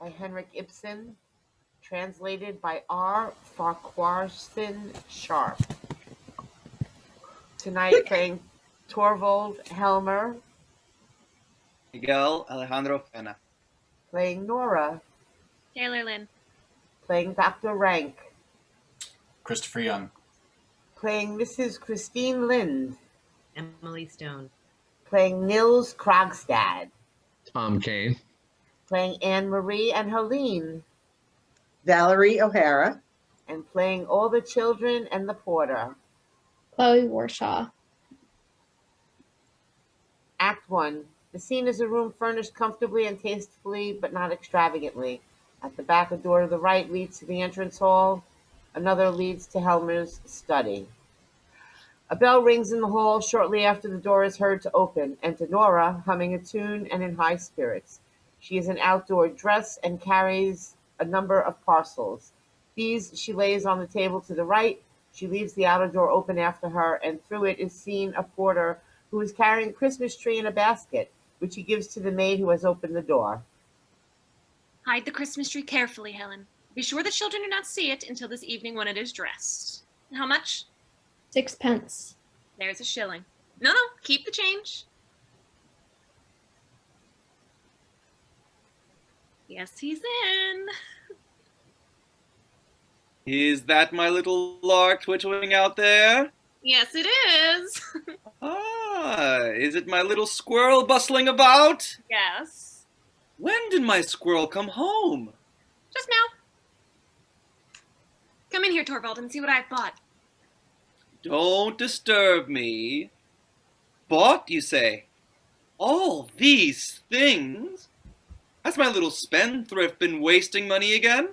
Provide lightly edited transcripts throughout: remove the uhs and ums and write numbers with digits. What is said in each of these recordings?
by Henrik Ibsen, translated by R. Farquharson Sharp. Tonight playing Torvald Helmer, Miguel Alejandro Fena. playing Nora, Taylor Lynn. playing Dr. Rank, Christopher Young. playing Mrs. Christine Lind, Emily Stone. playing Nils Krogstad, Tom Kane. playing Anne Marie and Helene, Valerie O'Hara, and playing all the children and the porter. Chloe Warshaw. Act 1. The scene is a room furnished comfortably and tastefully, but not extravagantly. At the back, a door to the right leads to the entrance hall. Another leads to Helmer's study. A bell rings in the hall shortly after the door is heard to open. Enter Nora, humming a tune and in high spirits. She is in outdoor dress and carries a number of parcels. These she lays on the table to the right. She leaves the outer door open after her, and through it is seen a porter who is carrying a Christmas tree in a basket, which he gives to the maid who has opened the door. Hide the Christmas tree carefully, Helen. Be sure the children do not see it until this evening when it is dressed. How much? 6 pence. There's a shilling. No, keep the change. Yes, he's in. Is that my little lark twittering out there? Yes, it is. Is it my little squirrel bustling about? Yes. When did my squirrel come home? Just now. Come in here, Torvald, and see what I've bought. Don't disturb me. Bought, you say? All these things? Has my little spendthrift been wasting money again?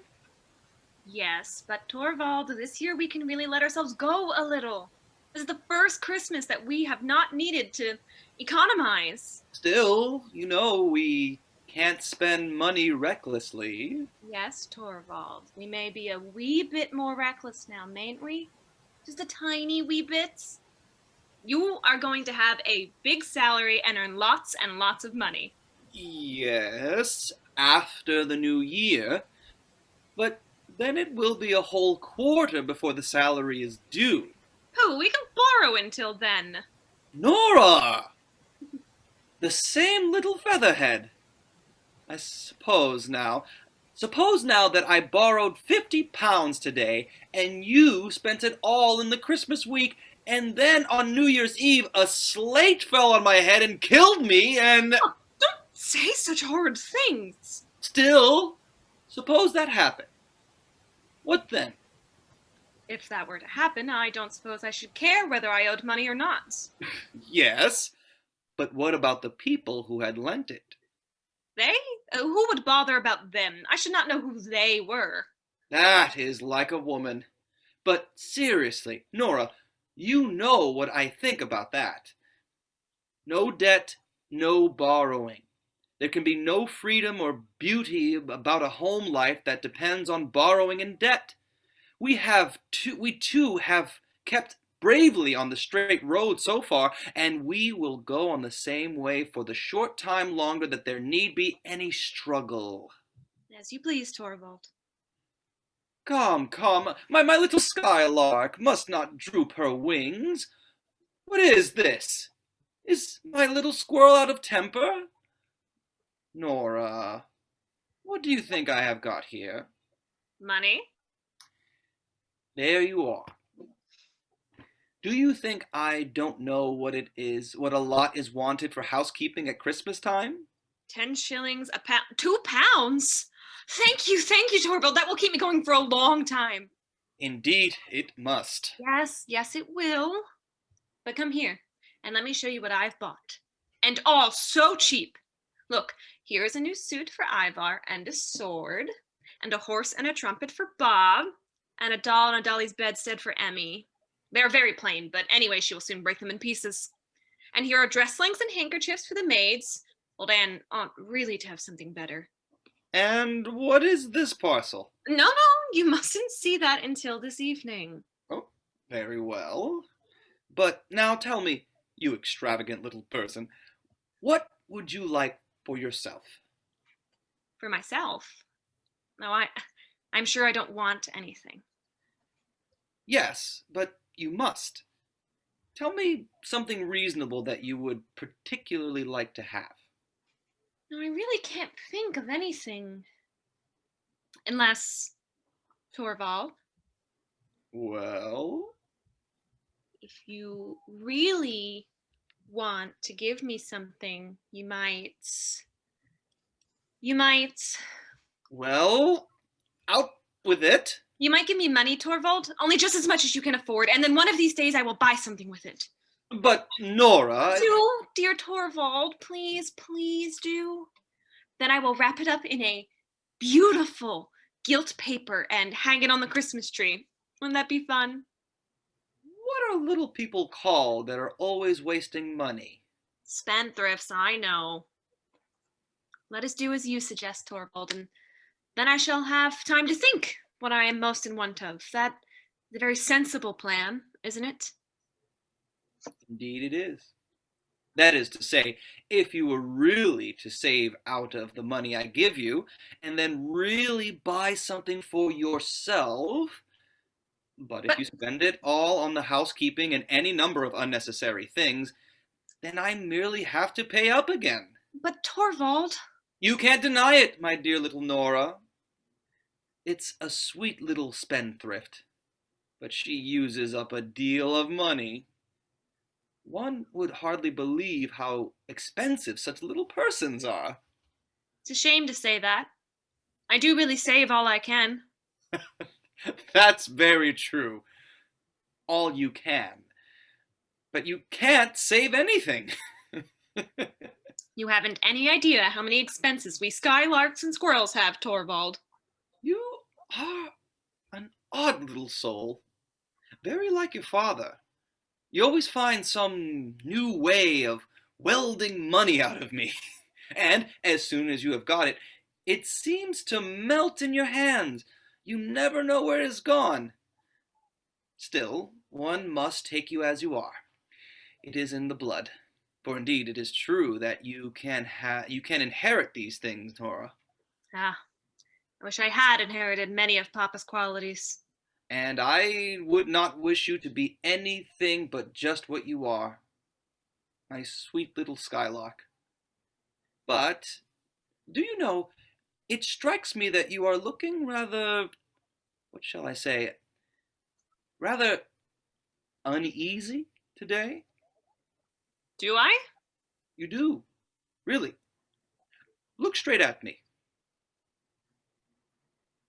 Yes, but Torvald, this year we can really let ourselves go a little. This is the first Christmas that we have not needed to economize. Still, we can't spend money recklessly. Yes, Torvald, we may be a wee bit more reckless now, mayn't we? Just a tiny wee bit. You are going to have a big salary and earn lots and lots of money. Yes, after the new year. But then it will be a whole quarter before the salary is due. Pooh, we can borrow until then. Nora! The same little featherhead. Suppose now that I borrowed £50 today, and you spent it all in the Christmas week, and then on New Year's Eve a slate fell on my head and killed me, and... Oh, don't say such horrid things. Still, suppose that happened. What then? If that were to happen, I don't suppose I should care whether I owed money or not. Yes, but what about the people who had lent it? They? Who would bother about them? I should not know who they were. That is like a woman. But seriously, Nora, you know what I think about that. No debt, no borrowing. There can be no freedom or beauty about a home life that depends on borrowing and debt. We too have kept bravely on the straight road so far, and we will go on the same way for the short time longer that there need be any struggle. As you please, Torvald. Come, my little skylark must not droop her wings. What is this? Is my little squirrel out of temper? Nora, what do you think I have got here? Money? There you are. Do you think I don't know what a lot is wanted for housekeeping at Christmas time? 10 shillings a pound. 2 pounds? Thank you, Torvald. That will keep me going for a long time. Indeed, it must. Yes, it will. But come here, and let me show you what I've bought. And all so cheap. Look, here is a new suit for Ivar, and a sword, and a horse and a trumpet for Bob, and a doll and a dolly's bedstead for Emmy. They're very plain, but anyway, she will soon break them in pieces. And here are dress lengths and handkerchiefs for the maids. Old Anne ought really to have something better. And what is this parcel? No, you mustn't see that until this evening. Oh, very well. But now tell me, you extravagant little person, what would you like for yourself? For myself? No, I'm sure I don't want anything. Yes, but you must. Tell me something reasonable that you would particularly like to have. No, I really can't think of anything. Unless, Torvald, Well, if you really want to give me something, you might, well, out with it. you might give me money, Torvald, only just as much as you can afford, and then one of these days I will buy something with it. But Nora, Do, dear Torvald, please, please do. Then I will wrap it up in a beautiful gilt paper and hang it on the Christmas tree. Wouldn't that be fun? what are little people called that are always wasting money? Spendthrifts, I know. Let us do as you suggest, Torvald, and then I shall have time to think what I am most in want of. That is a very sensible plan, isn't it? Indeed it is. That is to say, if you were really to save out of the money I give you, and then really buy something for yourself. But if you spend it all on the housekeeping and any number of unnecessary things, then I merely have to pay up again. But Torvald, You can't deny it, my dear little Nora. It's a sweet little spendthrift, but she uses up a deal of money. One would hardly believe how expensive such little persons are. it's a shame to say that. I do really save all I can. That's very true. All you can. But you can't save anything. You haven't any idea how many expenses we skylarks and squirrels have, Torvald. You are an odd little soul. Very like your father. You always find some new way of welding money out of me. And as soon as you have got it, it seems to melt in your hands. You never know where it has gone. Still, one must take you as you are. It is in the blood. For indeed, it is true that you can inherit these things, Nora. Ah, I wish I had inherited many of Papa's qualities. And I would not wish you to be anything but just what you are, my sweet little Skylark. But, do you know, it strikes me that you are looking rather, what shall I say, rather uneasy today? Do I? You do, really. Look straight at me.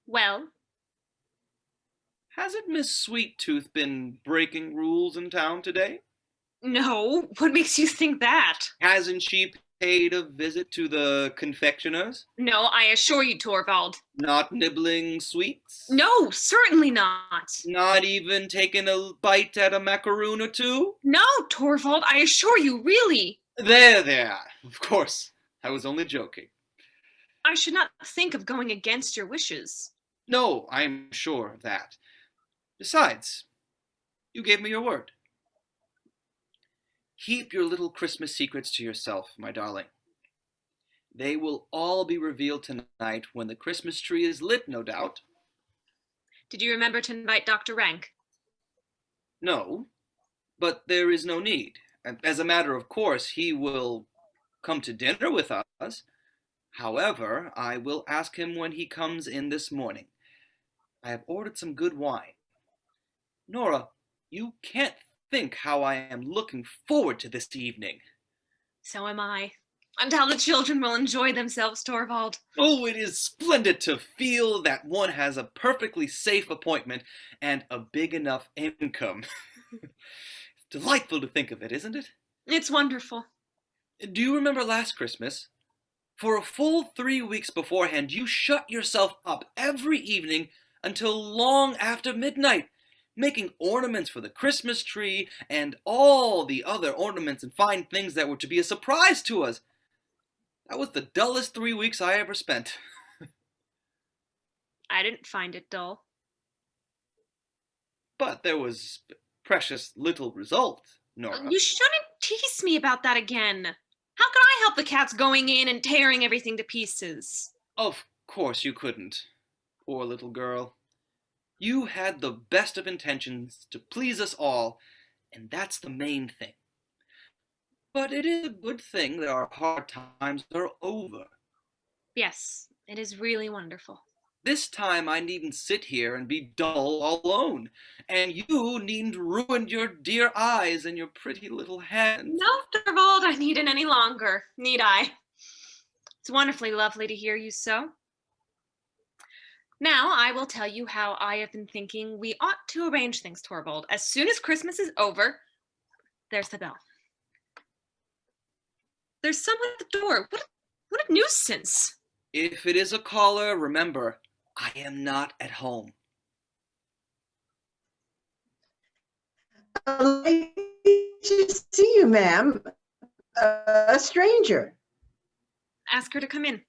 Well, Hasn't Miss Sweet Tooth been breaking rules in town today? no. What makes you think that? Hasn't she paid a visit to the confectioner's? No, I assure you, Torvald. Not nibbling sweets? No, certainly not. Not even taking a bite at a macaroon or two? No, Torvald, I assure you, really. There. Of course, I was only joking. I should not think of going against your wishes. No, I'm sure of that. Besides, you gave me your word. Keep your little Christmas secrets to yourself, my darling. They will all be revealed tonight when the Christmas tree is lit, no doubt. Did you remember to invite Dr. Rank? No, but there is no need. As a matter of course, he will come to dinner with us. However, I will ask him when he comes in this morning. I have ordered some good wine. Nora, you can't think how I am looking forward to this evening. So am I. And how the children will enjoy themselves, Torvald. Oh, it is splendid to feel that one has a perfectly safe appointment and a big enough income. Delightful to think of it, isn't it? It's wonderful. Do you remember last Christmas? For a full 3 weeks beforehand, you shut yourself up every evening until long after midnight, making ornaments for the Christmas tree and all the other ornaments and fine things that were to be a surprise to us. That was the dullest 3 weeks I ever spent. I didn't find it dull. But there was precious little result, Nora. You shouldn't tease me about that again. How could I help the cats going in and tearing everything to pieces? Of course you couldn't. Poor little girl. You had the best of intentions to please us all, and that's the main thing. But it is a good thing that our hard times are over. Yes, it is really wonderful. This time I needn't sit here and be dull all alone, and you needn't ruin your dear eyes and your pretty little hands. No, Thorvald, I needn't any longer, need I? It's wonderfully lovely to hear you so. Now I will tell you how I have been thinking we ought to arrange things, Torvald. As soon as Christmas is over, there's the bell. There's someone at the door. What a nuisance. If it is a caller, remember, I am not at home. I'd like to see you, ma'am. A stranger. Ask her to come in.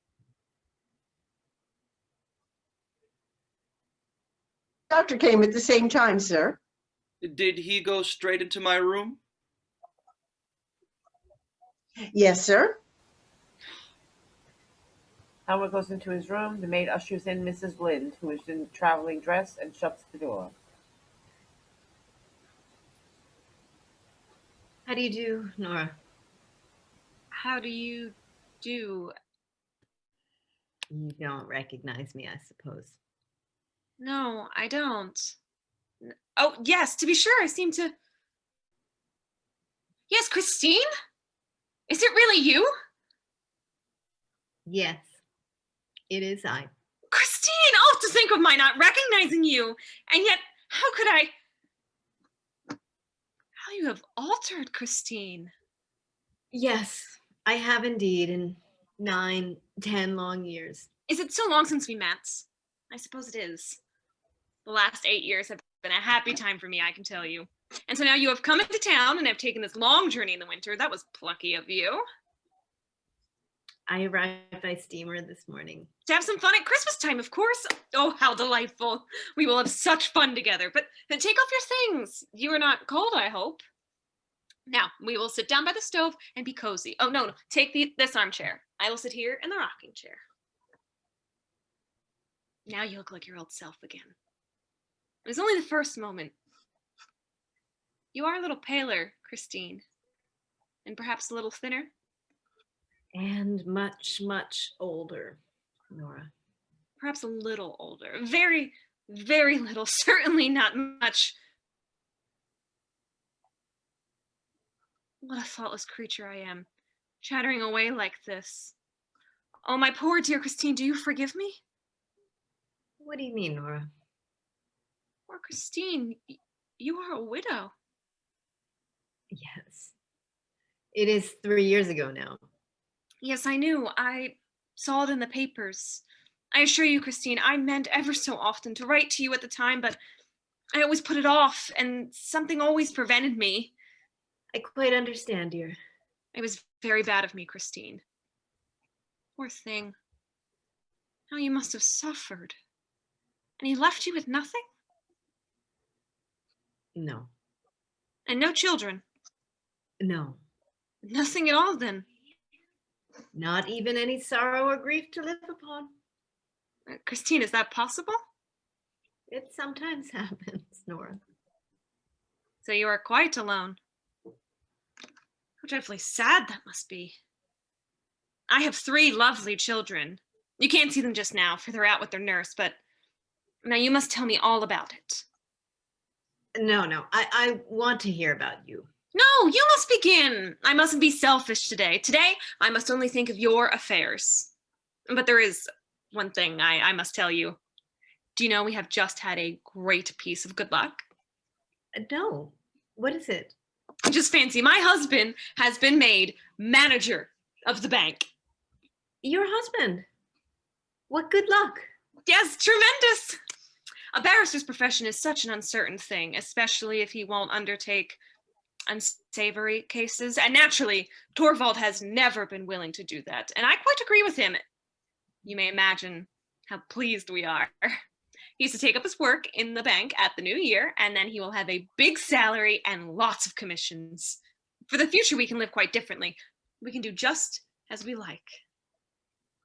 Doctor came at the same time, sir. Did he go straight into my room? Yes, sir. Elmer goes into his room. The maid ushers in Mrs. Lynde, who is in traveling dress, and shuts the door. How do you do, Nora? How do you do? You don't recognize me, I suppose. No, I don't. Oh, yes, to be sure, I seem to. Yes, Christine? Is it really you? Yes, it is I. Christine! Oh, to think of my not recognizing you! And yet, how could I? How you have altered, Christine. Yes, I have indeed, in 9, 10 long years. Is it so long since we met? I suppose it is. The last 8 years have been a happy time for me, I can tell you. And so now you have come into town and have taken this long journey in the winter. That was plucky of you. I arrived by steamer this morning. To have some fun at Christmas time, of course. Oh, how delightful. We will have such fun together. But take off your things. You are not cold, I hope. Now, we will sit down by the stove and be cozy. Oh, no, take this armchair. I will sit here in the rocking chair. Now you look like your old self again. It was only the first moment. You are a little paler, Christine. And perhaps a little thinner. And much, much older, Nora. Perhaps a little older. Very, very little. Certainly not much. What a thoughtless creature I am, chattering away like this. Oh, my poor dear Christine, do you forgive me? What do you mean, Nora? Poor Christine, you are a widow. Yes. It is 3 years ago now. Yes, I knew. I saw it in the papers. I assure you, Christine, I meant ever so often to write to you at the time, but I always put it off, and something always prevented me. I quite understand, dear. It was very bad of me, Christine. Poor thing. How you must have suffered. And he left you with nothing? No. And no children? No. Nothing at all, then? Not even any sorrow or grief to live upon. Christine, is that possible? It sometimes happens, Nora. So you are quite alone. How dreadfully sad that must be. I have 3 lovely children. You can't see them just now, for they're out with their nurse, but now you must tell me all about it. No, I want to hear about you. No, you must begin. I mustn't be selfish today. Today, I must only think of your affairs. But there is one thing I must tell you. Do you know we have just had a great piece of good luck? No. What is it? Just fancy, my husband has been made manager of the bank. Your husband. What good luck. Yes, tremendous. A barrister's profession is such an uncertain thing, especially if he won't undertake unsavory cases. And naturally, Torvald has never been willing to do that. And I quite agree with him. You may imagine how pleased we are. He's to take up his work in the bank at the new year, and then he will have a big salary and lots of commissions. For the future, we can live quite differently. We can do just as we like.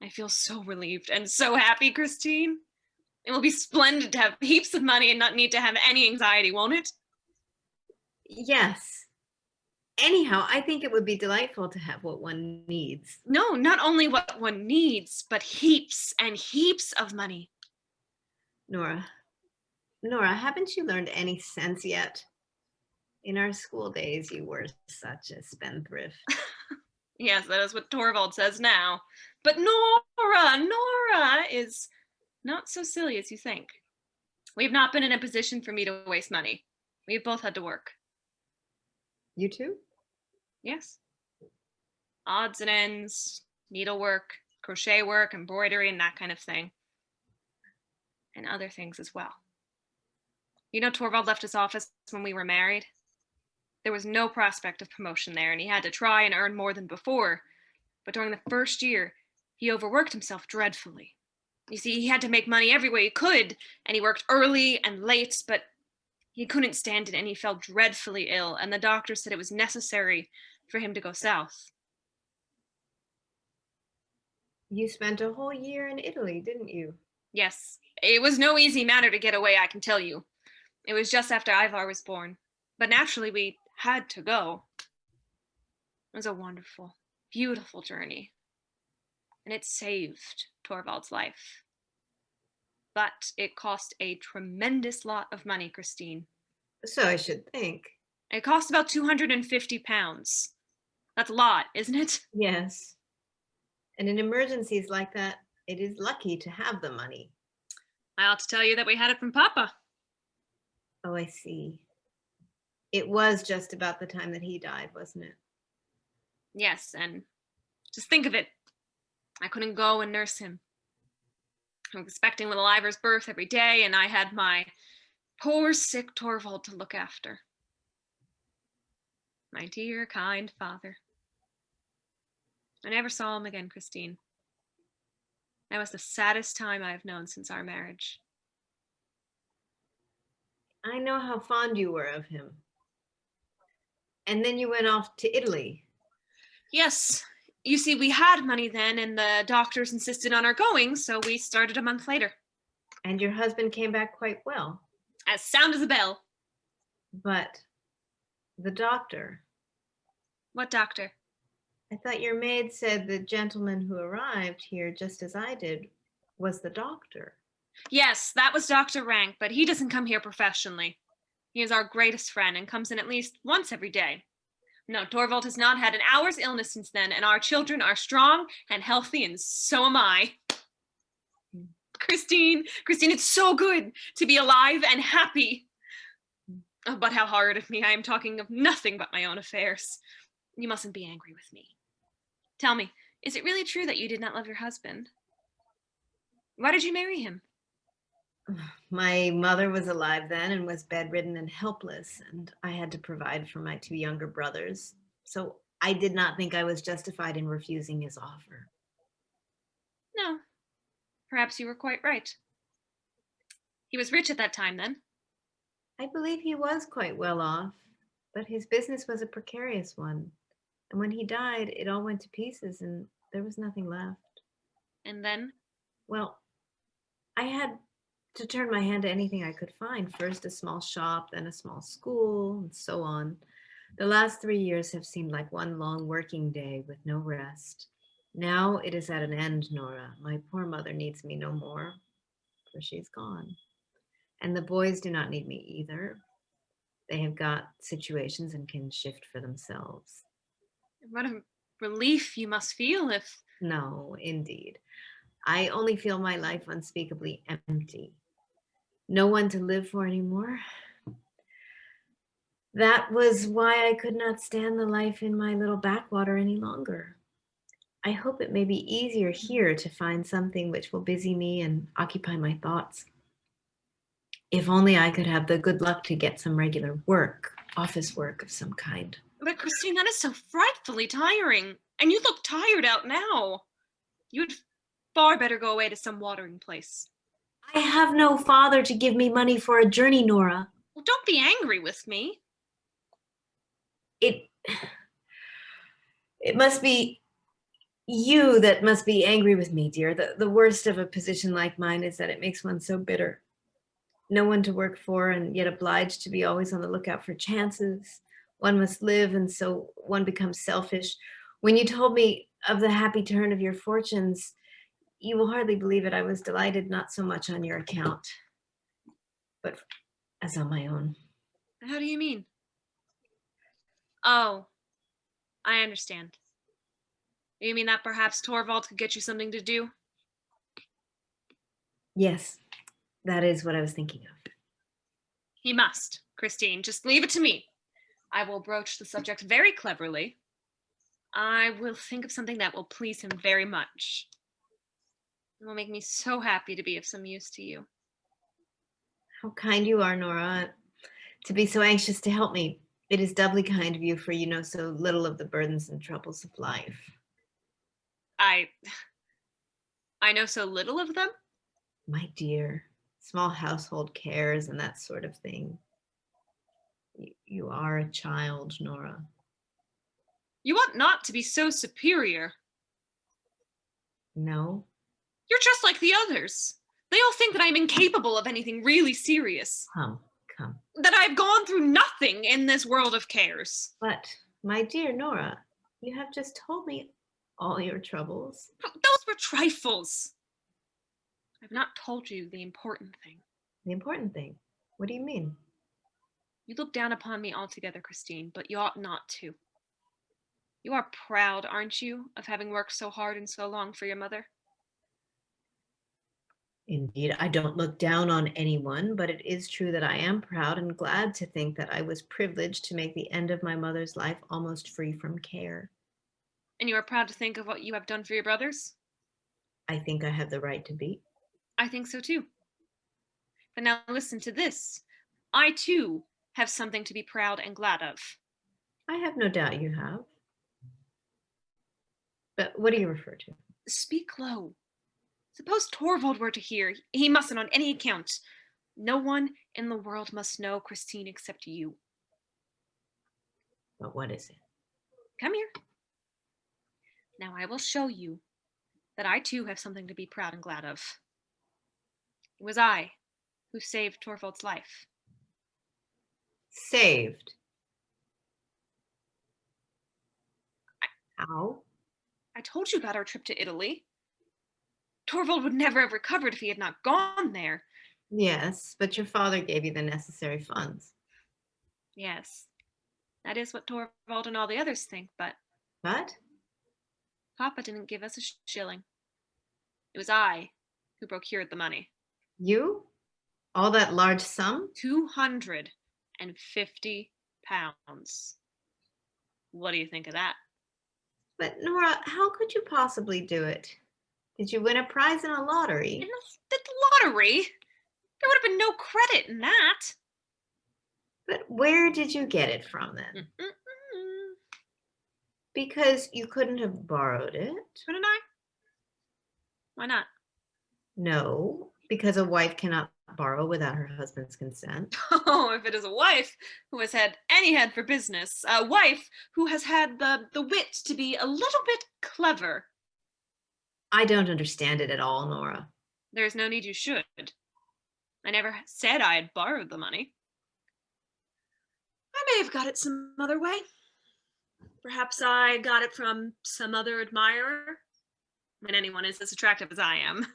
I feel so relieved and so happy, Christine. It will be splendid to have heaps of money and not need to have any anxiety, won't it? Yes. Anyhow, I think it would be delightful to have what one needs. No, not only what one needs, but heaps and heaps of money. Nora, haven't you learned any sense yet? In our school days, you were such a spendthrift. Yes, that is what Torvald says now. But Nora is not so silly as you think. We've not been in a position for me to waste money. We've both had to work. You too? Yes. Odds and ends, needlework, crochet work, embroidery, and that kind of thing. And other things as well. You know, Torvald left his office when we were married. There was no prospect of promotion there, and he had to try and earn more than before. But during the first year, he overworked himself dreadfully. You see, he had to make money every way he could, and he worked early and late, but he couldn't stand it, and he fell dreadfully ill, and the doctor said it was necessary for him to go south. You spent a whole year in Italy, didn't you? Yes, it was no easy matter to get away, I can tell you. It was just after Ivar was born. But naturally, we had to go. It was a wonderful, beautiful journey. And it saved Torvald's life. But it cost a tremendous lot of money, Christine. So I should think. It cost about 250 pounds. That's a lot, isn't it? Yes. And in emergencies like that, it is lucky to have the money. I ought to tell you that we had it from Papa. Oh, I see. It was just about the time that he died, wasn't it? Yes, and just think of it. I couldn't go and nurse him. I was expecting little Ivar's birth every day, and I had my poor sick Torvald to look after. My dear, kind father. I never saw him again, Christine. That was the saddest time I have known since our marriage. I know how fond you were of him. And then you went off to Italy. Yes. You see, we had money then, and the doctors insisted on our going, so we started a month later. And your husband came back quite well. As sound as a bell. But the doctor. What doctor? I thought your maid said the gentleman who arrived here, just as I did, was the doctor. Yes, that was Dr. Rank, but he doesn't come here professionally. He is our greatest friend and comes in at least once every day. No, Torvald has not had an hour's illness since then, and our children are strong and healthy, and so am I. Christine, it's so good to be alive and happy. Oh, but how horrid of me. I am talking of nothing but my own affairs. You mustn't be angry with me. Tell me, is it really true that you did not love your husband? Why did you marry him? My mother was alive then and was bedridden and helpless, and I had to provide for my two younger brothers. So I did not think I was justified in refusing his offer. No, perhaps you were quite right. He was rich at that time then. I believe he was quite well off, but his business was a precarious one. And when he died, it all went to pieces and there was nothing left. And then? Well, I had to turn my hand to anything I could find. First a small shop, then a small school, and so on. The last 3 years have seemed like one long working day with no rest. Now it is at an end, Nora. My poor mother needs me no more, for she's gone. And the boys do not need me either. They have got situations and can shift for themselves. What a relief you must feel if... No, indeed. I only feel my life unspeakably empty. No one to live for anymore. That was why I could not stand the life in my little backwater any longer. I hope it may be easier here to find something which will busy me and occupy my thoughts. If only I could have the good luck to get some regular work, office work of some kind. But Christine, that is so frightfully tiring. And you look tired out now. You'd far better go away to some watering place. I have no father to give me money for a journey, Nora. Well, don't be angry with me. It must be You that must be angry with me, dear. The worst of a position like mine is that it makes one so bitter. No one to work for, and yet obliged to be always on the lookout for chances. One must live, and so one becomes selfish. When you told me of the happy turn of your fortunes, you will hardly believe it. I was delighted not so much on your account, but as on my own. How do you mean? Oh, I understand. You mean that perhaps Torvald could get you something to do? Yes, that is what I was thinking of. He must. Christine, just leave it to me. I will broach the subject very cleverly. I will think of something that will please him very much. It will make me so happy to be of some use to you. How kind you are, Nora, to be so anxious to help me. It is doubly kind of you, for you know so little of the burdens and troubles of life. I know so little of them. My dear, small household cares and that sort of thing. You are a child, Nora. You ought not to be so superior. No? You're just like the others. They all think that I'm incapable of anything really serious, Come. that I've gone through nothing in this world of cares. But, my dear Nora, you have just told me all your troubles. Those were trifles. I've not told you the important thing. The important thing. What do you mean? You look down upon me altogether, Christine, but you ought not to. You are proud, aren't you, of having worked so hard and so long for your mother? Indeed, I don't look down on anyone, but it is true that I am proud and glad to think that I was privileged to make the end of my mother's life almost free from care. And you are proud to think of what you have done for your brothers? I think I have the right to be. I think so too. But now listen to this. I too have something to be proud and glad of. I have no doubt you have. But what do you refer to? Speak low. Suppose Torvald were to hear. He mustn't on any account. No one in the world must know, Christine, except you. But what is it? Come here. Now I will show you that I too have something to be proud and glad of. It was I who saved Torvald's life. Saved. How? I told you about our trip to Italy. Torvald would never have recovered if he had not gone there. Yes, but your father gave you the necessary funds. Yes, that is what Torvald and all the others think, but But? Papa didn't give us a shilling. It was I who procured the money. You? All that large sum? 250 pounds. What do you think of that? But Nora, how could you possibly do it? Did you win a prize in a lottery? In the lottery? There would have been no credit in that. But where did you get it from then? Because you couldn't have borrowed it. Couldn't I? Why not? No, because a wife cannot borrow without her husband's consent. Oh, if it is a wife who has had any head for business, a wife who has had the wit to be a little bit clever. I don't understand it at all, Nora. There is no need you should. I never said I had borrowed the money. I may have got it some other way. Perhaps I got it from some other admirer, when anyone is as attractive as I am.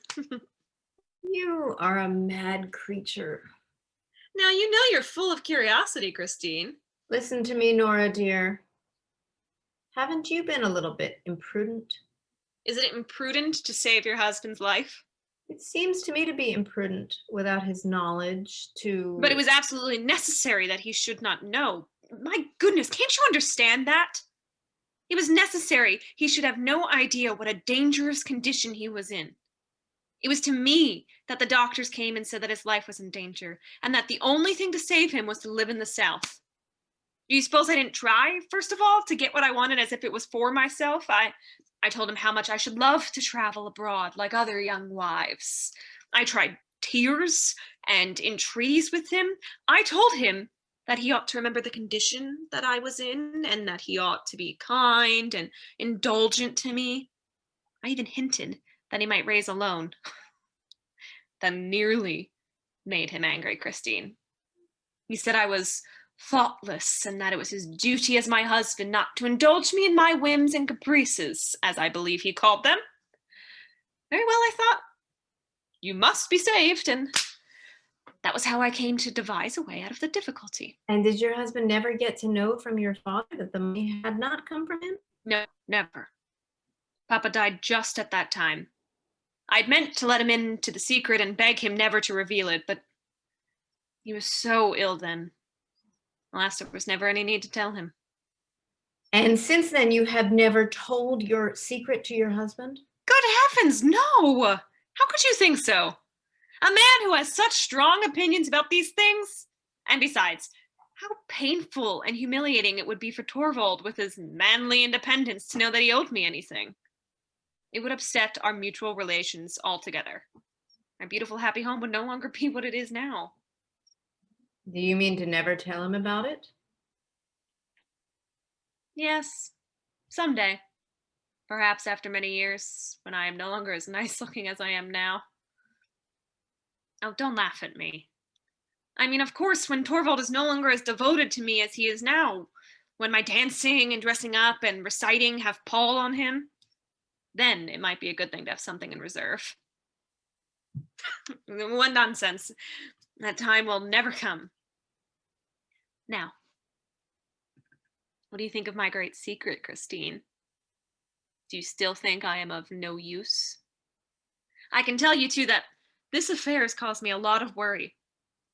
You are a mad creature. Now, you know you're full of curiosity, Christine. Listen to me, Nora, dear. Haven't you been a little bit imprudent? Is it imprudent to save your husband's life? It seems to me to be imprudent without his knowledge to... But it was absolutely necessary that he should not know. My goodness, can't you understand that? It was necessary he should have no idea what a dangerous condition he was in. It was to me that the doctors came and said that his life was in danger, and that the only thing to save him was to live in the South. Do you suppose I didn't try, first of all, to get what I wanted as if it was for myself? I told him how much I should love to travel abroad like other young wives. I tried tears and entreaties with him. I told him that he ought to remember the condition that I was in, and that he ought to be kind and indulgent to me. I even hinted that he might raise a loan. That nearly made him angry, Christine. He said I was thoughtless and that it was his duty as my husband not to indulge me in my whims and caprices, as I believe he called them. Very well, I thought. You must be saved, and that was how I came to devise a way out of the difficulty. And did your husband never get to know from your father that the money had not come from him? No, never. Papa died just at that time. I'd meant to let him into the secret and beg him never to reveal it, but he was so ill then. Alas, there was never any need to tell him. And since then, you have never told your secret to your husband? Good heavens, no! How could you think so? A man who has such strong opinions about these things? And besides, how painful and humiliating it would be for Torvald with his manly independence to know that he owed me anything. It would upset our mutual relations altogether. Our beautiful happy home would no longer be what it is now. Do you mean to never tell him about it? Yes, someday. Perhaps after many years, when I am no longer as nice looking as I am now. Oh, don't laugh at me. I mean, of course, when Torvald is no longer as devoted to me as he is now, when my dancing and dressing up and reciting have pall on him, then it might be a good thing to have something in reserve. What nonsense. That time will never come. Now, what do you think of my great secret, Christine? Do you still think I am of no use? I can tell you, too, that this affair has caused me a lot of worry.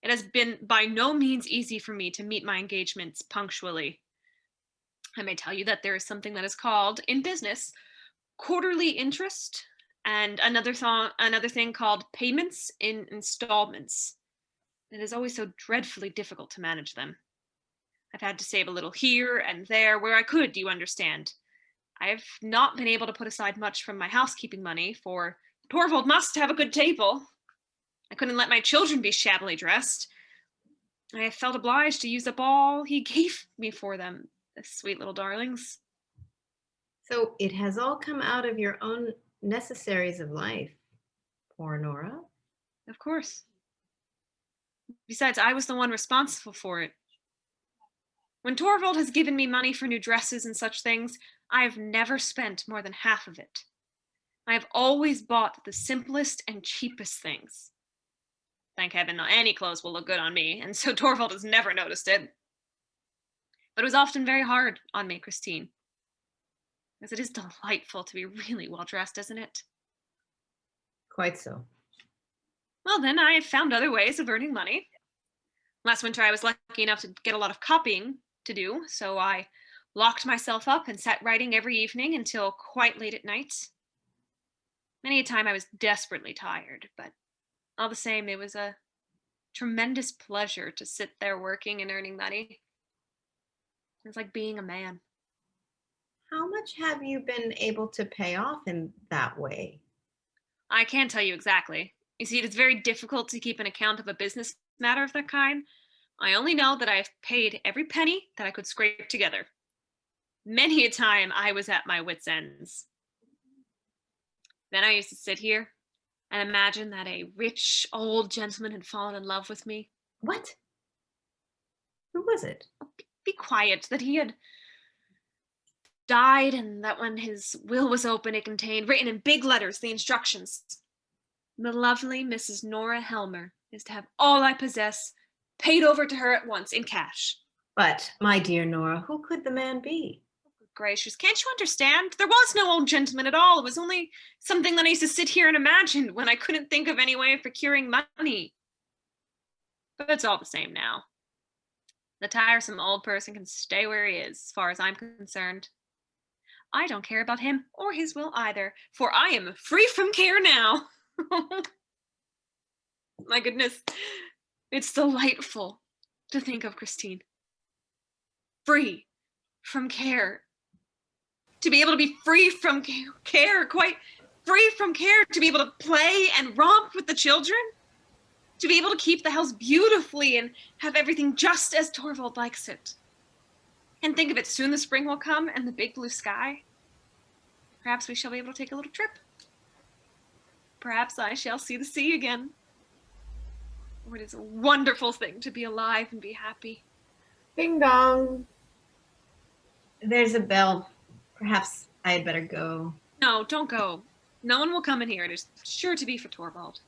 It has been by no means easy for me to meet my engagements punctually. I may tell you that there is something that is called, in business, quarterly interest, and another thing called payments in installments. It is always so dreadfully difficult to manage them. I've had to save a little here and there where I could, you understand. I have not been able to put aside much from my housekeeping money, for Torvald must have a good table. I couldn't let my children be shabbily dressed. I have felt obliged to use up all he gave me for them, the sweet little darlings. So it has all come out of your own necessaries of life, poor Nora. Of course. Besides, I was the one responsible for it. When Torvald has given me money for new dresses and such things, I have never spent more than half of it. I have always bought the simplest and cheapest things. Thank heaven, any clothes will look good on me, and so Torvald has never noticed it. But it was often very hard on me, Christine. As it is delightful to be really well dressed, isn't it? Quite so. Well, then I have found other ways of earning money. Last winter, I was lucky enough to get a lot of copying to do, so I locked myself up and sat writing every evening until quite late at night. Many a time I was desperately tired, but all the same, it was a tremendous pleasure to sit there working and earning money. It was like being a man. How much have you been able to pay off in that way? I can't tell you exactly. You see, it is very difficult to keep an account of a business matter of that kind. I only know that I have paid every penny that I could scrape together. Many a time I was at my wits' ends. Then I used to sit here and imagine that a rich old gentleman had fallen in love with me. What? Who was it? Be quiet, that he had died, and that when his will was open, it contained, written in big letters, the instructions. The lovely Mrs. Nora Helmer is to have all I possess paid over to her at once in cash. But, my dear Nora, who could the man be? Good gracious, can't you understand? There was no old gentleman at all. It was only something that I used to sit here and imagine when I couldn't think of any way of procuring money. But it's all the same now. The tiresome old person can stay where he is, as far as I'm concerned. I don't care about him or his will either, for I am free from care now. My goodness, it's delightful to think of, Christine. Free from care. To be able to be free from care, quite free from care, to be able to play and romp with the children, to be able to keep the house beautifully and have everything just as Torvald likes it. And think of it, soon the spring will come and the big blue sky. Perhaps we shall be able to take a little trip. Perhaps I shall see the sea again. Oh, it is a wonderful thing to be alive and be happy. Ding dong. There's a bell. Perhaps I had better go. No, don't go. No one will come in here. It is sure to be for Torvald.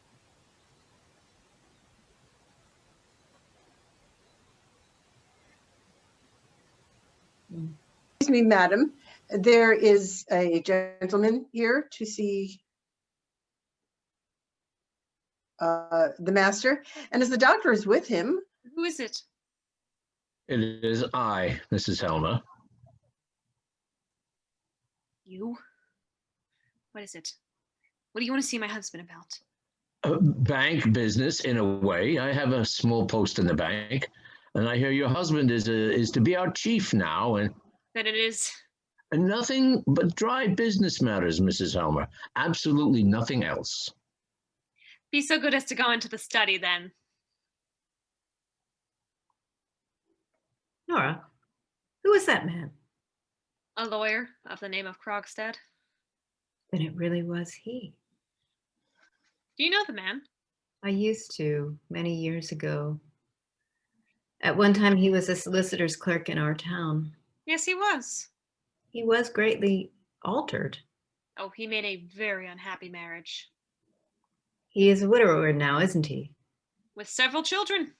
Excuse me, madam. There is a gentleman here to see the master. And as the doctor is with him, Who is it? It is I, Mrs. Helmer. You? What is it? What do you want to see my husband about? Bank business, in a way. I have a small post in the bank, and I hear your husband is to be our chief now, and That it is. nothing but dry business matters, Mrs. Helmer. Absolutely nothing else. Be so good as to go into the study then. Nora, who is that man? A lawyer of the name of Krogstad. Then it really was he. Do you know the man? I used to, many years ago. At one time, he was a solicitor's clerk in our town. Yes, he was. He was greatly altered. Oh, he made a very unhappy marriage. He is a widower now, isn't he? With several children.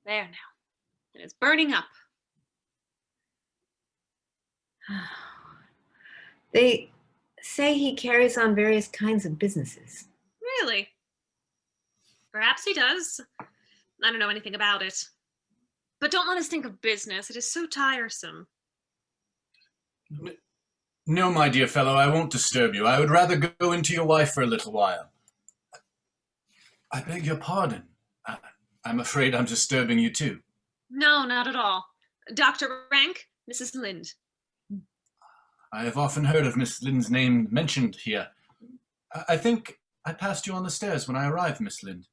There now. It is burning up. They say he carries on various kinds of businesses. Really? Perhaps he does. I don't know anything about it. But don't let us think of business. It is so tiresome. No, my dear fellow, I won't disturb you. I would rather go into your wife for a little while. I beg your pardon. I'm afraid I'm disturbing you too. No, not at all. Dr. Rank, Mrs. Lind. I have often heard of Miss Lind's name mentioned here. I think I passed you on the stairs when I arrived, Miss Lind.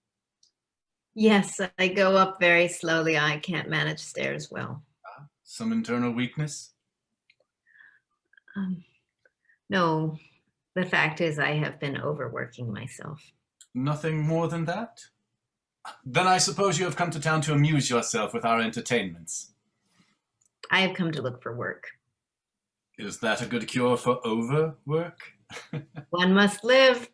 Yes, I go up very slowly. I can't manage stairs well. Some internal weakness? No, the fact is I have been overworking myself. Nothing more than that? Then I suppose you have come to town to amuse yourself with our entertainments. I have come to look for work. Is that a good cure for overwork? One must live,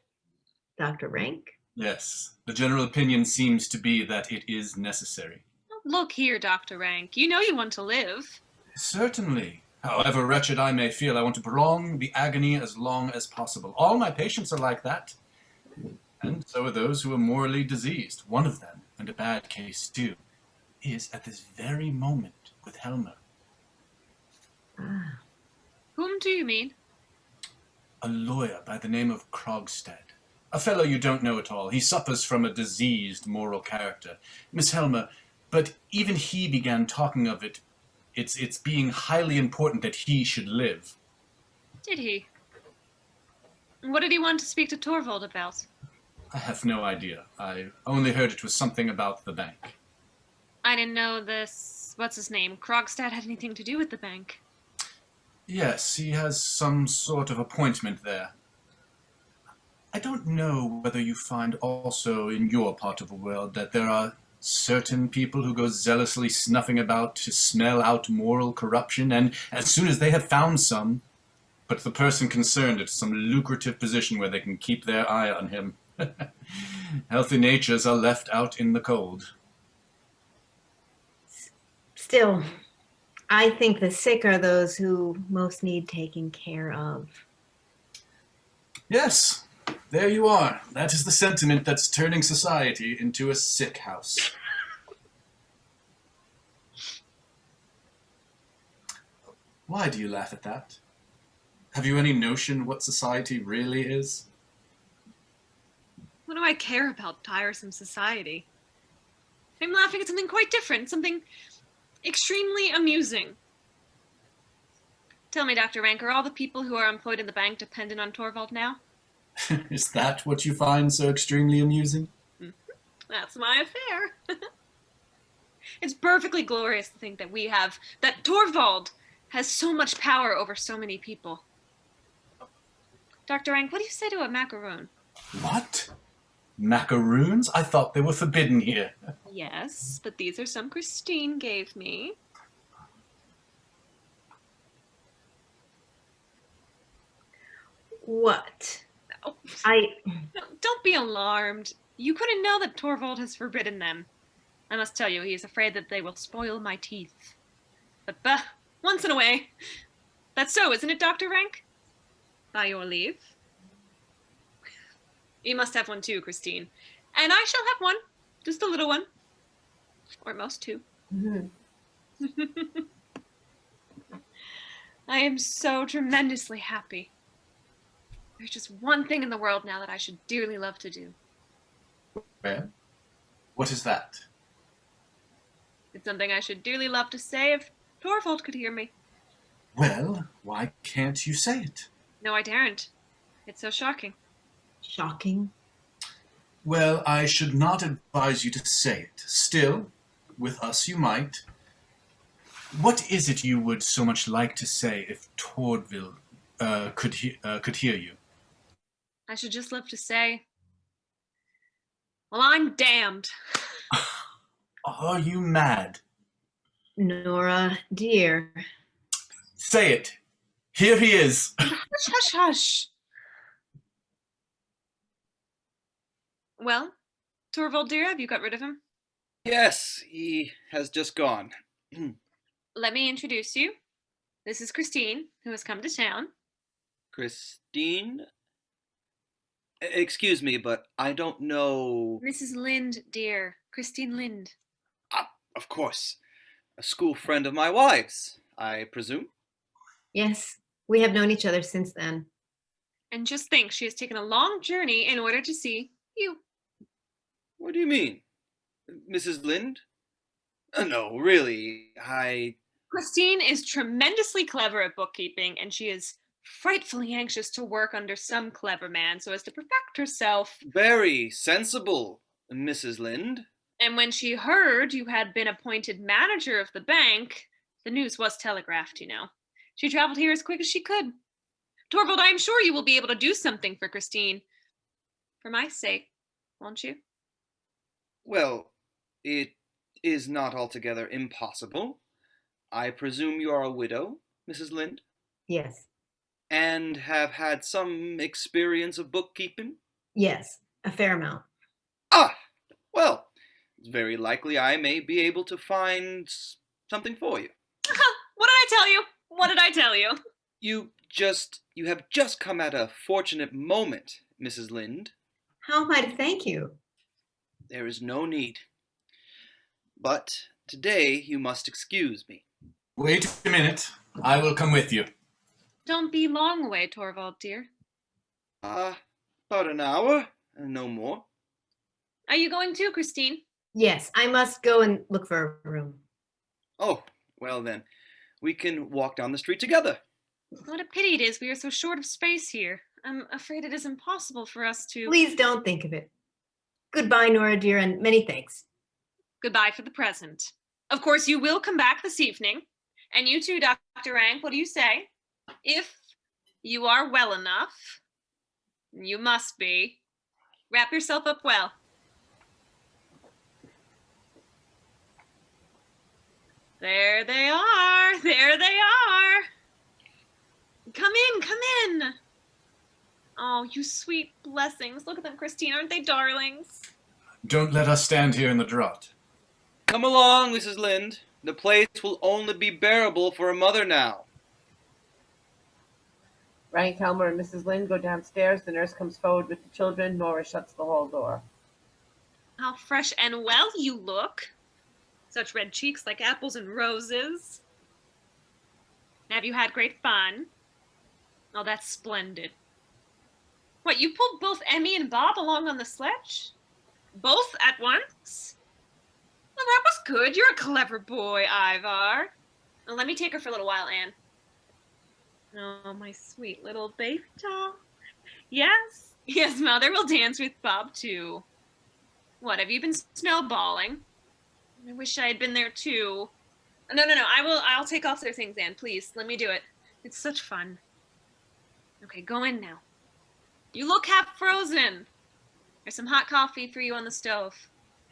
Dr. Rank. Yes, the general opinion seems to be that it is necessary. Look here, Dr. Rank. You know you want to live. Certainly. However wretched I may feel, I want to prolong the agony as long as possible. All my patients are like that. And so are those who are morally diseased. One of them, and a bad case too, is at this very moment with Helmer. Ah, Whom do you mean? A lawyer by the name of Krogstad. A fellow you don't know at all. He suffers from a diseased moral character. Miss Helmer, but even he began talking of it. It's being highly important that he should live. Did he? What did he want to speak to Torvald about? I have no idea. I only heard it was something about the bank. I didn't know this, what's his name, Krogstad had anything to do with the bank. Yes, he has some sort of appointment there. I don't know whether you find also in your part of the world that there are certain people who go zealously snuffing about to smell out moral corruption, and as soon as they have found some, put the person concerned into some lucrative position where they can keep their eye on him. Healthy natures are left out in the cold. still, I think the sick are those who most need taking care of. Yes, there you are. That is the sentiment that's turning society into a sick house. Why do you laugh at that? Have you any notion what society really is? What do I care about tiresome society? I'm laughing at something quite different, something extremely amusing. Tell me, Dr. Rank, are all the people who are employed in the bank dependent on Torvald now? Is that what you find so extremely amusing? That's my affair. It's perfectly glorious to think that Torvald has so much power over so many people. Dr. Rank, what do you say to a macaroon? What? Macaroons? I thought they were forbidden here. Yes, but these are some Christine gave me. What? Oh, I no, don't be alarmed. You couldn't know that Torvald has forbidden them. I must tell you, he is afraid that they will spoil my teeth. But bah, once in a way. That's so, isn't it, Dr. Rank? By your leave. You must have one too, Christine. And I shall have one. Just a little one. Or at most two. Mhm. I am so tremendously happy. There's just one thing in the world now that I should dearly love to do. Well, what is that? It's something I should dearly love to say if Torvald could hear me. Well, why can't you say it? No, I daren't. It's so shocking. shocking. Well, I should not advise you to say it. Still, with us you might. What is it you would so much like to say if Tordville could hear you? I should just love to say, well, I'm damned. Are you mad? Nora, dear. Say it. Here he is. Hush, hush, hush. Well, Torvald, dear, have you got rid of him? Yes, he has just gone. Let me introduce you. This is Christine, who has come to town. Christine? Excuse me, but I don't know. Mrs. Lind, dear. Christine Lind. Of course. A school friend of my wife's, I presume. Yes, we have known each other since then. And just think, she has taken a long journey in order to see you. What do you mean? Mrs. Lind? No, really, Christine is tremendously clever at bookkeeping, and she is frightfully anxious to work under some clever man so as to perfect herself. Very sensible, Mrs. Lind. And when she heard you had been appointed manager of the bank, the news was telegraphed, you know. She traveled here as quick as she could. Torvald, I am sure you will be able to do something for Christine. For my sake, won't you? Well, it is not altogether impossible. I presume you are a widow, Mrs. Lind, Yes, and have had some experience of bookkeeping? yes, a fair amount. Ah, well, it's very likely I may be able to find something for you. What did I tell you? What did I tell you? You have just come at a fortunate moment, Mrs. Lind. How am I to thank you? There is no need. But today you must excuse me. Wait a minute. I will come with you. Don't be long away, Torvald, dear. About an hour, no more. Are you going too, Christine? Yes, I must go and look for a room. Oh, well then, we can walk down the street together. What a pity it is we are so short of space here. I'm afraid it is impossible for us to... Please don't think of it. Goodbye, Nora, dear, and many thanks. Goodbye for the present. Of course, you will come back this evening. And you too, Dr. Rank, what do you say? If you are well enough, you must be, wrap yourself up well. There they are. There they are. Come in, come in. Oh, you sweet blessings. Look at them, Christine. Aren't they darlings? Don't let us stand here in the draught. Come along, Mrs. Lind. The place will only be bearable for a mother now. Rank, Helmer, and Mrs. Lind go downstairs. The nurse comes forward with the children. Nora shuts the hall door. How fresh and well you look. Such red cheeks like apples and roses. Have you had great fun? Oh, that's splendid. What, you pulled both Emmy and Bob along on the sledge? Both at once? Well, that was good. You're a clever boy, Ivar. Well, let me take her for a little while, Anne. Oh, my sweet little baby doll. Yes, yes, Mother will dance with Bob, too. What, have you been snowballing? I wish I had been there, too. No, I'll take off their things, Anne, please. Let me do it. It's such fun. Okay, go in now. You look half frozen. There's some hot coffee for you on the stove.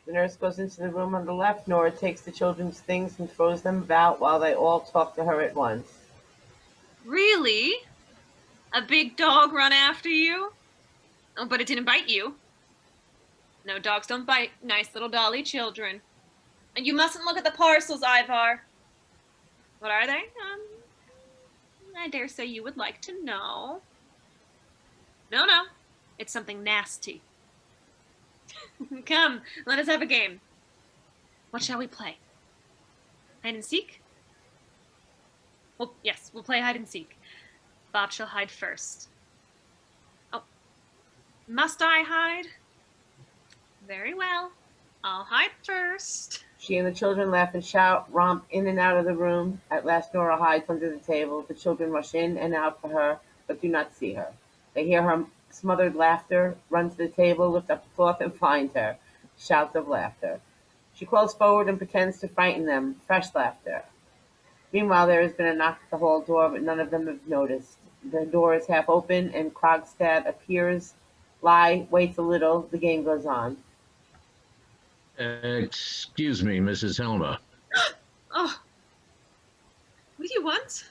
The nurse goes into the room on the left. Nora takes the children's things and throws them about while they all talk to her at once. Really? A big dog run after you? Oh, but it didn't bite you. No, dogs don't bite. Nice little dolly children. And you mustn't look at the parcels, Ivar. What are they? I dare say you would like to know. No, it's something nasty. Come, let us have a game. What shall we play? Hide and seek? Well, yes, we'll play hide and seek. Bob shall hide first. Oh, must I hide? Very well. I'll hide first. She and the children laugh and shout, romp in and out of the room. At last Nora hides under the table. The children rush in and out for her, but do not see her. They hear her smothered laughter, run to the table, lift up the cloth, and find her. Shouts of laughter. She crawls forward and pretends to frighten them. Fresh laughter. Meanwhile, there has been a knock at the hall door, but none of them have noticed. The door is half open, and Krogstad appears. Lie waits a little. The game goes on. Excuse me, Mrs. Helmer. Oh, what do you want?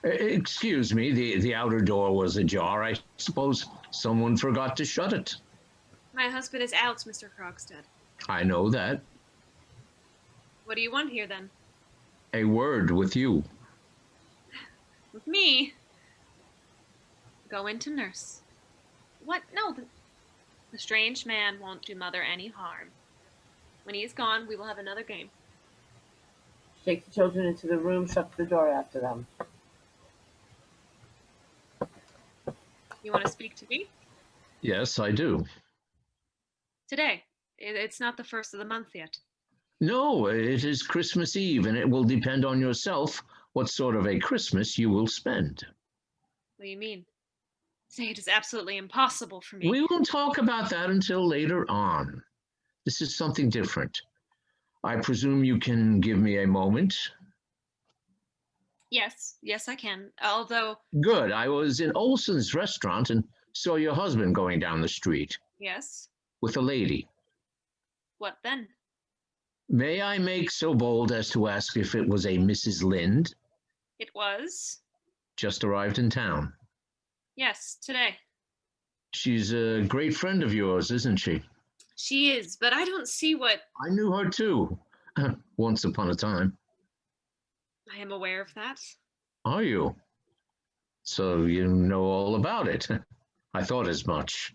Excuse me, the outer door was ajar. I suppose someone forgot to shut it. My husband is out, Mr. Krogstad. I know that. What do you want here, then? A word with you. With me? Go in to nurse. What? No, the strange man won't do Mother any harm. When he is gone, we will have another game. She takes the children into the room, shuts the door after them. You want to speak to me? Yes, I do. Today. It's not the first of the month yet. No, it is Christmas Eve, and it will depend on yourself what sort of a Christmas you will spend. What do you mean? Say it is absolutely impossible for me. We won't talk about that until later on. This is something different. I presume you can give me a moment. Yes, I can. Although, Good. I was in Olson's restaurant and saw your husband going down the street yes. with a lady. What then? May I make so bold as to ask if it was a Mrs. Lind? It was? Just arrived in town. Yes, today. She's a great friend of yours, isn't she? She is, but I don't see what... I knew her too, once upon a time. I am aware of that. Are you? So you know all about it. I thought as much.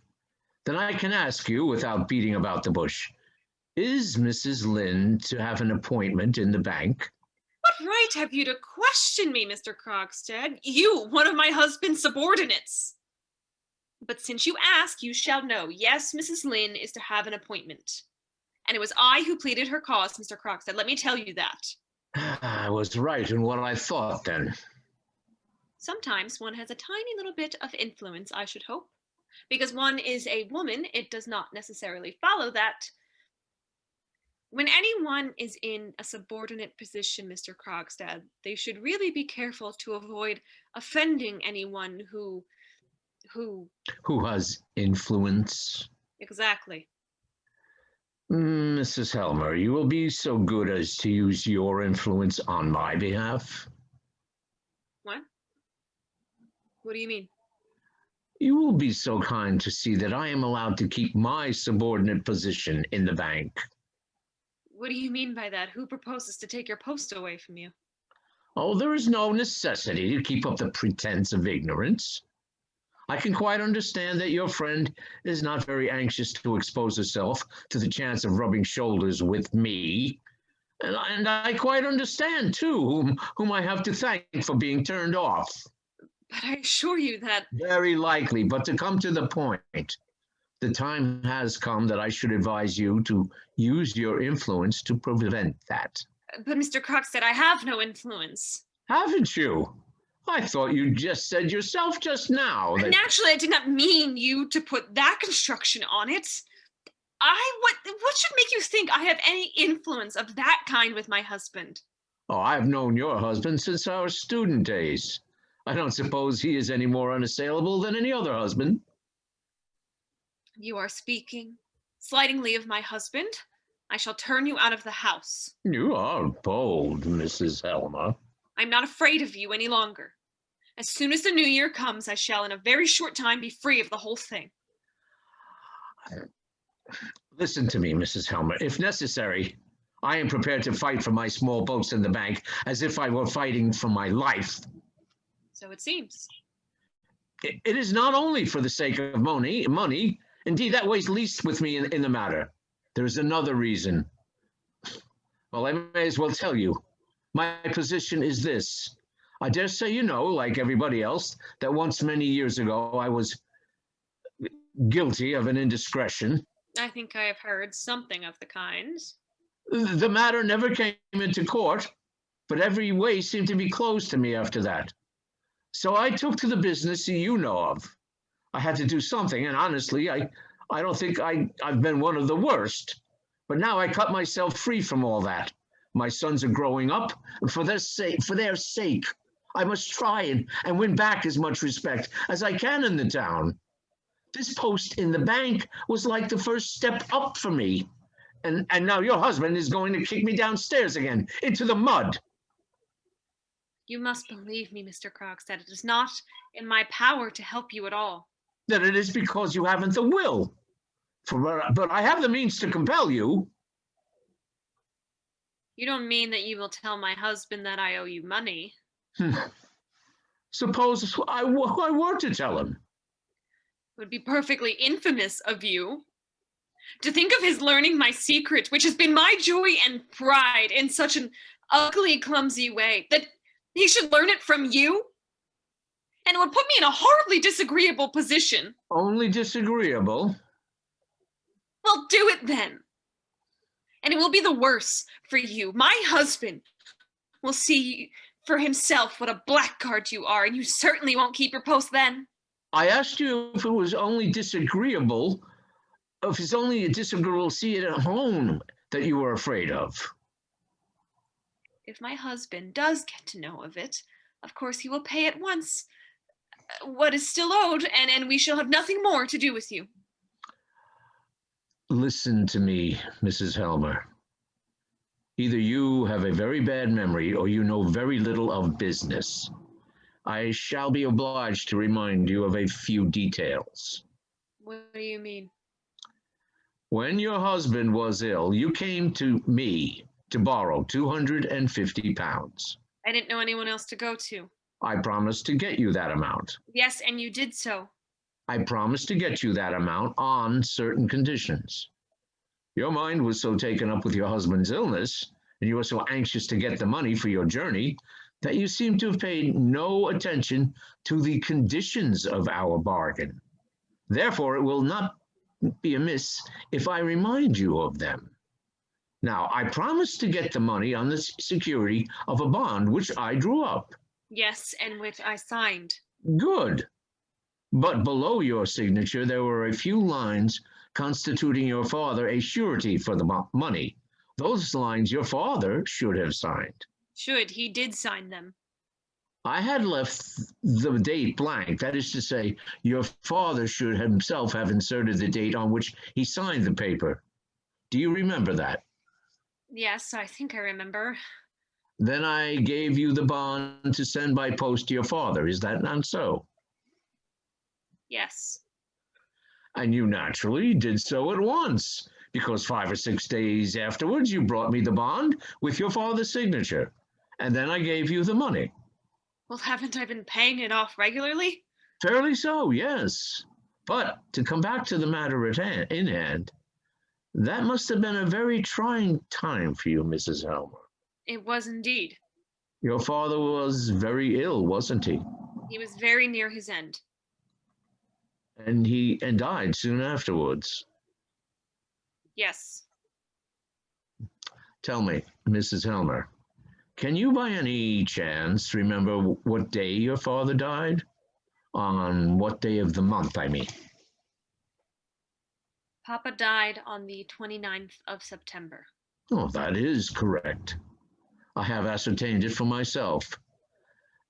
Then I can ask you without beating about the bush. Is Mrs. Lind to have an appointment in the bank? What right have you to question me, Mr. Krogstad? You, one of my husband's subordinates. But since you ask, you shall know. Yes, Mrs. Lynn is to have an appointment. And it was I who pleaded her cause, Mr. Krogstad. Let me tell you that. I was right in what I thought then. Sometimes one has a tiny little bit of influence, I should hope. Because one is a woman, it does not necessarily follow that. When anyone is in a subordinate position, Mr. Krogstad, they should really be careful to avoid offending anyone who has influence. Exactly. Mrs. Helmer, you will be so good as to use your influence on my behalf. What? What do you mean? You will be so kind to see that I am allowed to keep my subordinate position in the bank. What do you mean by that? Who proposes to take your post away from you? Oh, there is no necessity to keep up the pretense of ignorance. I can quite understand that your friend is not very anxious to expose herself to the chance of rubbing shoulders with me. And I quite understand, too, whom I have to thank for being turned off. But I assure you that... Very likely, but to come to the point, the time has come that I should advise you to use your influence to prevent that. But Mr. Krogstad, I have no influence. Haven't you? I thought you just said yourself just now that... Naturally, I did not mean you to put that construction on it. What should make you think I have any influence of that kind with my husband? Oh, I've known your husband since our student days. I don't suppose he is any more unassailable than any other husband. You are speaking slightingly of my husband. I shall turn you out of the house. You are bold, Mrs. Helmer. I'm not afraid of you any longer. As soon as the new year comes, I shall in a very short time be free of the whole thing. Listen to me, Mrs. Helmer. If necessary, I am prepared to fight for my small boats in the bank as if I were fighting for my life. So it seems. It is not only for the sake of money. Indeed, that weighs least with me in the matter. There is another reason. Well, I may as well tell you. My position is this. I dare say you know, like everybody else, that once many years ago I was guilty of an indiscretion. I think I have heard something of the kind. The matter never came into court, but every way seemed to be closed to me after that. So I took to the business you know of. I had to do something, and honestly, I don't think I've been one of the worst. But now I cut myself free from all that. My sons are growing up, and for their sake, I must try and win back as much respect as I can in the town. This post in the bank was like the first step up for me. And now your husband is going to kick me downstairs again, into the mud. You must believe me, Mr. Krogstad. It is not in my power to help you at all. Then it is because you haven't the will. But I have the means to compel you. You don't mean that you will tell my husband that I owe you money? Suppose I were to tell him. It would be perfectly infamous of you. To think of his learning my secret, which has been my joy and pride, in such an ugly, clumsy way, that he should learn it from you? And it would put me in a horribly disagreeable position. Only disagreeable? Well, do it then. And it will be the worse for you. My husband will see for himself what a blackguard you are, and you certainly won't keep your post then. I asked you if it was only disagreeable, if it's only disagreeable to see it at home that you were afraid of. If my husband does get to know of it, of course he will pay at once what is still owed, and we shall have nothing more to do with you. Listen to me, Mrs. Helmer. Either you have a very bad memory or you know very little of business. I shall be obliged to remind you of a few details. What do you mean? When your husband was ill, you came to me to borrow £250. I didn't know anyone else to go to. I promised to get you that amount. Yes, and you did so. I promised to get you that amount on certain conditions. Your mind was so taken up with your husband's illness, and you were so anxious to get the money for your journey, that you seem to have paid no attention to the conditions of our bargain. Therefore, it will not be amiss if I remind you of them. Now, I promised to get the money on the security of a bond which I drew up. Yes, and which I signed. Good. But below your signature, there were a few lines constituting your father a surety for the money. Those lines your father should have signed. He did sign them. I had left the date blank. That is to say, your father should himself have inserted the date on which he signed the paper. Do you remember that? Yes, I think I remember. Then I gave you the bond to send by post to your father. Is that not so? Yes. And you naturally did so at once, because 5 or 6 days afterwards you brought me the bond with your father's signature, and then I gave you the money. Well, haven't I been paying it off regularly? Fairly so, yes. But to come back to the matter in hand, that must have been a very trying time for you, Mrs. Helmer. It was indeed. Your father was very ill, wasn't he? He was very near his end. And he died soon afterwards. Yes. Tell me, Mrs. Helmer, can you by any chance remember what day your father died? On what day of the month, I mean? Papa died on the 29th of September. Oh, that is correct. I have ascertained it for myself.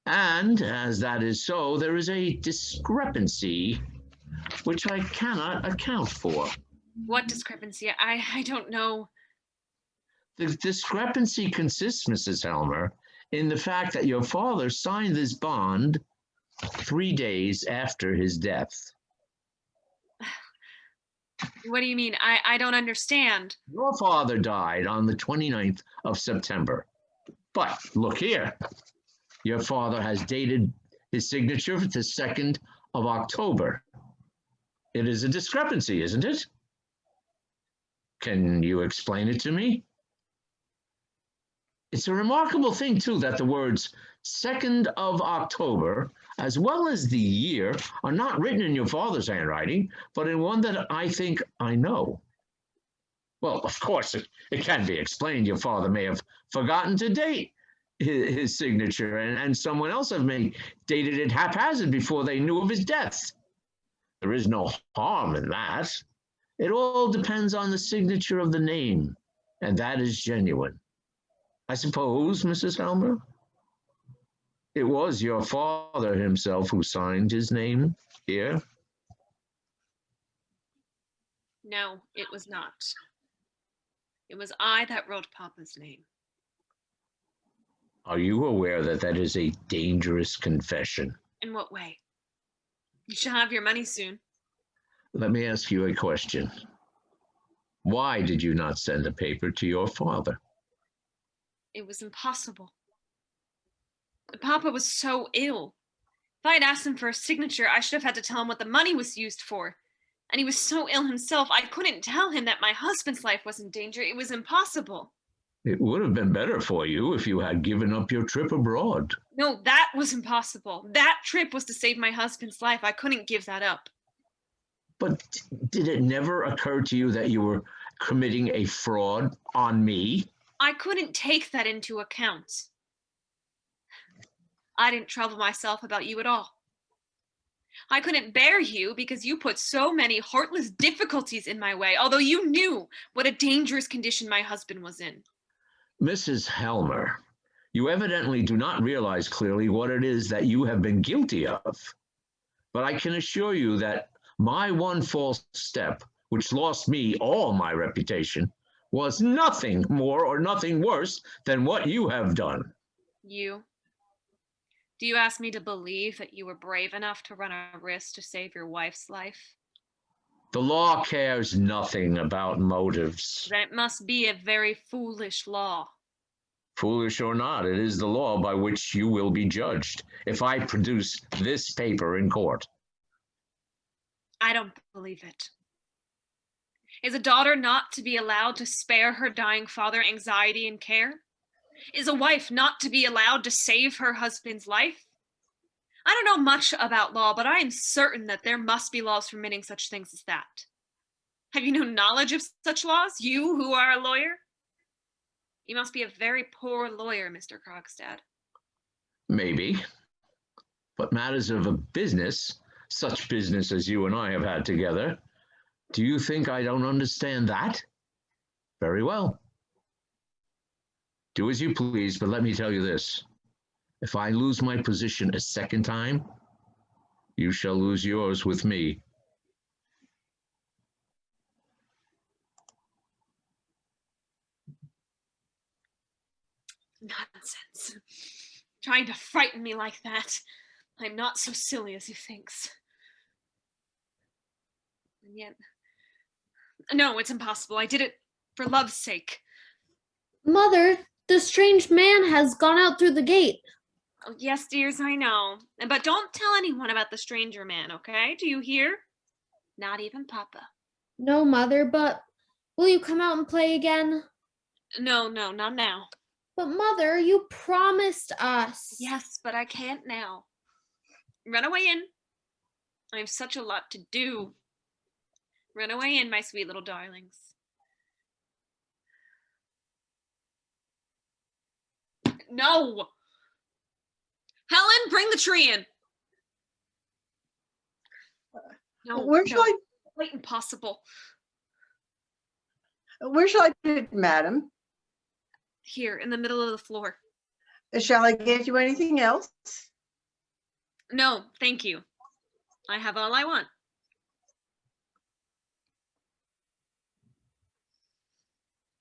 And as that is so, there is a discrepancy which I cannot account for. What discrepancy? I don't know. The discrepancy consists, Mrs. Helmer, in the fact that your father signed this bond 3 days after his death. What do you mean? I don't understand. Your father died on the 29th of September. But look here. Your father has dated his signature for the 2nd of October. It is a discrepancy, isn't it? Can you explain it to me? It's a remarkable thing, too, that the words 2nd of October, as well as the year, are not written in your father's handwriting, but in one that I think I know. Well, of course, it can be explained. Your father may have forgotten to date his signature, and someone else may dated it haphazard before they knew of his death. There is no harm in that. It all depends on the signature of the name, and that is genuine. I suppose, Mrs. Helmer, it was your father himself who signed his name here? No, it was not. It was I that wrote Papa's name. Are you aware that that is a dangerous confession? In what way? You shall have your money soon. Let me ask you a question. Why did you not send a paper to your father? It was impossible. Papa was so ill. If I had asked him for a signature, I should have had to tell him what the money was used for. And he was so ill himself, I couldn't tell him that my husband's life was in danger. It was impossible. It would have been better for you if you had given up your trip abroad. No, that was impossible. That trip was to save my husband's life. I couldn't give that up. But did it never occur to you that you were committing a fraud on me? I couldn't take that into account. I didn't trouble myself about you at all. I couldn't bear you because you put so many heartless difficulties in my way, although you knew what a dangerous condition my husband was in. Mrs. Helmer, you evidently do not realize clearly what it is that you have been guilty of. But I can assure you that my one false step, which lost me all my reputation, was nothing more or nothing worse than what you have done. You? Do you ask me to believe that you were brave enough to run a risk to save your wife's life? The law cares nothing about motives. Then it must be a very foolish law. Foolish or not, it is the law by which you will be judged if I produce this paper in court. I don't believe it. Is a daughter not to be allowed to spare her dying father anxiety and care? Is a wife not to be allowed to save her husband's life? I don't know much about law, but I am certain that there must be laws permitting such things as that. Have you no knowledge of such laws, you who are a lawyer? You must be a very poor lawyer, Mr. Krogstad. Maybe. But matters of a business, such business as you and I have had together, do you think I don't understand that? Very well. Do as you please, but let me tell you this. If I lose my position a second time, you shall lose yours with me. Nonsense. Trying to frighten me like that. I'm not so silly as he thinks. And yet, no, it's impossible. I did it for love's sake. Mother, the strange man has gone out through the gate. Oh, yes, dears, I know. But don't tell anyone about the stranger man, okay? Do you hear? Not even Papa. No, Mother, but will you come out and play again? No, not now. But Mother, you promised us. Yes, but I can't now. Run away in. I have such a lot to do. Run away in, my sweet little darlings. No! Helen, bring the tree in. No, Where shall I, quite impossible. where shall I put it, madam? Here, in the middle of the floor. Shall I get you anything else? No, thank you. I have all I want.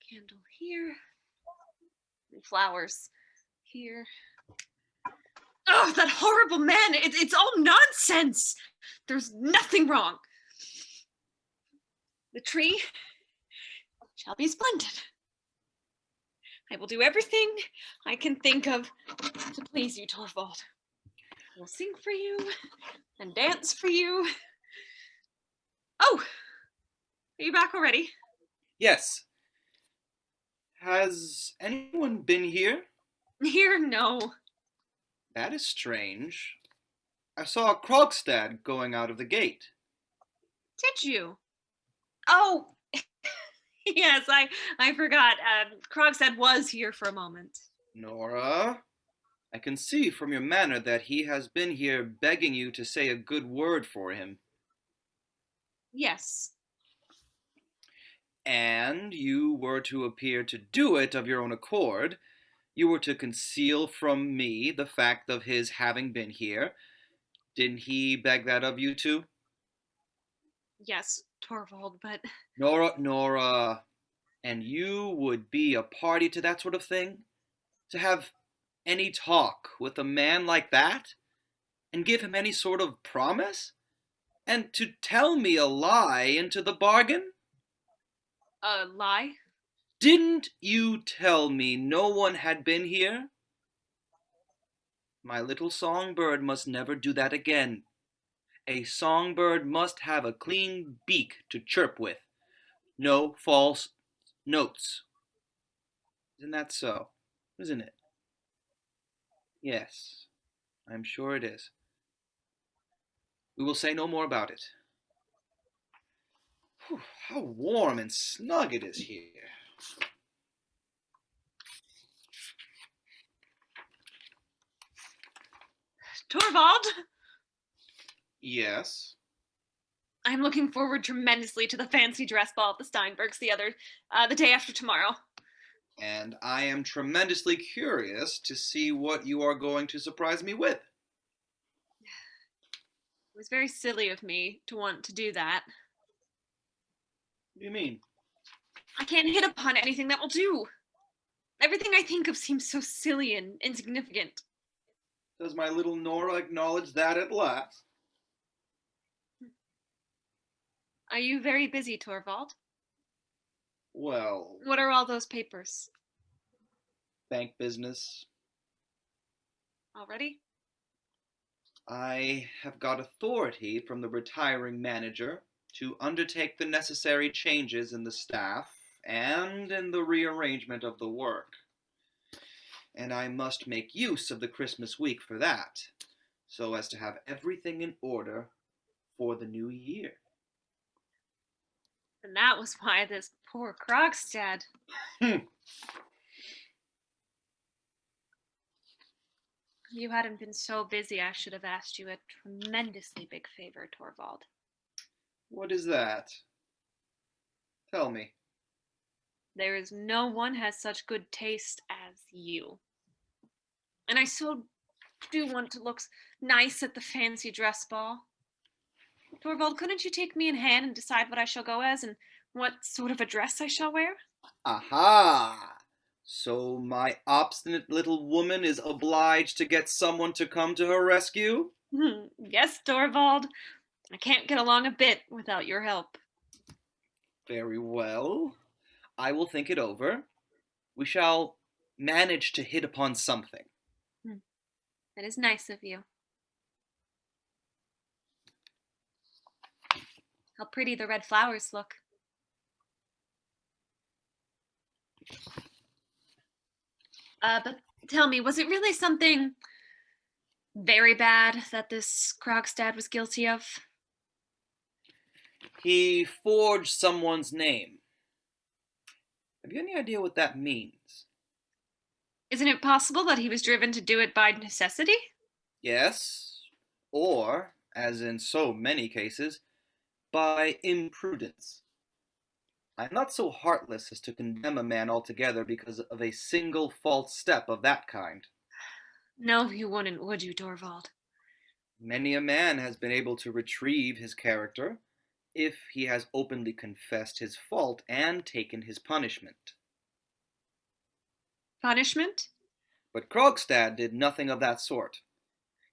Candle here. And flowers here. Oh, that horrible man! It's all nonsense! There's nothing wrong. The tree shall be splendid. I will do everything I can think of to please you, Torvald. I will sing for you and dance for you. Oh, are you back already? Yes. Has anyone been here? Here, no. That is strange. I saw Krogstad going out of the gate. Did you? Oh, yes, I forgot. Krogstad was here for a moment. Nora, I can see from your manner that he has been here begging you to say a good word for him. Yes. And you were to appear to do it of your own accord. You were to conceal from me the fact of his having been here. Didn't he beg that of you too? Yes, Torvald, but Nora, and you would be a party to that sort of thing? To have any talk with a man like that? And give him any sort of promise? And to tell me a lie into the bargain? a lie? Didn't you tell me no one had been here? My little songbird must never do that again. A songbird must have a clean beak to chirp with. No false notes. Isn't that so? Isn't it? Yes, I'm sure it is. We will say no more about it. Whew, how warm and snug it is here. Torvald! Yes. I'm looking forward tremendously to the fancy dress ball at the Steinbergs the day after tomorrow. And I am tremendously curious to see what you are going to surprise me with. It was very silly of me to want to do that. What do you mean? I can't hit upon anything that will do. Everything I think of seems so silly and insignificant. Does my little Nora acknowledge that at last? Are you very busy, Torvald? Well, What are all those papers? bank business. Already? I have got authority from the retiring manager to undertake the necessary changes in the staff and in the rearrangement of the work. And I must make use of the Christmas week for that, so as to have everything in order for the new year. And that was why this poor Krogstad. Hmm. If you hadn't been so busy, I should have asked you a tremendously big favor, Torvald. What is that? Tell me. There is no one has such good taste as you. And I so do want to look nice at the fancy dress ball. Torvald, couldn't you take me in hand and decide what I shall go as and what sort of a dress I shall wear? Aha! So my obstinate little woman is obliged to get someone to come to her rescue? Yes, Torvald. I can't get along a bit without your help. Very well. I will think it over. We shall manage to hit upon something. That is nice of you. How pretty the red flowers look. But tell me, was it really something very bad that this Krogstad was guilty of? He forged someone's name. Have you any idea what that means? Isn't it possible that he was driven to do it by necessity? Yes, or, as in so many cases, by imprudence. I am not so heartless as to condemn a man altogether because of a single false step of that kind. No, you wouldn't, would you, Torvald? Many a man has been able to retrieve his character if he has openly confessed his fault and taken his punishment. Punishment? But Krogstad did nothing of that sort.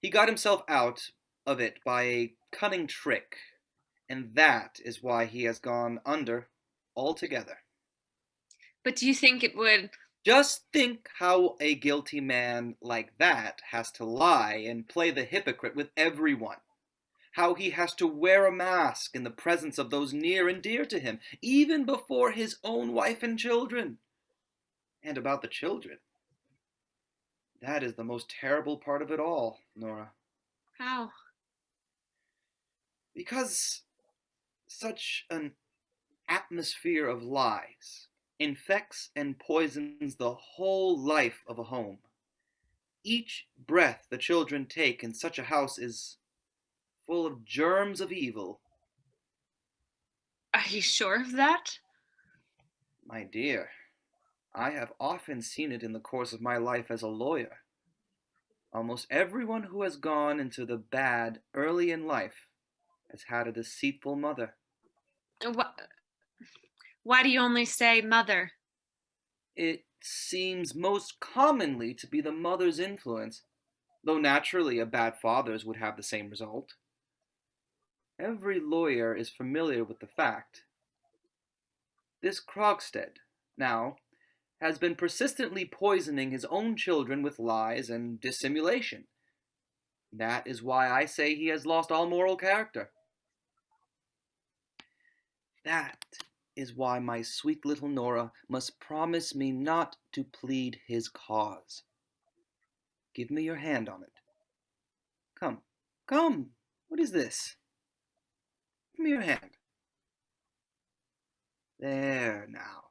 He got himself out of it by a cunning trick, and that is why he has gone under altogether. But do you think it would... Just think how a guilty man like that has to lie and play the hypocrite with everyone. How he has to wear a mask in the presence of those near and dear to him, even before his own wife and children. And about the children. That is the most terrible part of it all, Nora. How? Because such an atmosphere of lies infects and poisons the whole life of a home. Each breath the children take in such a house is full of germs of evil. Are you sure of that? My dear, I have often seen it in the course of my life as a lawyer. Almost everyone who has gone into the bad early in life has had a deceitful mother. Why do you only say mother? It seems most commonly to be the mother's influence, though naturally a bad father's would have the same result. Every lawyer is familiar with the fact. This Krogstad, now, has been persistently poisoning his own children with lies and dissimulation. That is why I say he has lost all moral character. That is why my sweet little Nora must promise me not to plead his cause. Give me your hand on it. Come, come, what is this? Give me your hand. There now.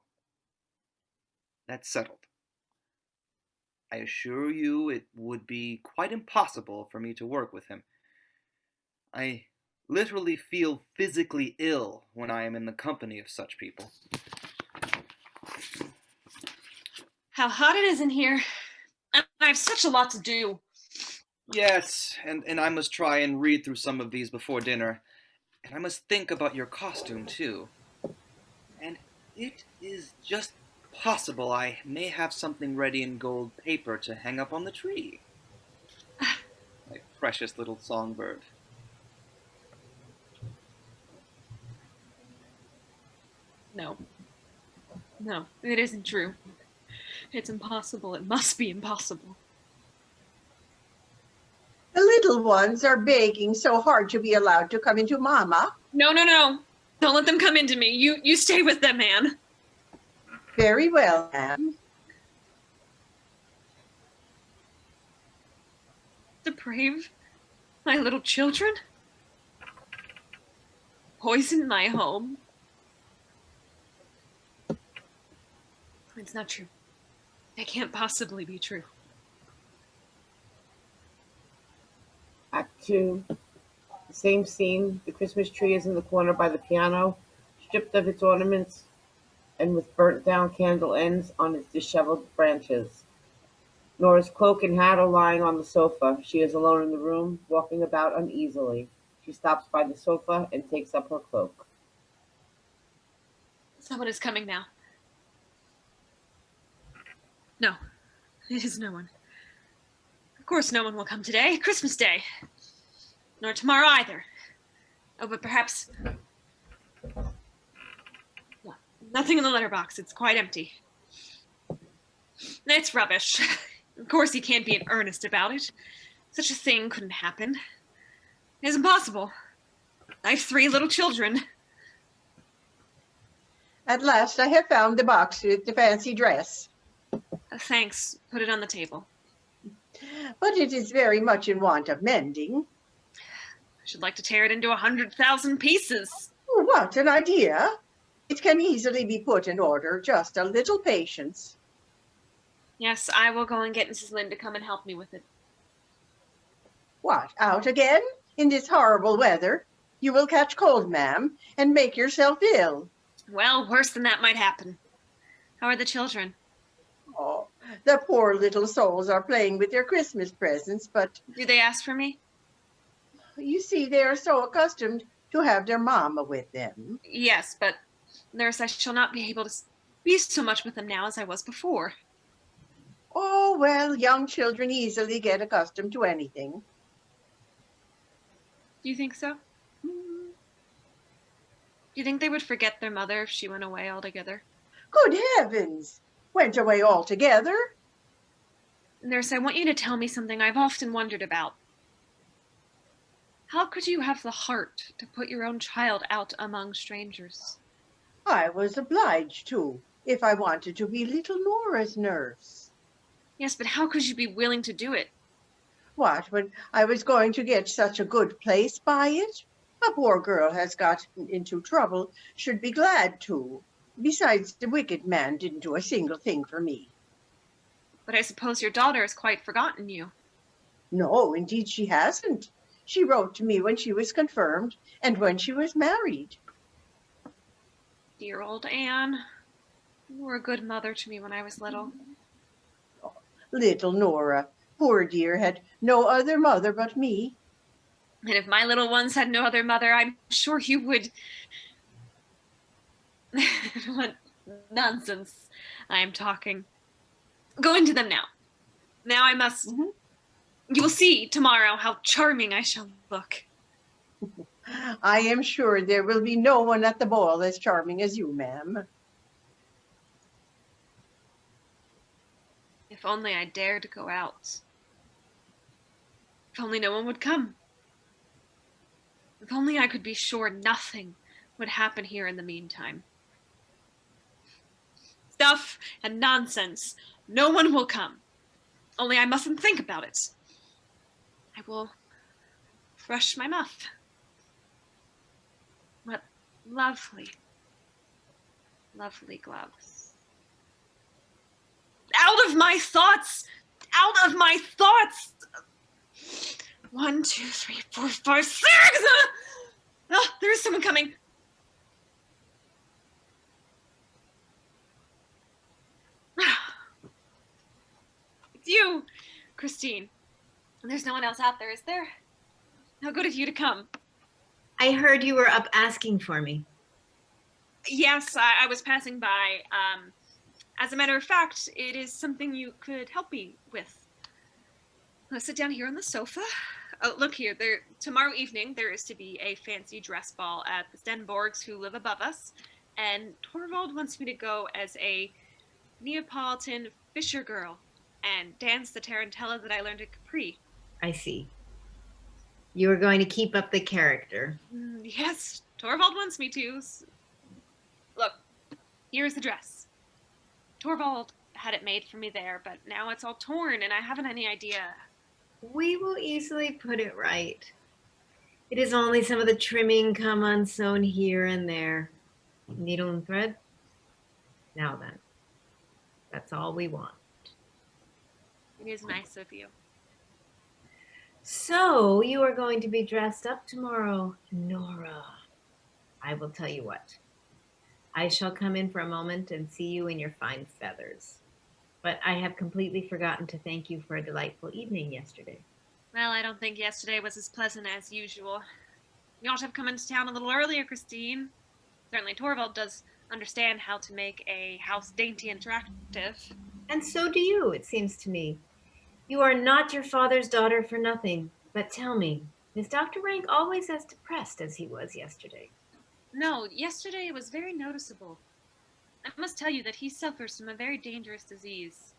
That's settled. I assure you it would be quite impossible for me to work with him. I literally feel physically ill when I am in the company of such people. How hot it is in here. I have such a lot to do. Yes, and I must try and read through some of these before dinner. And I must think about your costume, too. And it is just possible I may have something ready in gold paper to hang up on the tree. My precious little songbird. No. No, it isn't true. It's impossible. It must be impossible. The little ones are begging so hard to be allowed to come into Mama. No, no, no. Don't let them come into me. You stay with them, Anne. Very well, ma'am. Deprave my little children? Poison my home? It's not true. It can't possibly be true. Act 2. The same scene. The Christmas tree is in the corner by the piano, stripped of its ornaments and with burnt down candle ends on its disheveled branches. Nora's cloak and hat are lying on the sofa. She is alone in the room, walking about uneasily. She stops by the sofa and takes up her cloak. Someone is coming now. No, it is no one. Of course no one will come today, Christmas Day. Nor tomorrow either. Oh, but perhaps... No, nothing in the letterbox. It's quite empty. It's rubbish. Of course he can't be in earnest about it. Such a thing couldn't happen. It is impossible. I have 3 little children. At last I have found the box with the fancy dress. Thanks. Put it on the table. But it is very much in want of mending. I should like to tear it into 100,000 pieces. Oh, what an idea. It can easily be put in order, just a little patience. Yes, I will go and get Mrs. Lynde to come and help me with it. What, out again? In this horrible weather? You will catch cold, ma'am, and make yourself ill. Well, worse than that might happen. How are the children? Oh, the poor little souls are playing with their Christmas presents, but Do they ask for me? you see, they are so accustomed to have their mama with them. Yes, but nurse, I shall not be able to be so much with them now as I was before. Oh, well, young children easily get accustomed to anything. Do you think so? Do you think they would forget their mother if she went away altogether? Good heavens! Went away altogether? Nurse, I want you to tell me something I've often wondered about. How could you have the heart to put your own child out among strangers? I was obliged to, if I wanted to be little Nora's nurse. Yes, but how could you be willing to do it? What, when I was going to get such a good place by it? A poor girl has got into trouble, should be glad to. Besides, the wicked man didn't do a single thing for me. But I suppose your daughter has quite forgotten you. No, indeed she hasn't. She wrote to me when she was confirmed and when she was married. Dear old Anne. You were a good mother to me when I was little. Little Nora, poor dear, had no other mother but me. And if my little ones had no other mother, I'm sure you would. What nonsense I am talking. Go into them now. Now I must. You will see tomorrow how charming I shall look. I am sure there will be no one at the ball as charming as you, ma'am. If only I dared to go out. If only no one would come. If only I could be sure nothing would happen here in the meantime. Stuff and nonsense. No one will come. Only I mustn't think about it. I will brush my muff. What lovely, lovely gloves. Out of my thoughts! Out of my thoughts! 1, 2, 3, 4, 5, 6! Oh, there is someone coming. It's you, Christine. There's no one else out there, is there? How good of you to come. I heard you were up asking for me. Yes, I was passing by. As a matter of fact, it is something you could help me with. Let's sit down here on the sofa. Oh, look here. Tomorrow evening, there is to be a fancy dress ball at the Stenborgs who live above us. And Torvald wants me to go as a Neapolitan fisher girl and dance the tarantella that I learned at Capri. I see. You are going to keep up the character. Yes, Torvald wants me to. Look, here's the dress. Torvald had it made for me there, but now it's all torn and I haven't any idea. We will easily put it right. It is only some of the trimming come unsewn here and there. Needle and thread? Now then, that's all we want. It is nice of you. So you are going to be dressed up tomorrow, Nora. I will tell you what. I shall come in for a moment and see you in your fine feathers. But I have completely forgotten to thank you for a delightful evening yesterday. Well, I don't think yesterday was as pleasant as usual. You ought to have come into town a little earlier, Christine. Certainly Torvald does understand how to make a house dainty and attractive. And so do you, it seems to me. You are not your father's daughter for nothing. But tell me, is Dr. Rank always as depressed as he was yesterday? No, yesterday it was very noticeable. I must tell you that he suffers from a very dangerous disease.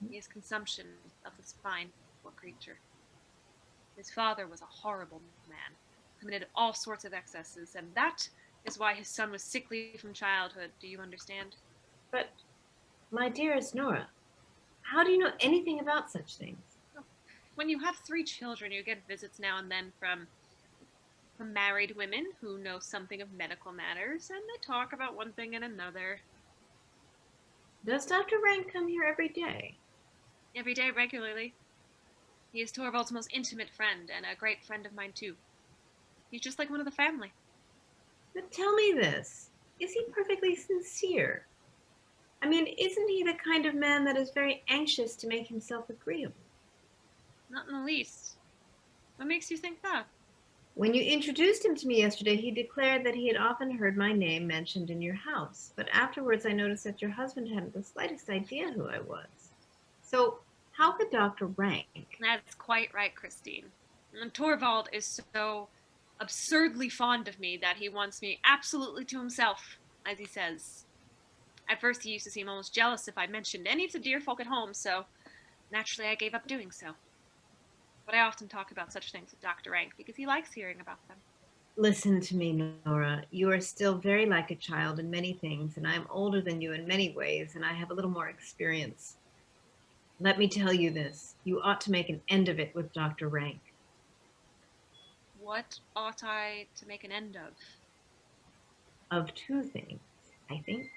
He has consumption of the spine, poor creature. His father was a horrible man, committed all sorts of excesses, and that is why his son was sickly from childhood. Do you understand? But, my dearest Nora, how do you know anything about such things? When you have 3 children, you get visits now and then from married women who know something of medical matters, and they talk about one thing and another. Does Dr. Rank come here every day? Every day, regularly. He is Torvald's most intimate friend, and a great friend of mine, too. He's just like one of the family. But tell me this, is he perfectly sincere? I mean, isn't he the kind of man that is very anxious to make himself agreeable? Not in the least. What makes you think that? When you introduced him to me yesterday, he declared that he had often heard my name mentioned in your house. But afterwards, I noticed that your husband hadn't the slightest idea who I was. So, how could Dr. Rank? That's quite right, Christine. And Torvald is so absurdly fond of me that he wants me absolutely to himself, as he says. At first, he used to seem almost jealous if I mentioned any of the dear folk at home, so naturally I gave up doing so. But I often talk about such things with Dr. Rank because he likes hearing about them. Listen to me, Nora. You are still very like a child in many things, and I'm older than you in many ways, and I have a little more experience. Let me tell you this. You ought to make an end of it with Dr. Rank. What ought I to make an end of? Of two things, I think.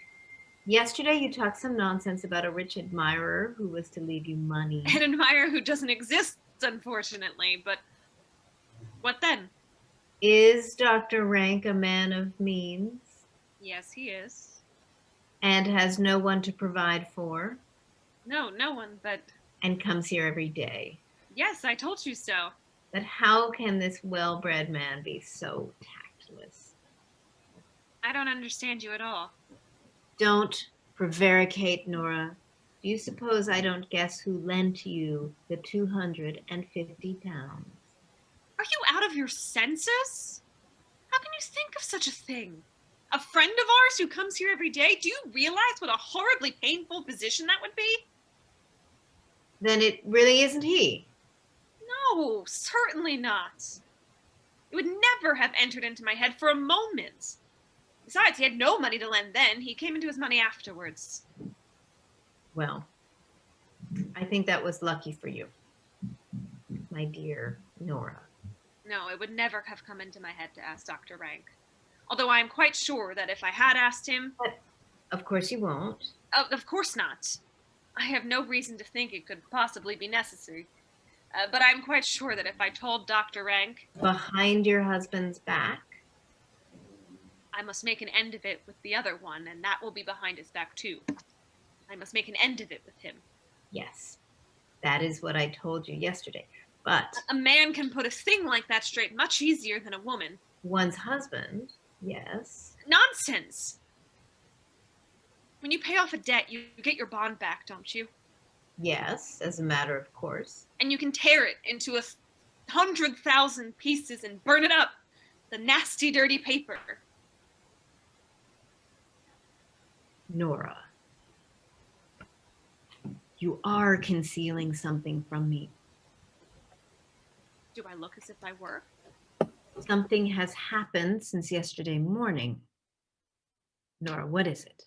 Yesterday, you talked some nonsense about a rich admirer who was to leave you money. An admirer who doesn't exist, unfortunately, but what then? Is Dr. Rank a man of means Yes, he is. and has no one to provide for No, no one, but and comes here every day? yes, I told you so. But how can this well-bred man be so tactless? I don't understand you at all. Don't prevaricate, Nora. Do you suppose I don't guess who lent you the 250 pounds? Are you out of your senses? How can you think of such a thing? A friend of ours who comes here every day? Do you realize what a horribly painful position that would be? Then it really isn't he. No, certainly not. It would never have entered into my head for a moment. Besides, he had no money to lend then. He came into his money afterwards. Well, I think that was lucky for you, my dear Nora. No, it would never have come into my head to ask Dr. Rank. Although I am quite sure that if I had asked him... Of course you won't. Of course not. I have no reason to think it could possibly be necessary. But I'm quite sure that if I told Dr. Rank, Behind your husband's back? I must make an end of it with the other one, and that will be behind his back too. I must make an end of it with him. Yes, that is what I told you yesterday. But A man can put a thing like that straight much easier than a woman. one's husband, yes. Nonsense! When you pay off a debt, you get your bond back, don't you? Yes, as a matter of course. And you can tear it into 100,000 pieces and burn it up. The nasty, dirty paper. Nora, you are concealing something from me. Do I look as if I were? Something has happened since yesterday morning. Nora, what is it?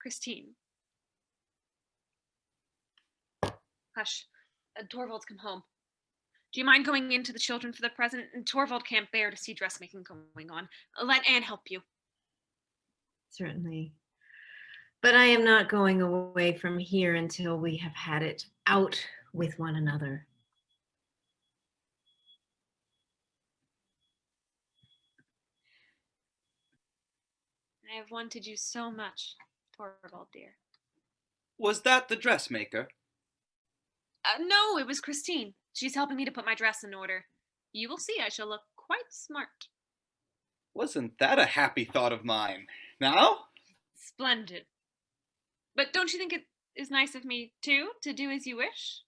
Christine. Hush. Torvald's come home. Do you mind going in to the children for the present? Torvald can't bear to see dressmaking going on. Let Anne help you. Certainly. But I am not going away from here until we have had it out with one another. I have wanted you so much, Torvald dear. Was that the dressmaker? No, it was Christine. She's helping me to put my dress in order. You will see I shall look quite smart. Wasn't that a happy thought of mine? Now? Splendid. But don't you think it is nice of me, too, to do as you wish?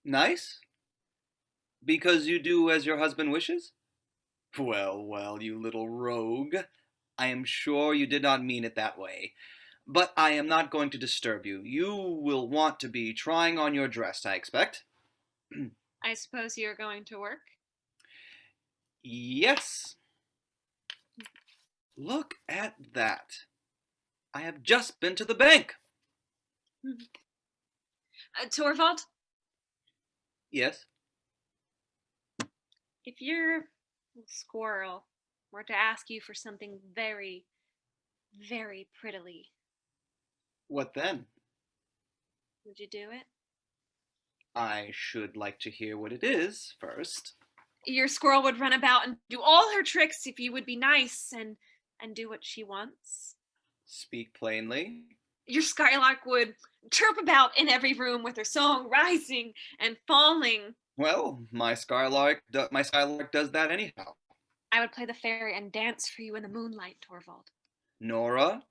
Nice? Because you do as your husband wishes? Well, well, you little rogue. I am sure you did not mean it that way. But I am not going to disturb you. You will want to be trying on your dress, I expect. I suppose you're going to work? Yes. Look at that. I have just been to the bank. Torvald, Yes? if your squirrel were to ask you for something very, very prettily, What then? would you do it? I should like to hear what it is first. Your squirrel would run about and do all her tricks if you would be nice and do what she wants. Speak plainly. Your skylark would chirp about in every room with her song rising and falling. Well, my skylark does that anyhow. I would play the fairy and dance for you in the moonlight, Torvald. Nora,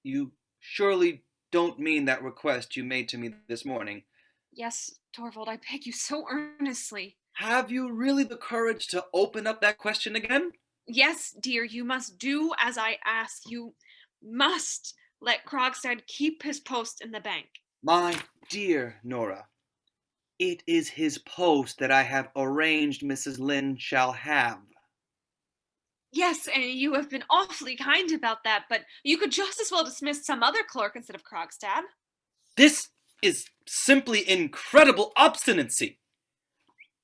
you surely don't mean that request you made to me this morning. Yes, Torvald, I beg you so earnestly. Have you really the courage to open up that question again? Yes, dear, you must do as I ask. You must let Krogstad keep his post in the bank. My dear Nora, it is his post that I have arranged Mrs. Lynde shall have. Yes, and you have been awfully kind about that, but you could just as well dismiss some other clerk instead of Krogstad. This is simply incredible obstinacy.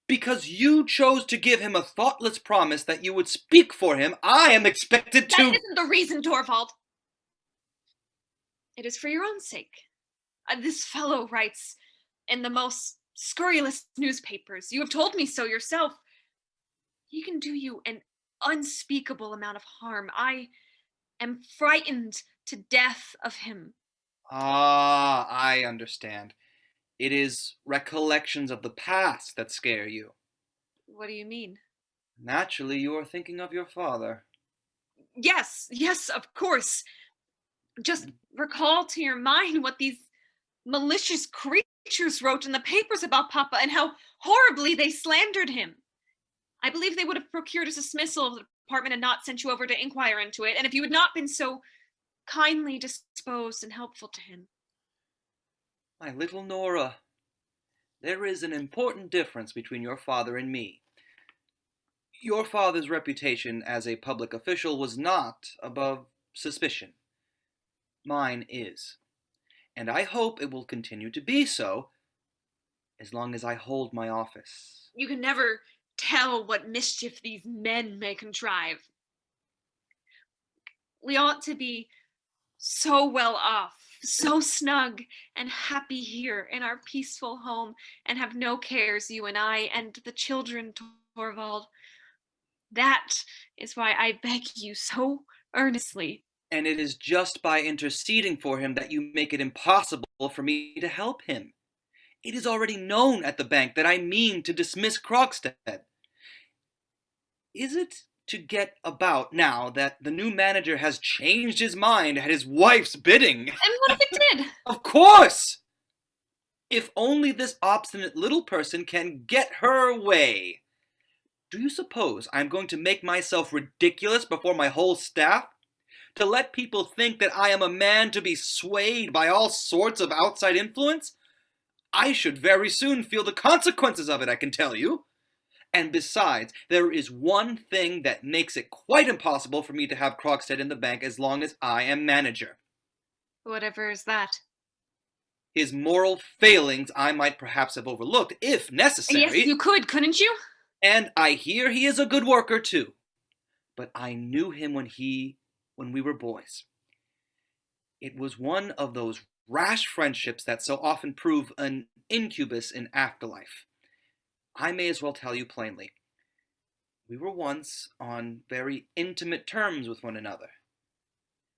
Because you chose to give him a thoughtless promise that you would speak for him, I am expected to— That isn't the reason, Torvald. It is for your own sake. This fellow writes in the most scurrilous newspapers. You have told me so yourself. He can do you an unspeakable amount of harm. I am frightened to death of him. Ah, I understand. It is recollections of the past that scare you. What do you mean? Naturally, you are thinking of your father. Yes, of course. Just recall to your mind what these malicious creatures wrote in the papers about Papa and how horribly they slandered him. I believe they would have procured his dismissal of the department and not sent you over to inquire into it, and if you had not been so kindly disposed and helpful to him. My little Nora, there is an important difference between your father and me. Your father's reputation as a public official was not above suspicion. Mine is. And I hope it will continue to be so as long as I hold my office. You can never tell what mischief these men may contrive. We ought to be so well off, so snug and happy here in our peaceful home, and have no cares, you and I and the children, Torvald. That is why I beg you so earnestly. And it is just by interceding for him that you make it impossible for me to help him. It is already known at the bank that I mean to dismiss Krogstad. Is it to get about now that the new manager has changed his mind at his wife's bidding? And what if it did? Of course! If only this obstinate little person can get her way. Do you suppose I'm going to make myself ridiculous before my whole staff? To let people think that I am a man to be swayed by all sorts of outside influence? I should very soon feel the consequences of it, I can tell you. And besides, there is one thing that makes it quite impossible for me to have Krogstad in the bank as long as I am manager. Whatever is that? His moral failings I might perhaps have overlooked, if necessary. Yes, you could, couldn't you? And I hear he is a good worker, too. But I knew him when we were boys. It was one of those rash friendships that so often prove an incubus in afterlife. I may as well tell you plainly. We were once on very intimate terms with one another.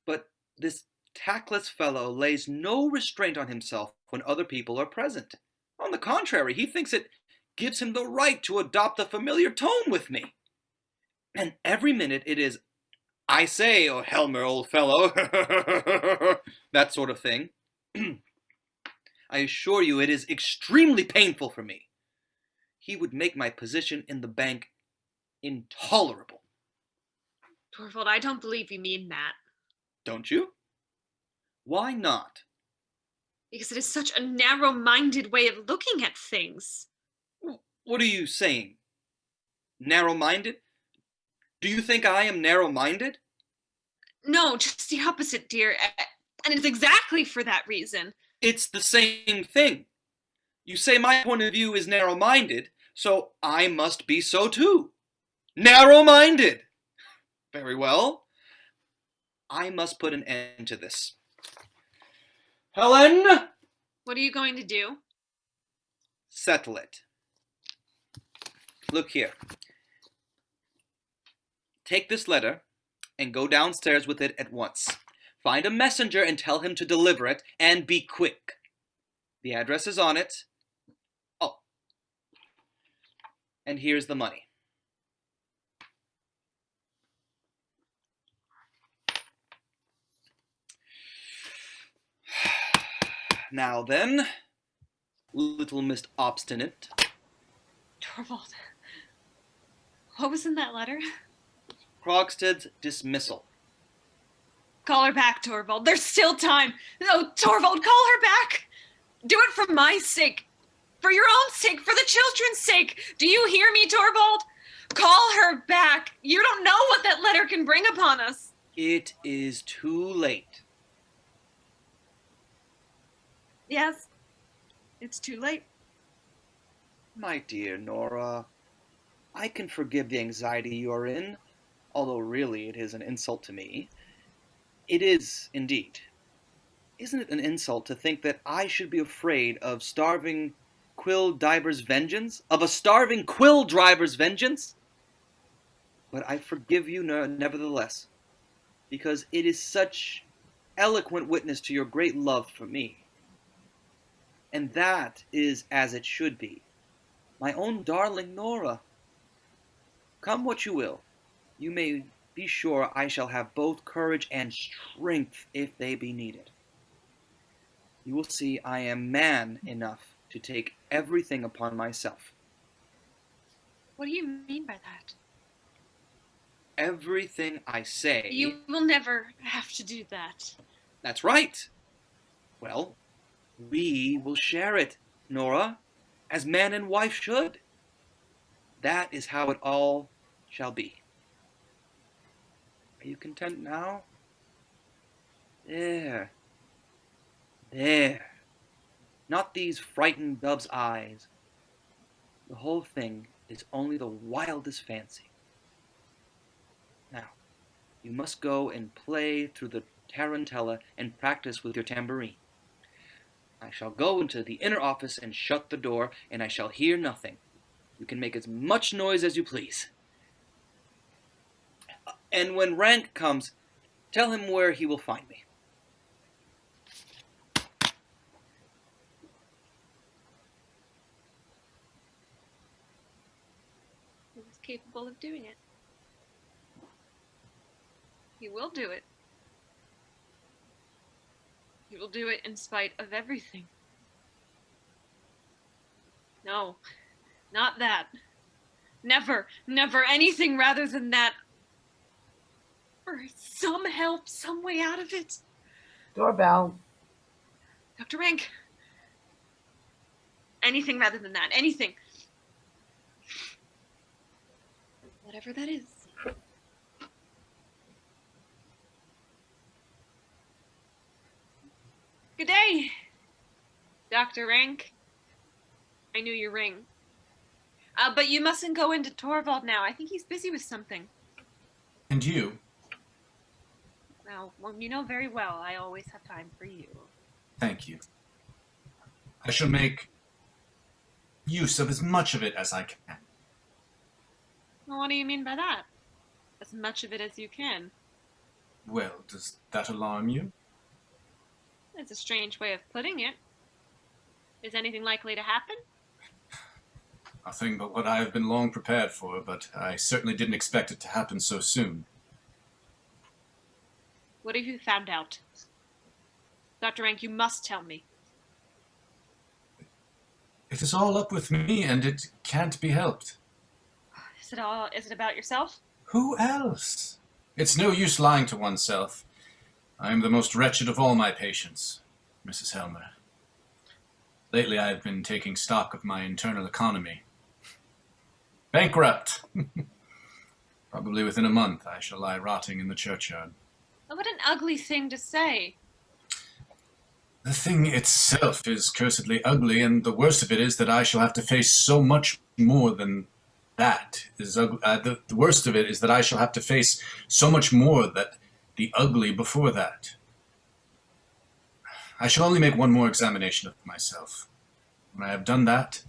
But this tactless fellow lays no restraint on himself when other people are present. On the contrary, he thinks it gives him the right to adopt a familiar tone with me. And every minute it is, I say, oh Helmer, old fellow, that sort of thing. I assure you it is extremely painful for me. He would make my position in the bank intolerable. Torvald, I don't believe you mean that. Don't you? Why not? Because it is such a narrow-minded way of looking at things. What are you saying? Narrow-minded? Do you think I am narrow-minded? No, just the opposite, dear. And it's exactly for that reason. It's the same thing. You say my point of view is narrow-minded, so I must be so too. Narrow-minded! Very well. I must put an end to this. Helen! What are you going to do? Settle it. Look here. Take this letter and go downstairs with it at once. Find a messenger and tell him to deliver it, and be quick. The address is on it. Oh. And here's the money. Now then, little Miss Obstinate. Torvald, what was in that letter? Krogstad's dismissal. Call her back, Torvald. There's still time. No, Torvald, call her back. Do it for my sake. For your own sake, for the children's sake. Do you hear me, Torvald? Call her back. You don't know what that letter can bring upon us. It is too late. Yes, it's too late. My dear Nora, I can forgive the anxiety you are in, although really it is an insult to me. It is, indeed. Isn't it an insult to think that I should be afraid of starving Quill Diver's vengeance? Of a starving Quill Driver's vengeance? But I forgive you nevertheless, because it is such eloquent witness to your great love for me. And that is as it should be. My own darling Nora. Come what you will, you may be sure I shall have both courage and strength if they be needed. You will see I am man enough to take everything upon myself. What do you mean by that? Everything I say... You will never have to do that. That's right. Well, we will share it, Nora, as man and wife should. That is how it all shall be. Are you content now? There. There. Not these frightened dove's eyes. The whole thing is only the wildest fancy. Now, you must go and play through the tarantella and practice with your tambourine. I shall go into the inner office and shut the door, and I shall hear nothing. You can make as much noise as you please. And when Rank comes, tell him where he will find me. He was capable of doing it. He will do it. He will do it in spite of everything. No, not that. Never, never anything rather than that. Or some help, some way out of it. Doorbell. Dr. Rank. Anything rather than that. Anything. Whatever that is. Good day, Dr. Rank. I knew your ring. But you mustn't go into Torvald now. I think he's busy with something. And you? Well, you know very well I always have time for you. Thank you. I shall make use of as much of it as I can. Well, what do you mean by that? As much of it as you can. Well, does that alarm you? It's a strange way of putting it. Is anything likely to happen? Nothing but what I have been long prepared for, but I certainly didn't expect it to happen so soon. What have you found out? Dr. Rank, you must tell me. It is all up with me, and it can't be helped. Is it about yourself? Who else? It's no use lying to oneself. I am the most wretched of all my patients, Mrs. Helmer. Lately I have been taking stock of my internal economy. Bankrupt! Probably within a month I shall lie rotting in the churchyard. Oh, what an ugly thing to say. The thing itself is cursedly ugly, and the worst of it is that I shall have to face so much more than that. The worst of it is that I shall have to face so much more that the ugly before that. I shall only make one more examination of myself. When I have done that,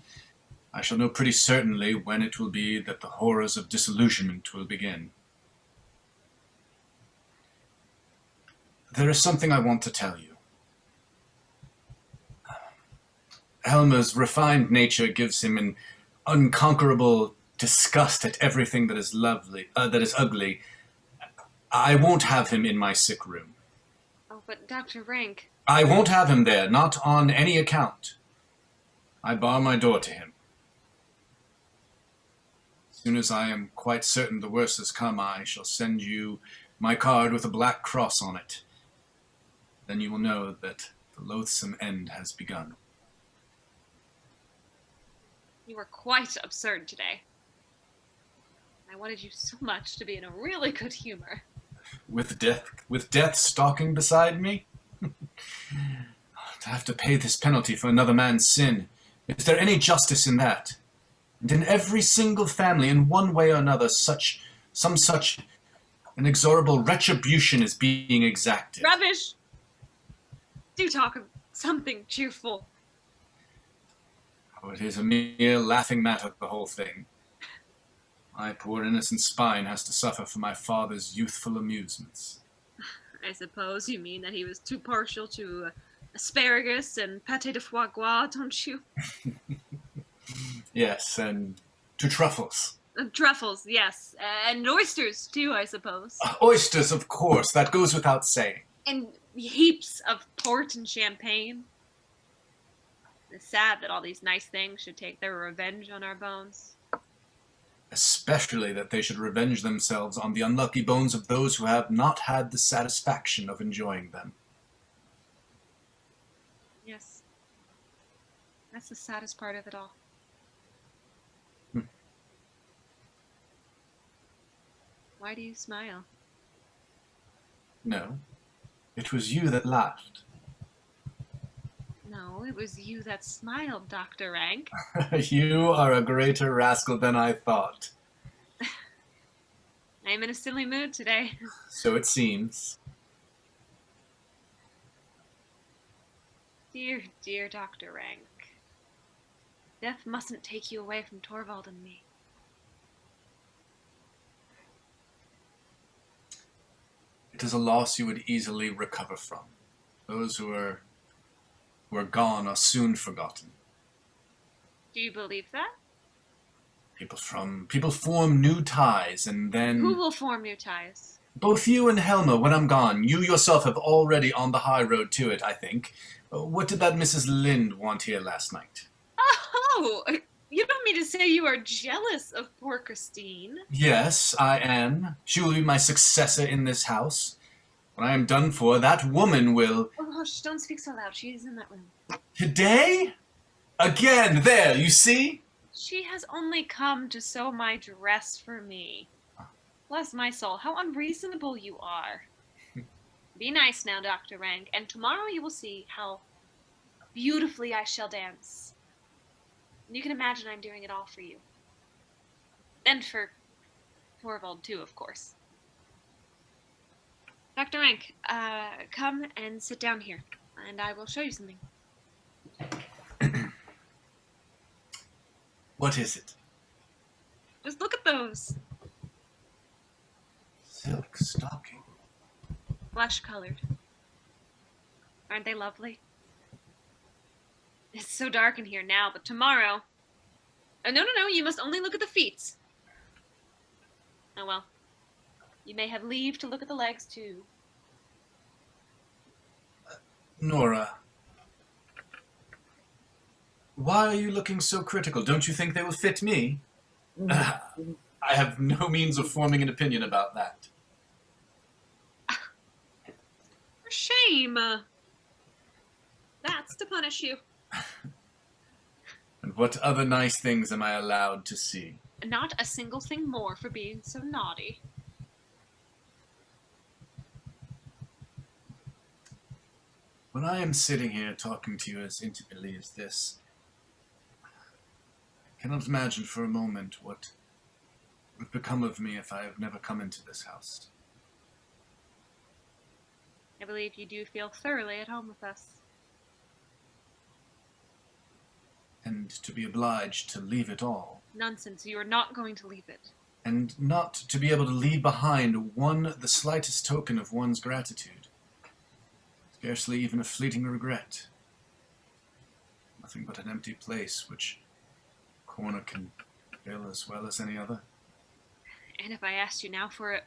I shall know pretty certainly when it will be that the horrors of disillusionment will begin. There is something I want to tell you. Helmer's refined nature gives him an unconquerable disgust at everything that is lovely, that is ugly. I won't have him in my sick room. Oh, but Dr. Rank. I won't have him there, not on any account. I bar my door to him. As soon as I am quite certain the worst has come, I shall send you my card with a black cross on it. Then you will know that the loathsome end has begun. You were quite absurd today. I wanted you so much to be in a really good humor. With death stalking beside me? To have to pay this penalty for another man's sin. Is there any justice in that? And in every single family, in one way or another, some such inexorable retribution is being exacted. Rubbish! Do talk of something cheerful. Oh, it is a mere laughing matter, the whole thing. My poor innocent spine has to suffer for my father's youthful amusements. I suppose you mean that he was too partial to asparagus and pâté de foie gras, don't you? Yes, and to truffles. Truffles, yes. And oysters, too, I suppose. Oysters, of course, that goes without saying. And heaps of port and champagne. It's sad that all these nice things should take their revenge on our bones. Especially that they should revenge themselves on the unlucky bones of those who have not had the satisfaction of enjoying them. Yes. That's the saddest part of it all. Why do you smile? No, it was you that laughed. No, it was you that smiled, Dr. Rank. You are a greater rascal than I thought. I'm in a silly mood today. So it seems. Dear, dear Dr. Rank. Death mustn't take you away from Torvald and me. It is a loss you would easily recover from. Those who are gone are soon forgotten. Do you believe that? People form new ties, and then... Who will form new ties? Both you and Helma, when I'm gone. You yourself have already on the high road to it, I think. What did that Mrs. Lind want here last night? Oh, you don't mean to say you are jealous of poor Christine? Yes, I am. She will be my successor in this house. When I am done for, that woman will... Oh, hush, don't speak so loud. She is in that room. Today? Again, there, you see? She has only come to sew my dress for me. Bless my soul, how unreasonable you are. Be nice now, Dr. Rank, and tomorrow you will see how beautifully I shall dance. And you can imagine I'm doing it all for you. And for Torvald, too, of course. Dr. Rank, come and sit down here, and I will show you something. What is it? Just look at those. Silk stocking. Flesh-colored. Aren't they lovely? It's so dark in here now, but tomorrow... Oh, no, you must only look at the feet. Oh, well. You may have leave to look at the legs, too. Nora. Why are you looking so critical? Don't you think they will fit me? I have no means of forming an opinion about that. For shame. That's to punish you. And what other nice things am I allowed to see? Not a single thing more for being so naughty. When I am sitting here talking to you as intimately as this, I cannot imagine for a moment what would become of me if I have never come into this house. I believe you do feel thoroughly at home with us. And to be obliged to leave it all. Nonsense, you are not going to leave it. And not to be able to leave behind the slightest token of one's gratitude. Scarcely even a fleeting regret. Nothing but an empty place which a corner can fill as well as any other. And if I asked you now for it...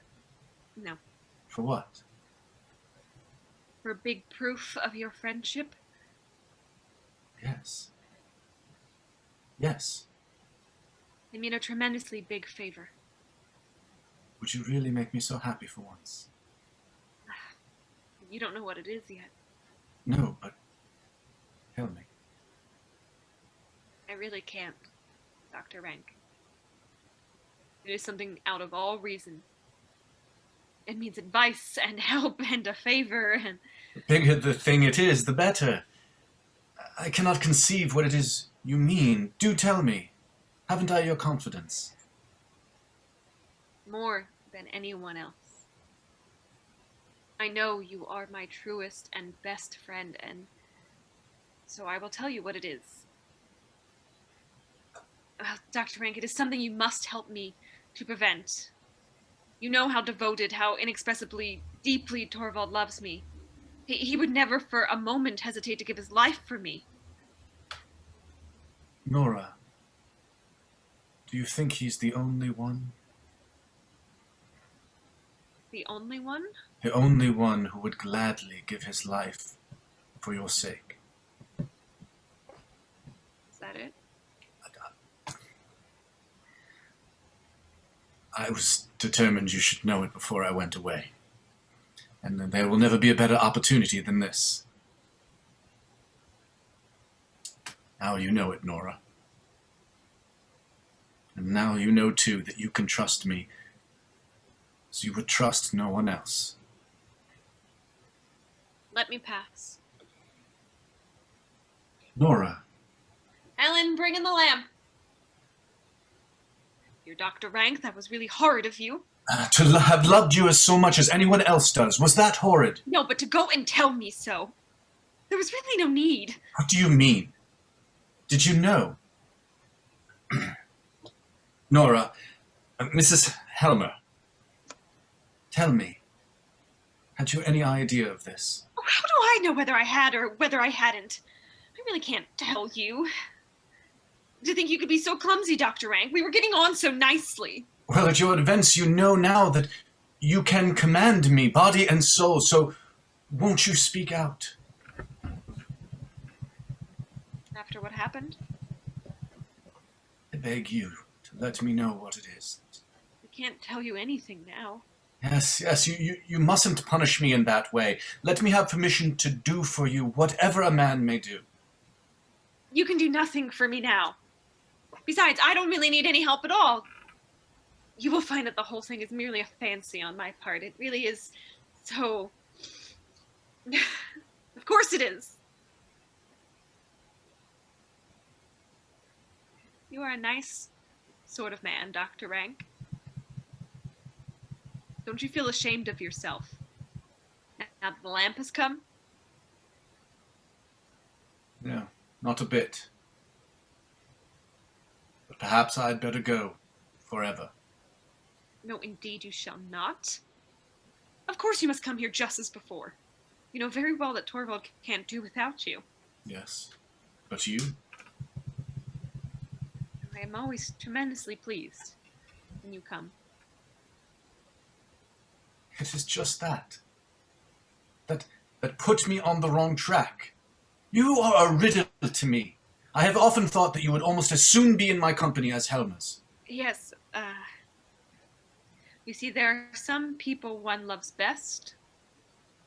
No. For what? for big proof of your friendship? Yes. Yes. I mean a tremendously big favor. Would you really make me so happy for once? You don't know what it is yet. No, but tell me. I really can't, Dr. Rank. It is something out of all reason. It means advice and help and a favor and... The bigger the thing it is, the better. I cannot conceive what it is you mean. Do tell me. Haven't I your confidence? more than anyone else. I know you are my truest and best friend, and so I will tell you what it is. Dr. Rank, it is something you must help me to prevent. You know how devoted, how inexpressibly, deeply Torvald loves me. He would never for a moment hesitate to give his life for me. Nora, do you think he's the only one? The only one? The only one who would gladly give his life for your sake. Is that it? I was determined you should know it before I went away. And that there will never be a better opportunity than this. Now you know it, Nora. And now you know, too, that you can trust me as you would trust no one else. Let me pass. Nora. Ellen, bring in the lamp. You're Dr. Rank, that was really horrid of you. To have loved you as so much as anyone else does, was that horrid? No, but to go and tell me so. There was really no need. What do you mean? Did you know? Nora, Mrs. Helmer, tell me, had you any idea of this? Oh, how do I know whether I had or whether I hadn't? I really can't tell you. To think you could be so clumsy, Dr. Rank. We were getting on so nicely. Well, at your events, you know now that you can command me, body and soul, so won't you speak out? After what happened? I beg you to let me know what it is. I can't tell you anything now. Yes, you mustn't punish me in that way. Let me have permission to do for you whatever a man may do. You can do nothing for me now. Besides, I don't really need any help at all. You will find that the whole thing is merely a fancy on my part. It really is so... Of course it is. You are a nice sort of man, Dr. Rank. Don't you feel ashamed of yourself? Now that the lamp has come? No, not a bit. But perhaps I'd better go forever. No, indeed you shall not. Of course you must come here just as before. You know very well that Torvald can't do without you. Yes, but you? I am always tremendously pleased when you come. It is just that. That put me on the wrong track. You are a riddle to me. I have often thought that you would almost as soon be in my company as Helma's. Yes, you see, there are some people one loves best,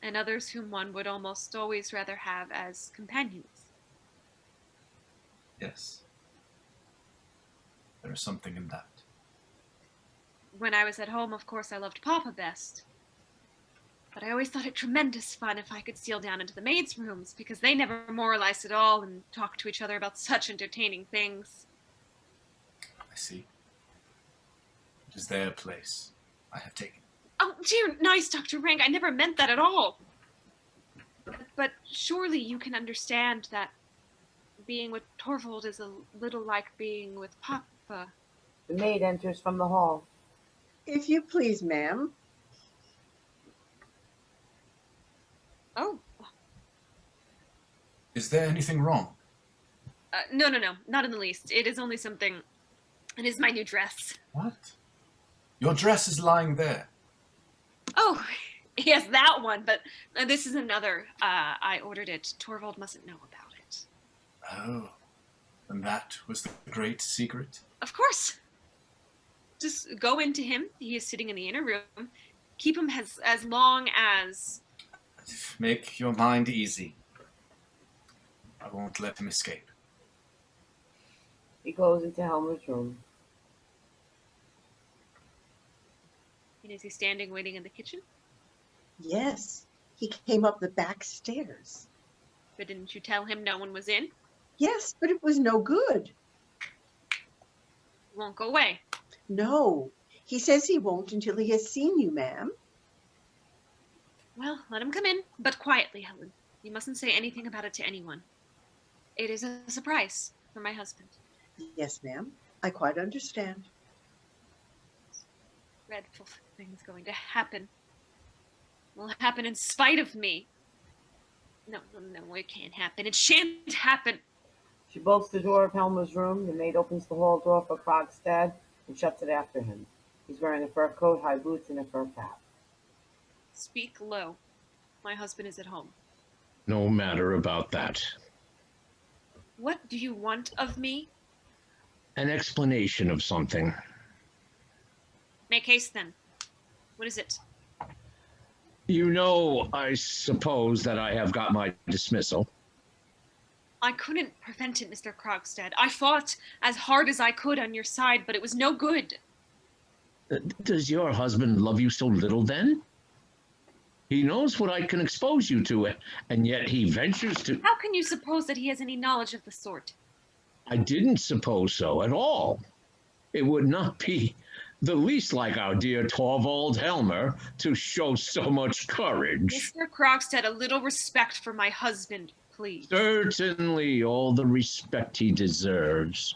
and others whom one would almost always rather have as companions. Yes. There is something in that. When I was at home, of course, I loved Papa best. But I always thought it tremendous fun if I could steal down into the maids' rooms, because they never moralized at all and talked to each other about such entertaining things. I see. It is their place I have taken. Oh, dear, nice, Dr. Rank. I never meant that at all. But surely you can understand that being with Torvald is a little like being with Papa. The maid enters from the hall. If you please, ma'am. Oh. Is there anything wrong? No, not in the least. It is only something... It is my new dress. What? Your dress is lying there. Oh, Yes, that one, but this is another. I ordered it. Torvald mustn't know about it. Oh, and that was the great secret? Of course. Just go into him. He is sitting in the inner room. Keep him as long as... Make your mind easy. I won't let him escape. He goes into Helmer's room. And is he standing waiting in the kitchen? Yes, he came up the back stairs. But didn't you tell him no one was in? Yes, but it was no good. He won't go away. No, he says he won't until he has seen you, ma'am. Well, let him come in, but quietly, Helen. You mustn't say anything about it to anyone. It is a surprise for my husband. Yes, ma'am, I quite understand. Dreadful thing's going to happen. Will happen in spite of me. No, it can't happen. It shan't happen. She bolts the door of Helmer's room. The maid opens the hall door for Krogstad and shuts it after him. He's wearing a fur coat, high boots, and a fur cap. Speak low. My husband is at home. No matter about that. What do you want of me? An explanation of something. Make haste, then. What is it? You know, I suppose, that I have got my dismissal. I couldn't prevent it, Mr. Krogstad. I fought as hard as I could on your side, but it was no good. Does your husband love you so little, then? He knows what I can expose you to, and yet he ventures to... How can you suppose that he has any knowledge of the sort? I didn't suppose so at all. It would not be the least like our dear Torvald Helmer to show so much courage. Mr. Krogstad, a little respect for my husband, please. Certainly, all the respect he deserves.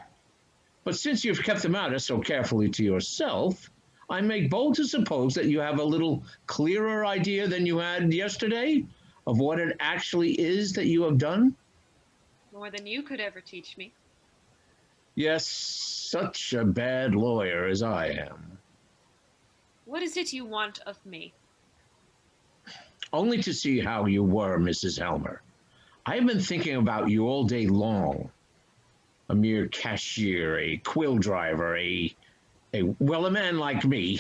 But since you've kept the matter so carefully to yourself, I make bold to suppose that you have a little clearer idea than you had yesterday of what it actually is that you have done? More than you could ever teach me. Yes, such a bad lawyer as I am. What is it you want of me? Only to see how you were, Mrs. Helmer. I have been thinking about you all day long. A mere cashier, a quill driver, a man like me.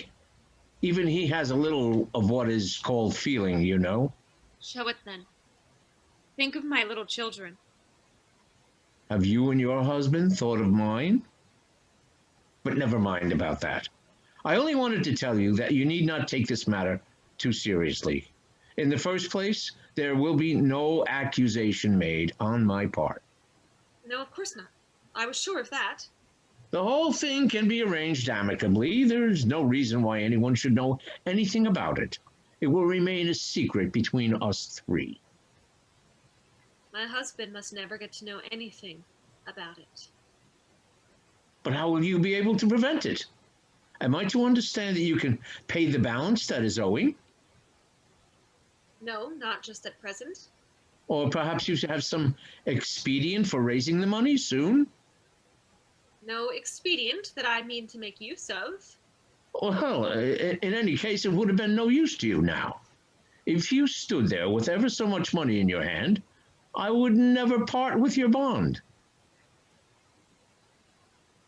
Even he has a little of what is called feeling, you know. Show it then. Think of my little children. Have you and your husband thought of mine? But never mind about that. I only wanted to tell you that you need not take this matter too seriously. In the first place, there will be no accusation made on my part. No, of course not. I was sure of that. The whole thing can be arranged amicably. There's no reason why anyone should know anything about it. It will remain a secret between us three. My husband must never get to know anything about it. But how will you be able to prevent it? Am I to understand that you can pay the balance that is owing? No, not just at present. Or perhaps you should have some expedient for raising the money soon? No expedient that I mean to make use of. Well, in any case, it would have been no use to you now. If you stood there with ever so much money in your hand, I would never part with your bond.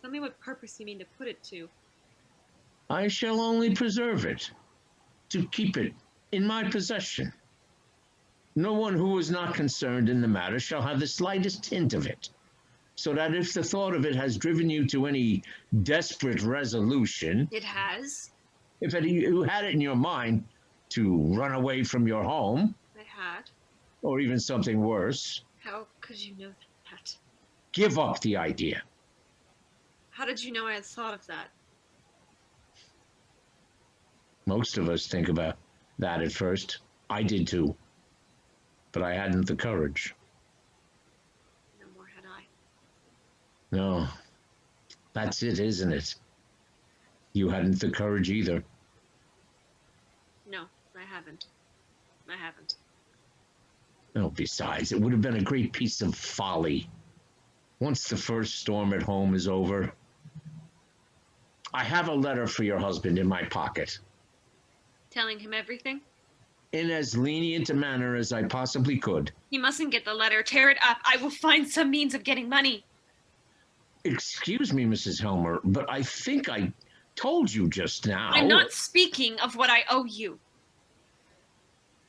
Tell me what purpose you mean to put it to. I shall only preserve it, to keep it in my possession. No one who is not concerned in the matter shall have the slightest hint of it, so that if the thought of it has driven you to any desperate resolution, It has. if you had it in your mind to run away from your home, I had. or even something worse, How could you know that? give up the idea. How did you know I had thought of that? Most of us think about that at first. I did too. But I hadn't the courage. No more had I. No. That's it, isn't it? You hadn't the courage either. No, I haven't. I haven't. No, besides, it would have been a great piece of folly. Once the first storm at home is over. I have a letter for your husband in my pocket. Telling him everything? in as lenient a manner as I possibly could. He mustn't get the letter. Tear it up. I will find some means of getting money. Excuse me, Mrs. Helmer, but I think I told you just now. I'm not speaking of what I owe you.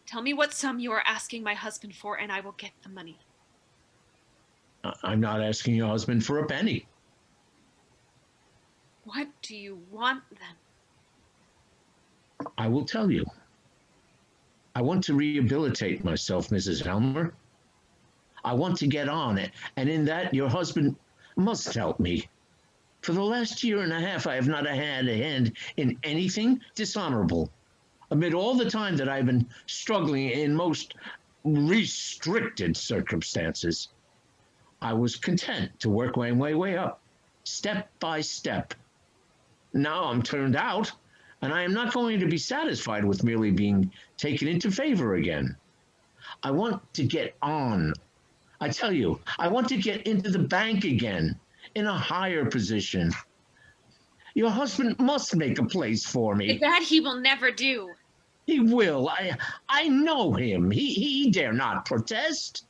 Tell me what sum you are asking my husband for, and I will get the money. I'm not asking your husband for a penny. What do you want then? I will tell you. I want to rehabilitate myself, Mrs. Helmer. I want to get on it, and in that your husband must help me. For the last year and a half, I have not had a hand in anything dishonorable. Amid all the time that I've been struggling in most restricted circumstances, I was content to work my way up, step by step. Now I'm turned out, and I am not going to be satisfied with merely being taken into favor again. I want to get on. I tell you, I want to get into the bank again, in a higher position. Your husband must make a place for me. That he will never do. He will. I know him. He dare not protest.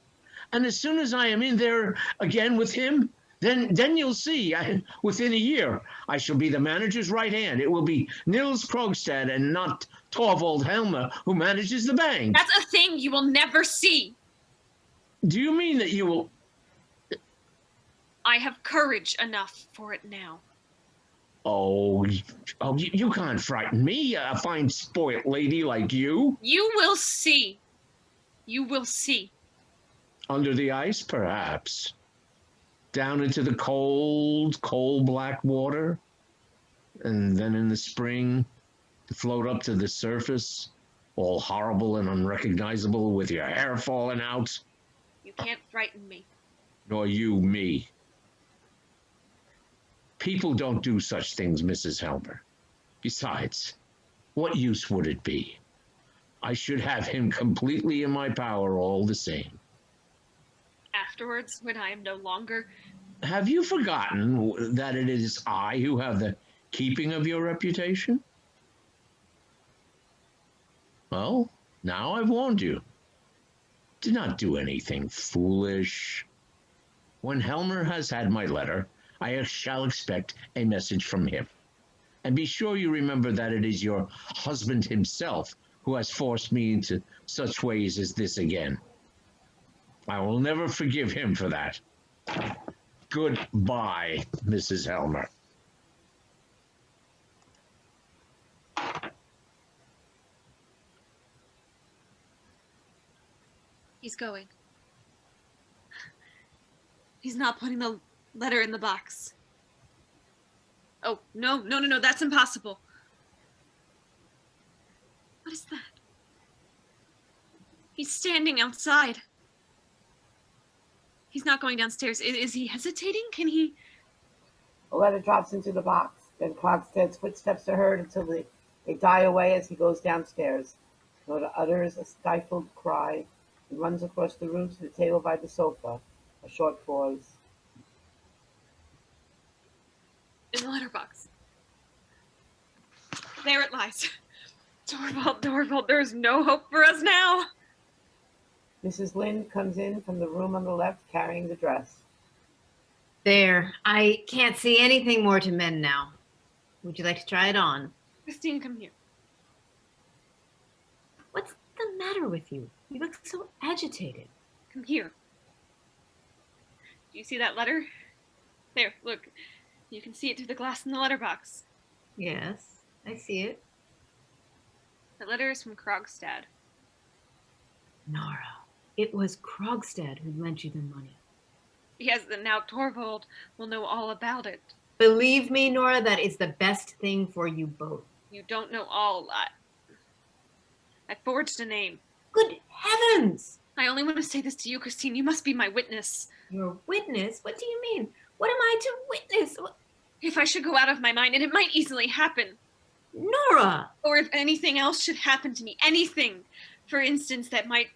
And as soon as I am in there again with him, then you'll see. Within a year, I shall be the manager's right hand. It will be Nils Krogstad and not Torvald Helmer who manages the bank. That's a thing you will never see. Do you mean that you will? I have courage enough for it now. You can't frighten me, a fine spoilt lady like you. You will see. You will see. Under the ice, perhaps. Down into the cold, coal-black water. And then in the spring, to float up to the surface, all horrible and unrecognizable with your hair falling out. You can't frighten me. Nor you me. People don't do such things, Mrs. Helmer. Besides, what use would it be? I should have him completely in my power all the same. Afterwards, when I am no longer... Have you forgotten that it is I who have the keeping of your reputation? Well, now I've warned you. Do not do anything foolish. When Helmer has had my letter, I shall expect a message from him. And be sure you remember that it is your husband himself who has forced me into such ways as this again. I will never forgive him for that. Goodbye, Mrs. Helmer. He's going. He's not putting the letter in the box. Oh, no, that's impossible. What is that? He's standing outside. He's not going downstairs. Is he hesitating? Can he? The letter drops into the box. Then Krogstad's footsteps are heard until they die away as he goes downstairs. Nora utters a stifled cry and runs across the room to the table by the sofa. A short pause. In the letterbox. There it lies. Torvald, there is no hope for us now. Mrs. Lynde comes in from the room on the left carrying the dress. There. I can't see anything more to mend now. Would you like to try it on? Christine, come here. What's the matter with you? You look so agitated. Come here. Do you see that letter? There, look. You can see it through the glass in the letterbox. Yes, I see it. The letter is from Krogstad. Nora, it was Krogstad who lent you the money. Yes, and now Torvald will know all about it. Believe me, Nora, that is the best thing for you both. You don't know all. I forged a name. Good heavens! I only want to say this to you, Christine. You must be my witness. Your witness? What do you mean? What am I to witness? If I should go out of my mind, and it might easily happen. Nora! Or if anything else should happen to me. Anything, for instance, that might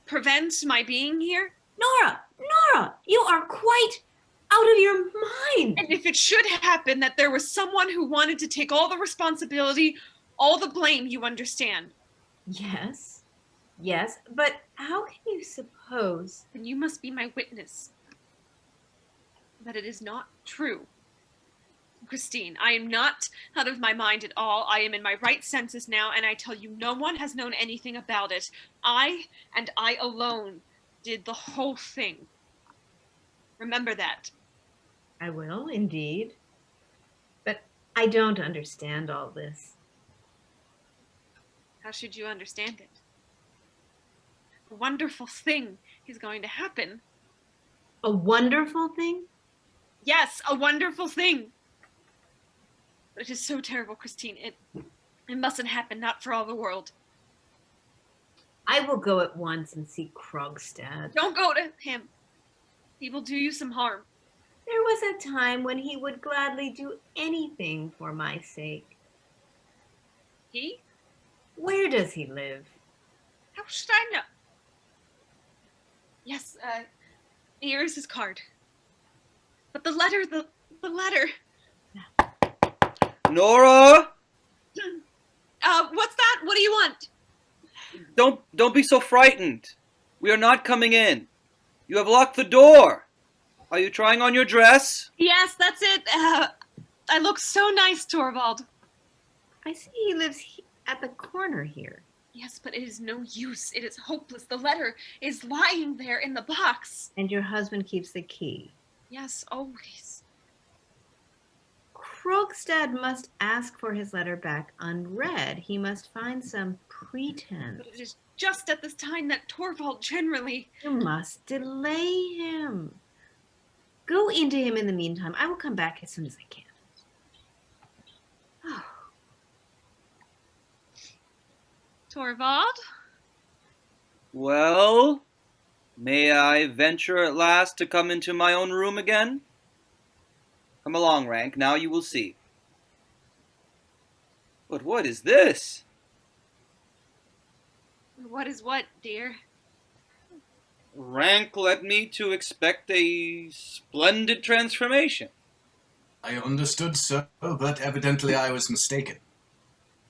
prevent my being here. Nora! You are quite out of your mind. And if it should happen that there was someone who wanted to take all the responsibility, all the blame, you understand. Yes, yes, but how can you suppose? Then you must be my witness that it is not true. Christine, I am not out of my mind at all. I am in my right senses now, and I tell you, no one has known anything about it. I, and I alone, did the whole thing. Remember that. I will, indeed. But I don't understand all this. How should you understand it? A wonderful thing is going to happen. A wonderful thing? Yes, a wonderful thing. But it is so terrible, Christine. It mustn't happen, not for all the world. I will go at once and see Krogstad. Don't go to him. He will do you some harm. There was a time when he would gladly do anything for my sake. He? Where does he live? How should I know? Yes, here is his card. But the letter, the letter. Nora! What's that? What do you want? Don't be so frightened. We are not coming in. You have locked the door. Are you trying on your dress? Yes, that's it. I look so nice, Torvald. I see he lives at the corner here. Yes, but it is no use. It is hopeless. The letter is lying there in the box. And your husband keeps the key. Yes, always. Krogstad must ask for his letter back unread. He must find some pretense. But it is just at this time that Torvald generally... You must delay him. Go into him in the meantime. I will come back as soon as I can. Oh. Torvald? Well, may I venture at last to come into my own room again? Come along, Rank, now you will see. But what is this? What is what, dear? Rank led me to expect a splendid transformation. I understood so, but evidently I was mistaken.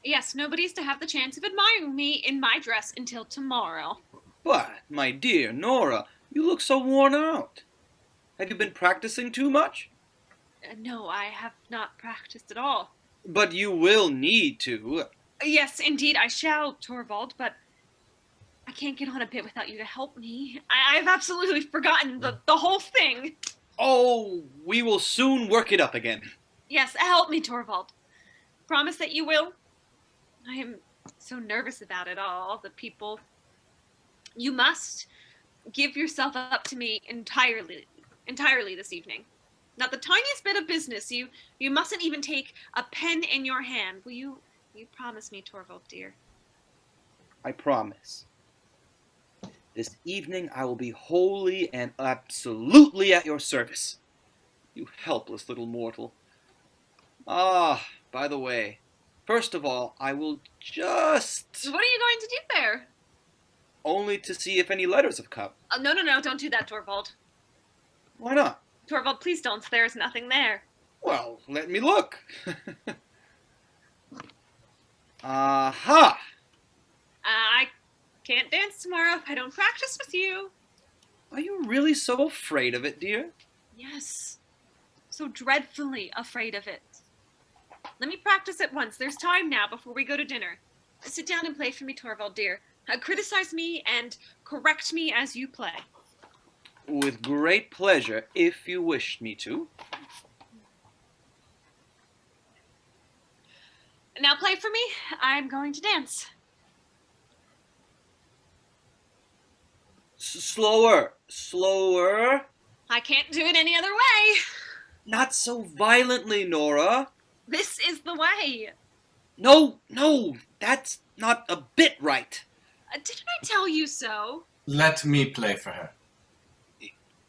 Yes, nobody's to have the chance of admiring me in my dress until tomorrow. But, my dear Nora, you look so worn out. Have you been practicing too much? No, I have not practiced at all. But you will need to. Yes, indeed, I shall, Torvald, but I can't get on a bit without you to help me. I've absolutely forgotten the whole thing. Oh, we will soon work it up again. Yes, help me, Torvald. Promise that you will. I am so nervous about it all, the people. You must give yourself up to me entirely this evening. Not the tiniest bit of business. You mustn't even take a pen in your hand. Will you promise me, Torvald, dear? I promise. This evening I will be wholly and absolutely at your service. You helpless little mortal. Ah, by the way, first of all, I will just... What are you going to do there? Only to see if any letters have come. No, don't do that, Torvald. Why not? Torvald, please don't. There's nothing there. Well, let me look. Aha! I can't dance tomorrow if I don't practice with you. Are you really so afraid of it, dear? Yes. So dreadfully afraid of it. Let me practice at once. There's time now before we go to dinner. Sit down and play for me, Torvald, dear. Criticize me and correct me as you play. With great pleasure, if you wished me to. Now play for me. I'm going to dance. Slower, slower. I can't do it any other way. Not so violently, Nora. This is the way. No, that's not a bit right. Didn't I tell you so? Let me play for her.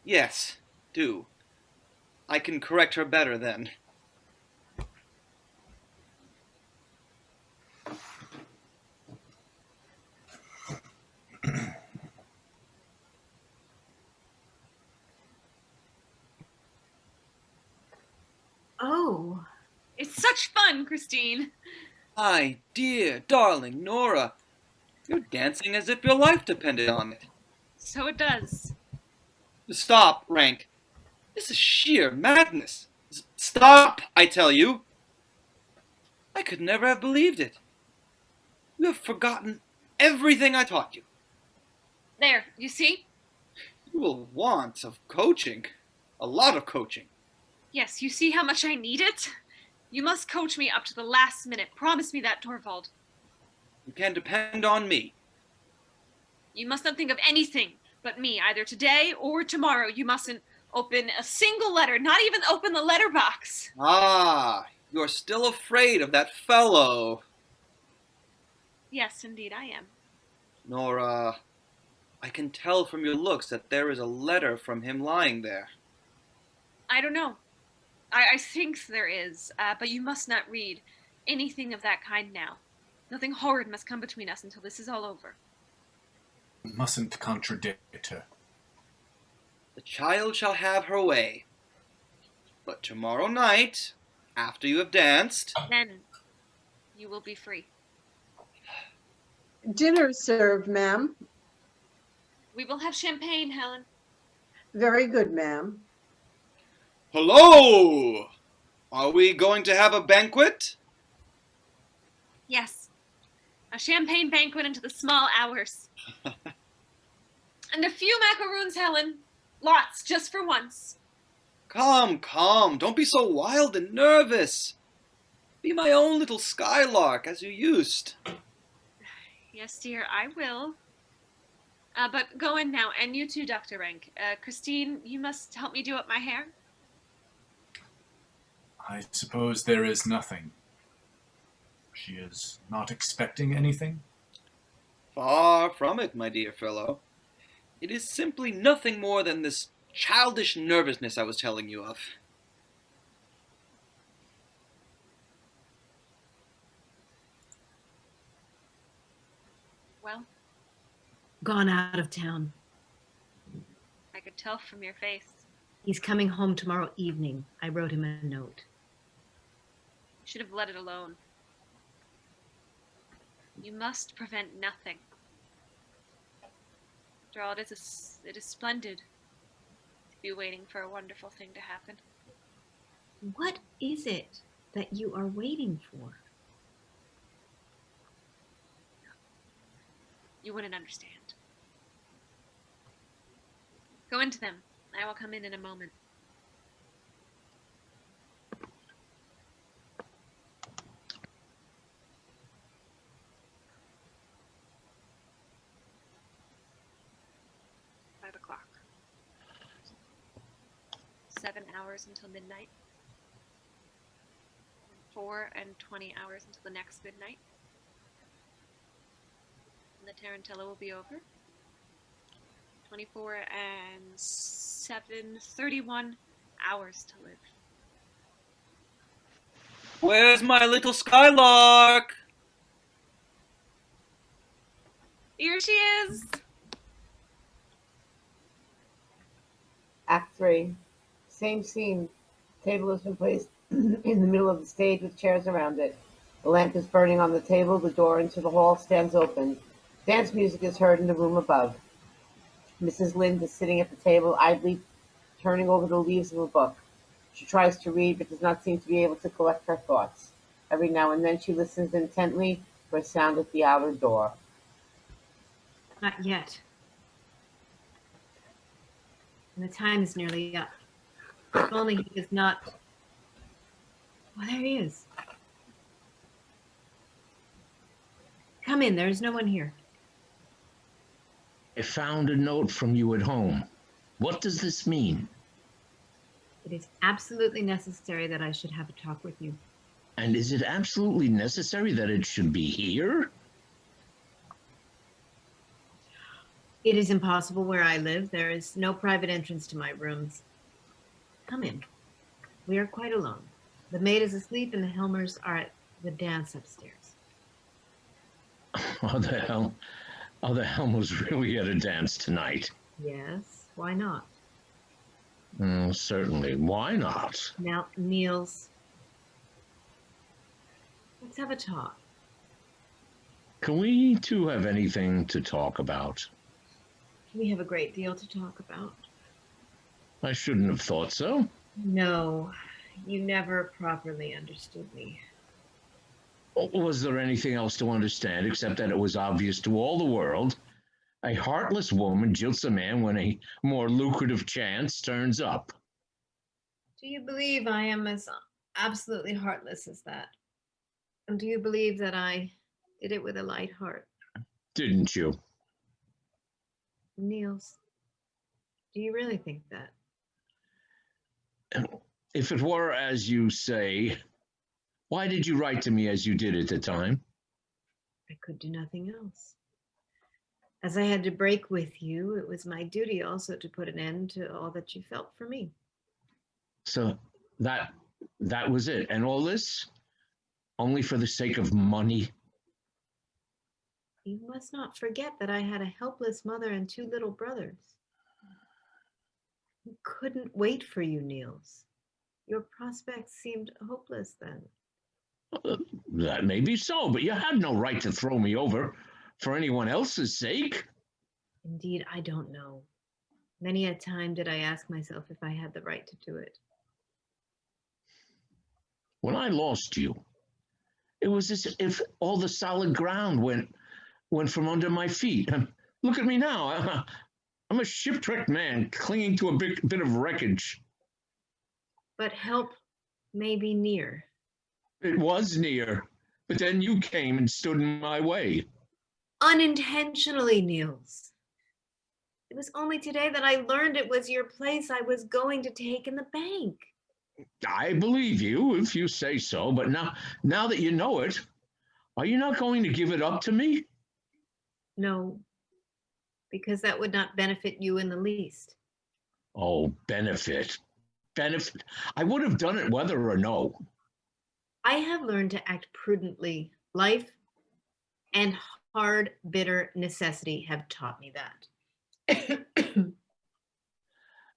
Yes, do. I can correct her better then. Oh. It's such fun, Christine. My dear, darling Nora, You're dancing as if your life depended on it. So it does. Stop, Rank. This is sheer madness. Stop, I tell you. I could never have believed it. You have forgotten everything I taught you. There, you see? You will want of coaching. A lot of coaching. Yes, you see how much I need it? You must coach me up to the last minute. Promise me that, Torvald. You can depend on me. You must not think of anything but me, either today or tomorrow. You mustn't open a single letter, not even open the letterbox. Ah, you are still afraid of that fellow. Yes, indeed, I am. Nora, I can tell from your looks that there is a letter from him lying there. I don't know. I think there is, but you must not read anything of that kind now. Nothing horrid must come between us until this is all over. Mustn't contradict her. The child shall have her way. But tomorrow night, after you have danced... Then you will be free. Dinner served, ma'am. We will have champagne, Helen. Very good, ma'am. Hello! Are we going to have a banquet? Yes. A champagne banquet into the small hours. And a few macaroons, Helen. Lots, just for once. Come, come, don't be so wild and nervous. Be my own little skylark, as you used. Yes, dear, I will. But go in now, and you too, Dr. Rank. Christine, you must help me do up my hair. I suppose there is nothing. She is not expecting anything? Far from it, my dear fellow. It is simply nothing more than this childish nervousness I was telling you of. Well, Gone out of town. I could tell from your face. He's coming home tomorrow evening. I wrote him a note. You should have let it alone. You must prevent nothing. After all, it is splendid to be waiting for a wonderful thing to happen. What is it that you are waiting for? You wouldn't understand. Go into them. I will come in a moment. Five o'clock. 7 hours until midnight. 4 and 20 hours until the next midnight. And the Tarantella will be over. 24 and 7, 31 hours to live. Where's my little skylark? Here she is! Act 3. Same scene. Table has been placed in the middle of the stage with chairs around it. The lamp is burning on the table. The door into the hall stands open. Dance music is heard in the room above. Mrs. Lynde is sitting at the table, idly turning over the leaves of a book. She tries to read, but does not seem to be able to collect her thoughts. Every now and then she listens intently for a sound at the outer door. Not yet. And the time is nearly up. If only he is not. Oh, there he is. Come in, there is no one here. I found a note from you at home. What does this mean? It is absolutely necessary that I should have a talk with you. And is it absolutely necessary that it should be here? It is impossible where I live. There is no private entrance to my rooms. Come in. We are quite alone. The maid is asleep and the Helmers are at the dance upstairs. Oh, the Helmers really at a dance tonight. Yes, why not? Certainly. Why not? Now, Niels, let's have a talk. Can we two have anything to talk about? We have a great deal to talk about. I shouldn't have thought so. No, you never properly understood me. Was there anything else to understand except that it was obvious to all the world a heartless woman jilts a man when a more lucrative chance turns up? Do you believe I am as absolutely heartless as that? And do you believe that I did it with a light heart? Didn't you? Niels, do you really think that? If it were as you say, why did you write to me as you did at the time? I could do nothing else. As I had to break with you, it was my duty also to put an end to all that you felt for me. So that was it. And all this only for the sake of money? You must not forget that I had a helpless mother and 2 little brothers. I couldn't wait for you, Niels. Your prospects seemed hopeless then. That may be so, but you had no right to throw me over for anyone else's sake. Indeed, I don't know. Many a time did I ask myself if I had the right to do it. When I lost you, it was as if all the solid ground went from under my feet. Look at me now. I'm a shipwrecked man clinging to a bit of wreckage. But help may be near. It was near, but then you came and stood in my way. Unintentionally, Niels. It was only today that I learned it was your place I was going to take in the bank. I believe you if you say so, but now that you know it, are you not going to give it up to me? No, because that would not benefit you in the least. Oh, benefit. Benefit. I would have done it whether or no. I have learned to act prudently. Life and hard, bitter necessity have taught me that.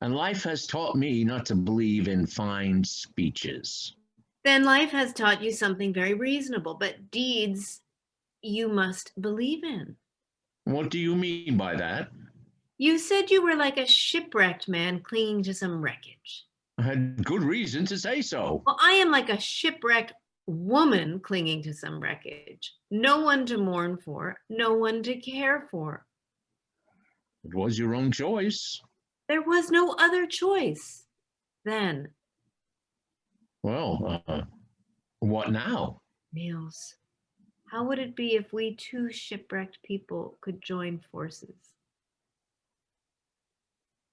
And life has taught me not to believe in fine speeches. Then life has taught you something very reasonable, but deeds you must believe in. What do you mean by that? You said you were like a shipwrecked man clinging to some wreckage. I had good reason to say so. Well, I am like a shipwrecked woman clinging to some wreckage. No one to mourn for, no one to care for. It was your own choice. There was no other choice then. Well, what now? Niels, how would it be if we 2 shipwrecked people could join forces?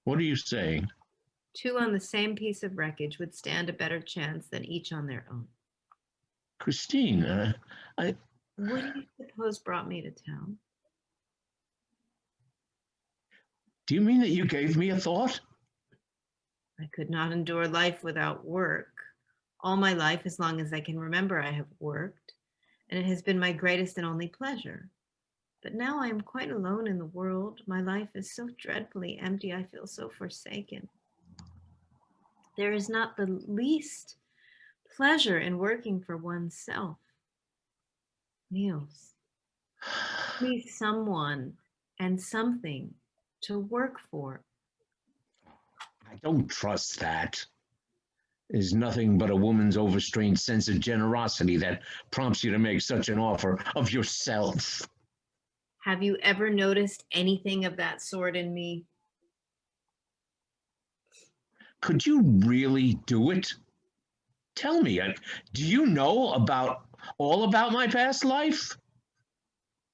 What are you saying? 2 on the same piece of wreckage would stand a better chance than each on their own. Christine, What do you suppose brought me to town? do you mean that you gave me a thought? I could not endure life without work. All my life, as long as I can remember, I have worked, and it has been my greatest and only pleasure. But now I am quite alone in the world. My life is so dreadfully empty. I feel so forsaken. There is not the least pleasure in working for oneself. Niels, be someone and something to work for. I don't trust that. There's nothing but a woman's overstrained sense of generosity that prompts you to make such an offer of yourself. Have you ever noticed anything of that sort in me? Could you really do it? Tell me, do you know all about my past life?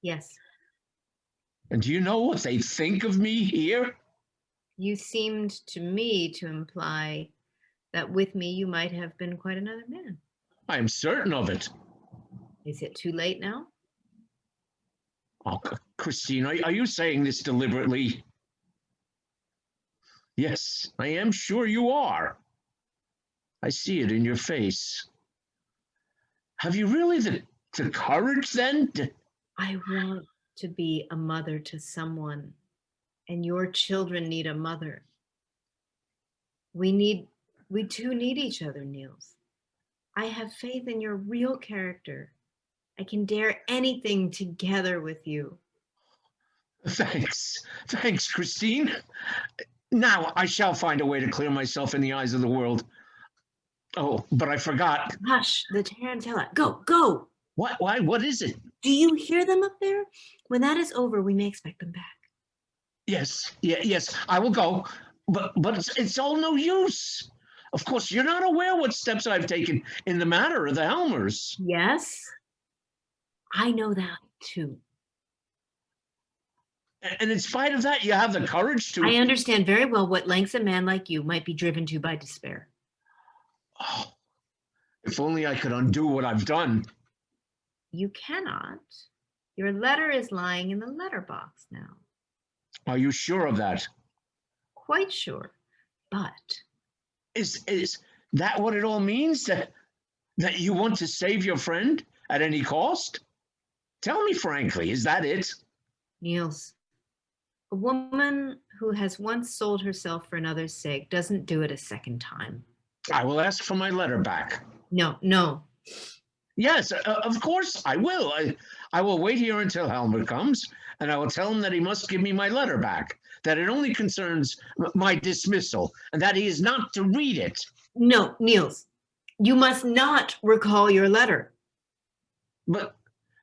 Yes. And do you know what they think of me here? You seemed to me to imply that with me you might have been quite another man. I am certain of it. Is it too late now? Oh, Christine, are you saying this deliberately? Yes, I am sure you are. I see it in your face. Have you really the courage then? I want to be a mother to someone, and your children need a mother. We 2 need each other, Niels. I have faith in your real character, I can dare anything together with you. Thanks. Thanks, Christine. Now I shall find a way to clear myself in the eyes of the world. Oh, but I forgot. Hush, the tarantella. Go, go. What? Why? What is it? Do you hear them up there? When that is over, we may expect them back. Yes, yes, I will go. But it's all no use. Of course, you're not aware what steps I've taken in the matter of the Helmers. Yes, I know that too. And in spite of that, you have the courage to. I understand very well what lengths a man like you might be driven to by despair. Oh, if only I could undo what I've done. You cannot. Your letter is lying in the letterbox now. Are you sure of that? Quite sure. But Is that what it all means? That you want to save your friend at any cost? Tell me frankly, is that it? Niels, a woman who has once sold herself for another's sake doesn't do it a second time. I will ask for my letter back. No, no. Yes, of course I will. I will wait here until Helmer comes, and I will tell him that he must give me my letter back, that it only concerns my dismissal, and that he is not to read it. No, Niels, you must not recall your letter. But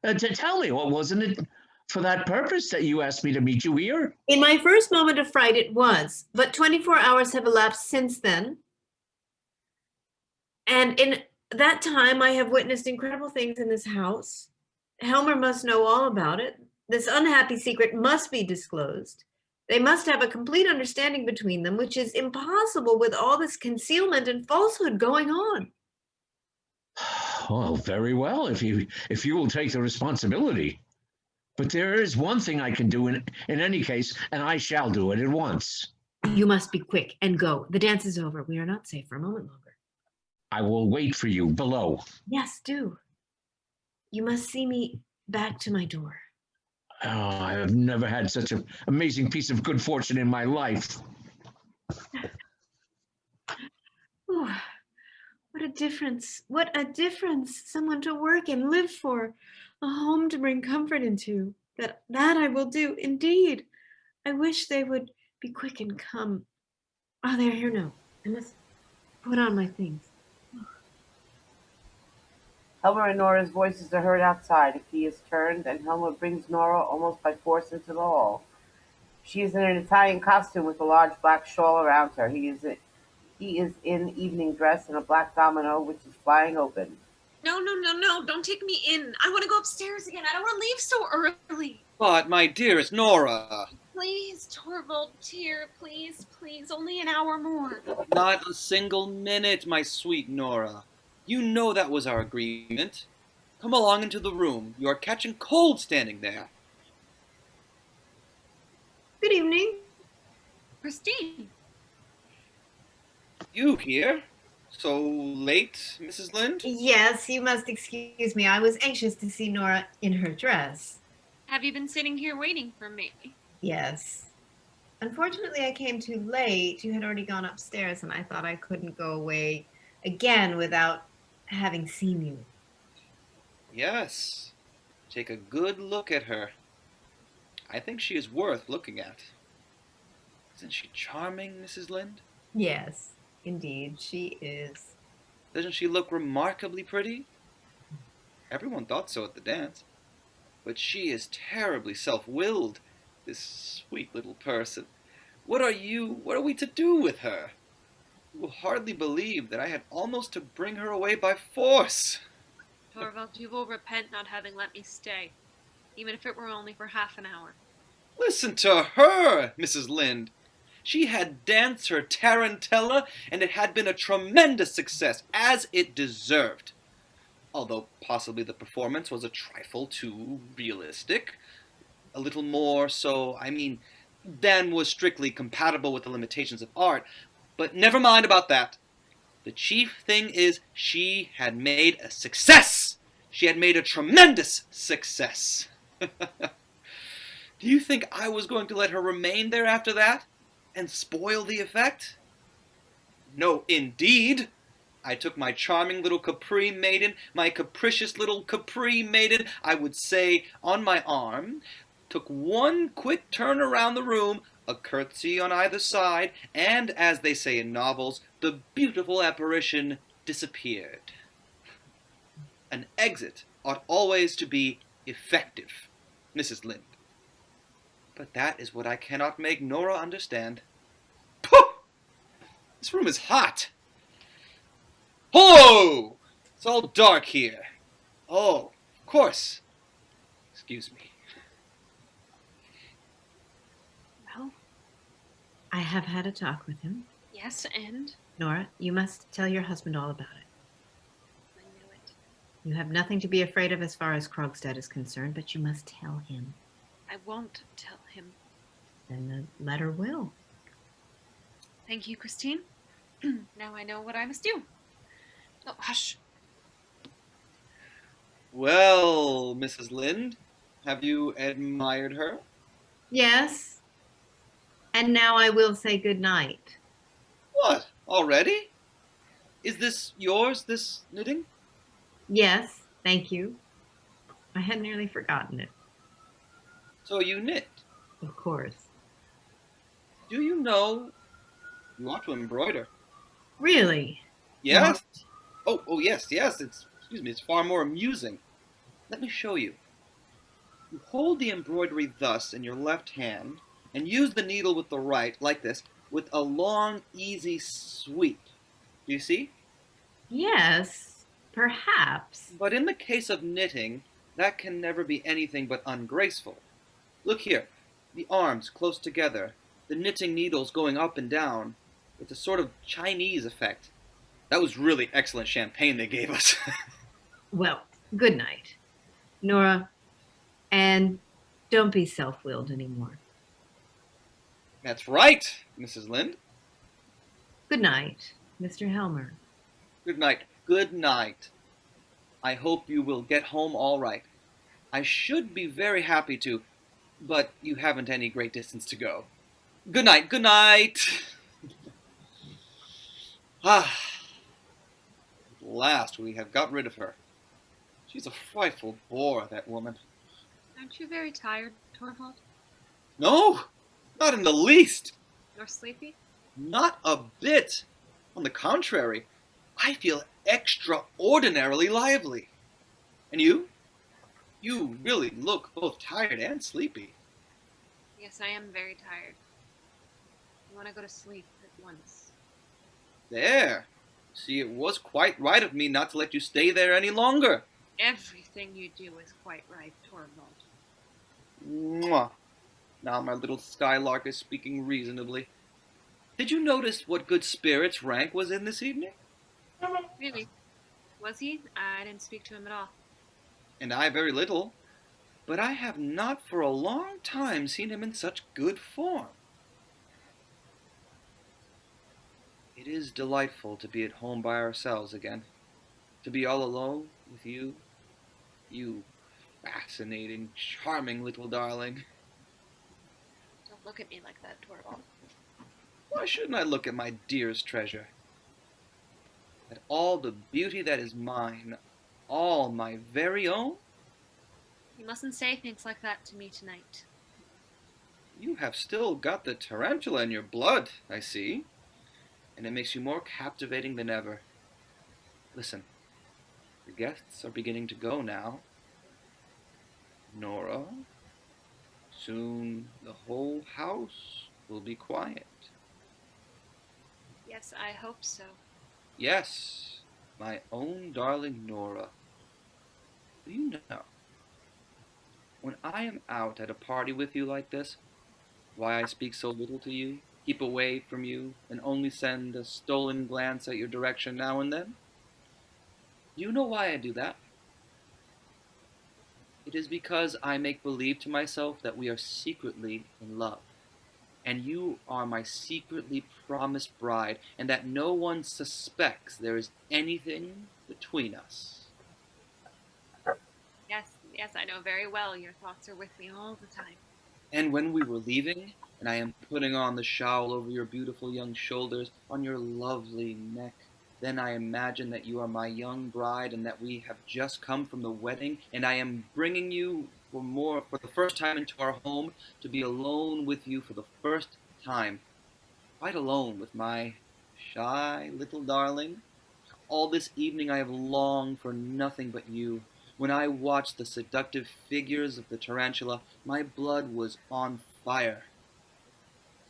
to tell me, wasn't it for that purpose that you asked me to meet you here? In my first moment of fright, it was, but 24 hours have elapsed since then. And in that time, I have witnessed incredible things in this house. Helmer must know all about it. This unhappy secret must be disclosed. They must have a complete understanding between them, which is impossible with all this concealment and falsehood going on. Well, very well, if you will take the responsibility. But there is one thing I can do in any case, and I shall do it at once. You must be quick and go. The dance is over. We are not safe for a moment longer. I will wait for you below. Yes, do. You must see me back to my door. Oh, I have never had such an amazing piece of good fortune in my life. Oh, what a difference. What a difference. Someone to work and live for. A home to bring comfort into. That I will do, indeed. I wish they would be quick and come. Oh, they're here now. I must put on my things. Helmer and Nora's voices are heard outside. A key is turned, and Helmer brings Nora almost by force into the hall. She is in an Italian costume with a large black shawl around her. He is in evening dress and a black domino, which is flying open. No, don't take me in. I want to go upstairs again. I don't want to leave so early. But, my dearest Nora, Please, Torvald, dear, please, only an hour more. not a single minute, my sweet Nora. You know that was our agreement. Come along into the room. You are catching cold standing there. Good evening. Christine. You here? So late, Mrs. Lind? Yes, you must excuse me. I was anxious to see Nora in her dress. Have you been sitting here waiting for me? Yes. Unfortunately, I came too late. You had already gone upstairs, and I thought I couldn't go away again without having seen you. Yes. Take a good look at her. I think she is worth looking at. Isn't she charming, Mrs. Lind? Yes, indeed, she is. Doesn't she look remarkably pretty? Everyone thought so at the dance. But she is terribly self-willed, this sweet little person. What are we to do with her? You will hardly believe that I had almost to bring her away by force. Torvald, you will repent not having let me stay, even if it were only for half an hour. Listen to her, Mrs. Lind. She had danced her tarantella, and it had been a tremendous success, as it deserved. Although possibly the performance was a trifle too realistic. A little more so, than was strictly compatible with the limitations of art. But never mind about that. The chief thing is she had made a success. She had made a tremendous success. Do you think I was going to let her remain there after that? And spoil the effect? No, indeed. I took my charming little Capri maiden, my capricious little Capri maiden, I would say, on my arm, took one quick turn around the room, a curtsy on either side, and, as they say in novels, the beautiful apparition disappeared. An exit ought always to be effective, Mrs. Lynde. But that is what I cannot make Nora understand. Pooh! This room is hot. Hello! It's all dark here. Oh, of course. Excuse me. Well, I have had a talk with him. yes, and Nora, you must tell your husband all about it. I knew it. You have nothing to be afraid of as far as Krogstad is concerned, but you must tell him. I won't tell him. Then the letter will. Thank you, Christine. Now I know what I must do. Oh, hush. Well, Mrs. Lynde, have you admired her? Yes. And now I will say good night. What, already? Is this yours, this knitting? Yes, thank you. I had nearly forgotten it, So you knit. of course. Do you know you ought to embroider? Really? Yes? Oh, yes, it's far more amusing. Let me show you. You hold the embroidery thus in your left hand, and use the needle with the right, like this, with a long, easy sweep. Do you see? Yes, perhaps. But in the case of knitting, that can never be anything but ungraceful. Look here, the arms close together, the knitting needles going up and down. It's a sort of Chinese effect. That was really excellent champagne they gave us. Well, good night, Nora. And don't be self-willed anymore. That's right, Mrs. Lynde. Good night, Mr. Helmer. Good night. Good night. I hope you will get home all right. I should be very happy to, but you haven't any great distance to go. Good night. Good night. Ah. At last we have got rid of her. She's a frightful bore, that woman. Aren't you very tired, Torvald? No, not in the least. Or sleepy? Not a bit. On the contrary, I feel extraordinarily lively. And you? You really look both tired and sleepy. Yes, I am very tired. I want to go to sleep at once. There. See, it was quite right of me not to let you stay there any longer. Everything you do is quite right, Torvald. Mwah. Now my little skylark is speaking reasonably. Did you notice what good spirits Rank was in this evening? Really? Was he? I didn't speak to him at all. And I very little. But I have not for a long time seen him in such good form. It is delightful to be at home by ourselves again. To be all alone with you. You fascinating, charming little darling. Don't look at me like that, Torvald. Why shouldn't I look at my dearest treasure? At all the beauty that is mine, all my very own? You mustn't say things like that to me tonight. You have still got the tarantula in your blood, I see. And it makes you more captivating than ever. Listen, the guests are beginning to go now. Nora, soon the whole house will be quiet. Yes, I hope so. Yes, my own darling Nora. Do you know, when I am out at a party with you like this, why I speak so little to you, keep away from you, and only send a stolen glance at your direction now and then? Do you know why I do that? It is because I make believe to myself that we are secretly in love, and you are my secretly promised bride, and that no one suspects there is anything between us. Yes, I know very well your thoughts are with me all the time. And when we were leaving, and I am putting on the shawl over your beautiful young shoulders, on your lovely neck, Then I imagine that you are my young bride and that we have just come from the wedding, and I am bringing you for the first time into our home to be alone with you for the first time. Quite alone with my shy little darling. All this evening I have longed for nothing but you. When I watched the seductive figures of the tarantula, my blood was on fire.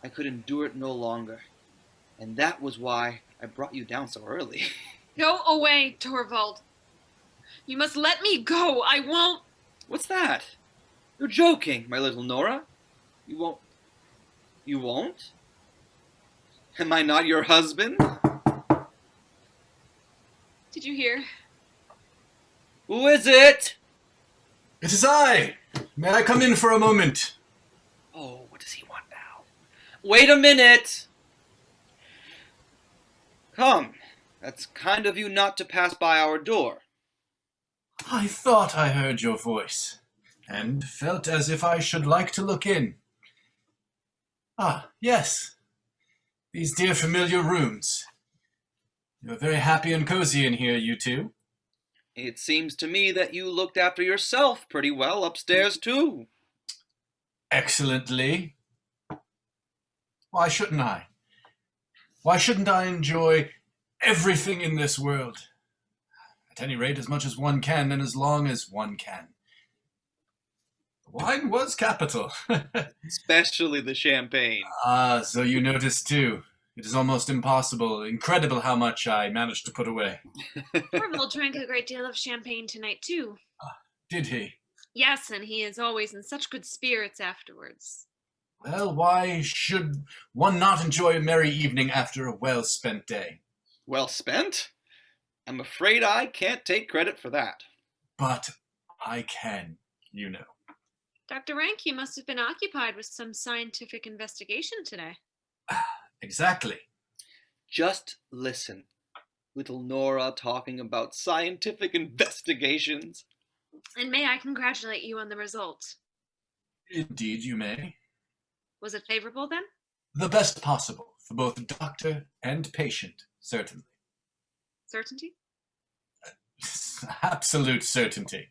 I could endure it no longer, and that was why I brought you down so early. Go away, Torvald. You must let me go. I won't. What's that? You're joking, my little Nora. You won't? You won't? Am I not your husband? Did you hear? Who is it? It is I! May I come in for a moment? Oh, what does he want now? Wait a minute! Come, that's kind of you not to pass by our door. I thought I heard your voice, and felt as if I should like to look in. Ah, yes. These dear familiar rooms. You're very happy and cozy in here, you two. It seems to me that you looked after yourself pretty well upstairs, too. Excellently. Why shouldn't I? Why shouldn't I enjoy everything in this world? At any rate, as much as one can and as long as one can. The wine was capital. Especially the champagne. Ah, so you noticed too. It is almost incredible how much I managed to put away. Torvald drank a great deal of champagne tonight, too. Did he? Yes, and he is always in such good spirits afterwards. Well, why should one not enjoy a merry evening after a well-spent day? Well spent? I'm afraid I can't take credit for that. But I can, you know. Dr. Rank, you must have been occupied with some scientific investigation today. Exactly. Just listen. Little Nora talking about scientific investigations. And may I congratulate you on the result? Indeed, you may. Was it favorable then? The best possible for both doctor and patient, certainly. Certainty? Absolute certainty.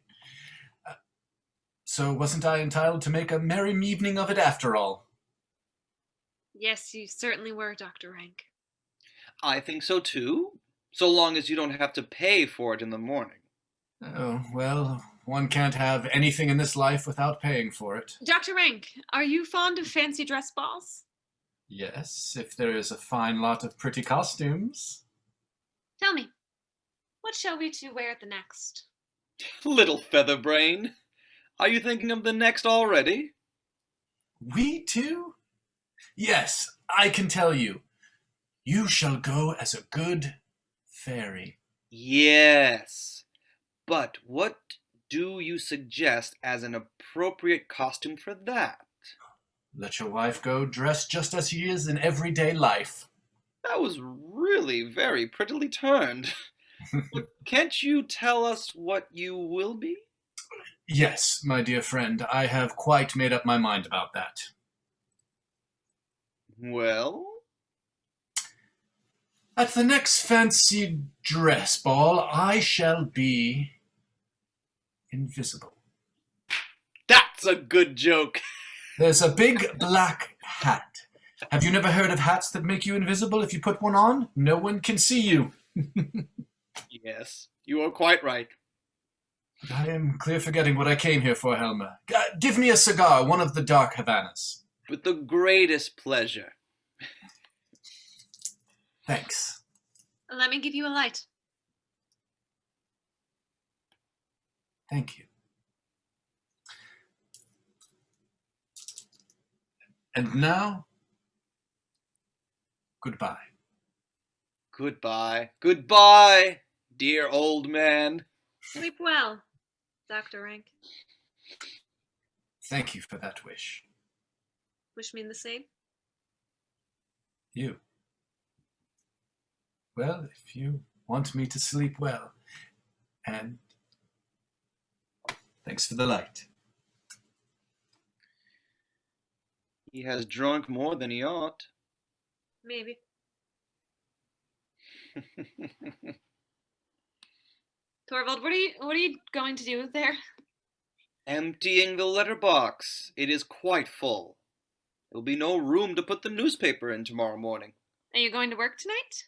So wasn't I entitled to make a merry evening of it after all? Yes, you certainly were, Dr. Rank. I think so too, so long as you don't have to pay for it in the morning. Oh, well, one can't have anything in this life without paying for it. Dr. Rank, are you fond of fancy dress balls? Yes, if there is a fine lot of pretty costumes. Tell me, what shall we two wear at the next? Little featherbrain, are you thinking of the next already? We two? Yes, I can tell you. You shall go as a good fairy. Yes, but what do you suggest as an appropriate costume for that? Let your wife go dressed just as she is in everyday life. That was really very prettily turned. But can't you tell us what you will be? Yes, my dear friend, I have quite made up my mind about that. Well? At the next fancy dress ball, I shall be invisible. That's a good joke. There's a big black hat. Have you never heard of hats that make you invisible? If you put one on, no one can see you. Yes, you are quite right. I am clear forgetting what I came here for, Helma. Give me a cigar, one of the dark Havanas. With the greatest pleasure. Thanks. Let me give you a light. Thank you. And now, goodbye. Goodbye. Goodbye, dear old man. Sleep well, Dr. Rank. Thank you for that wish. Wish me the same. You. Well, if you want me to sleep well. And thanks for the light. He has drunk more than he ought. Maybe. Torvald, what are you going to do there? Emptying the letterbox. It is quite full. There'll be no room to put the newspaper in tomorrow morning. Are you going to work tonight?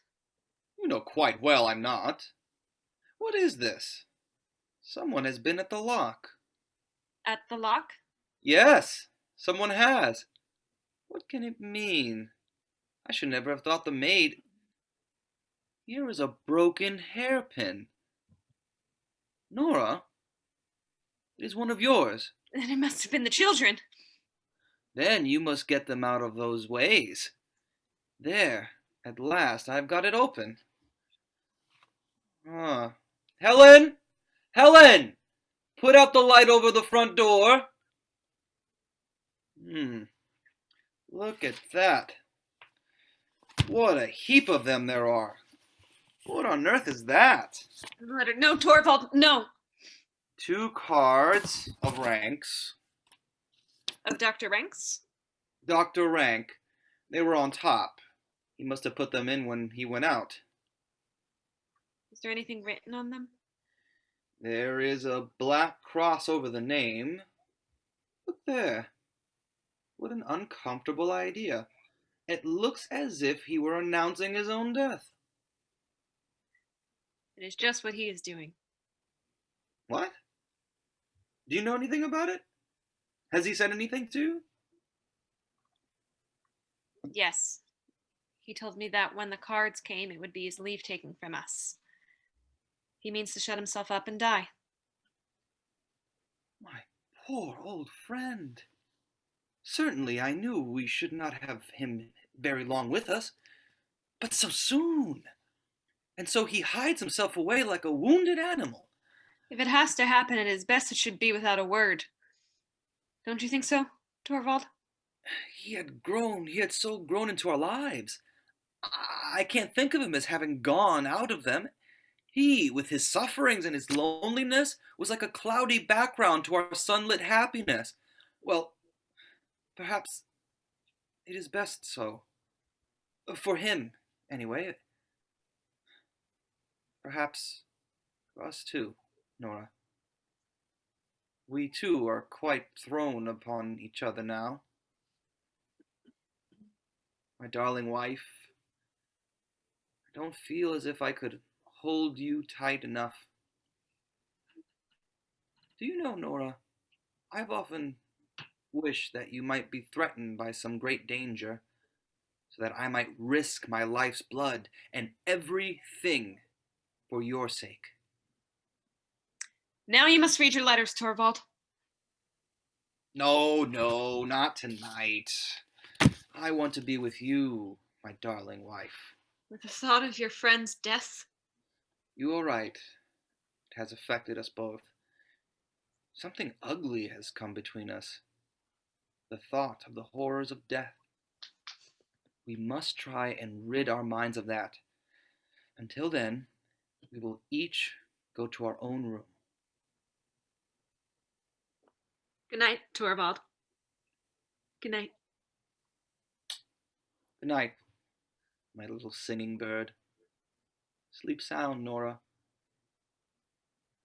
You know quite well I'm not. What is this? Someone has been at the lock. At the lock? Yes, someone has. What can it mean? I should never have thought the maid. Here is a broken hairpin. Nora, it is one of yours. Then it must have been the children. Then you must get them out of those ways. There, at last I've got it open. Helen! Helen! Put out the light over the front door. Look at that. What a heap of them there are. What on earth is that? Letter. No, Torvald, no. 2 cards of ranks. Of Dr. Ranks? Dr. Rank. They were on top. He must have put them in when he went out. Is there anything written on them? There is a black cross over the name. Look there. What an uncomfortable idea. It looks as if he were announcing his own death. It is just what he is doing. What? Do you know anything about it? Has he said anything to you? Yes. He told me that when the cards came, it would be his leave taking from us. He means to shut himself up and die. My poor old friend. Certainly I knew we should not have him very long with us, but so soon. And so he hides himself away like a wounded animal. If it has to happen, it is best it should be without a word. Don't you think so, Torvald? He had so grown into our lives. I can't think of him as having gone out of them. He, with his sufferings and his loneliness, was like a cloudy background to our sunlit happiness. Well, perhaps it is best so. For him, anyway. Perhaps for us too, Nora. We too are quite thrown upon each other now. My darling wife, I don't feel as if I could hold you tight enough. Do you know, Nora, I've often wished that you might be threatened by some great danger, so that I might risk my life's blood and everything for your sake. Now you must read your letters, Torvald. No, not tonight. I want to be with you, my darling wife. With the thought of your friend's death? You are right. It has affected us both. Something ugly has come between us. The thought of the horrors of death. We must try and rid our minds of that. Until then, we will each go to our own room. Good night, Torvald. Good night. Good night, my little singing bird. Sleep sound, Nora.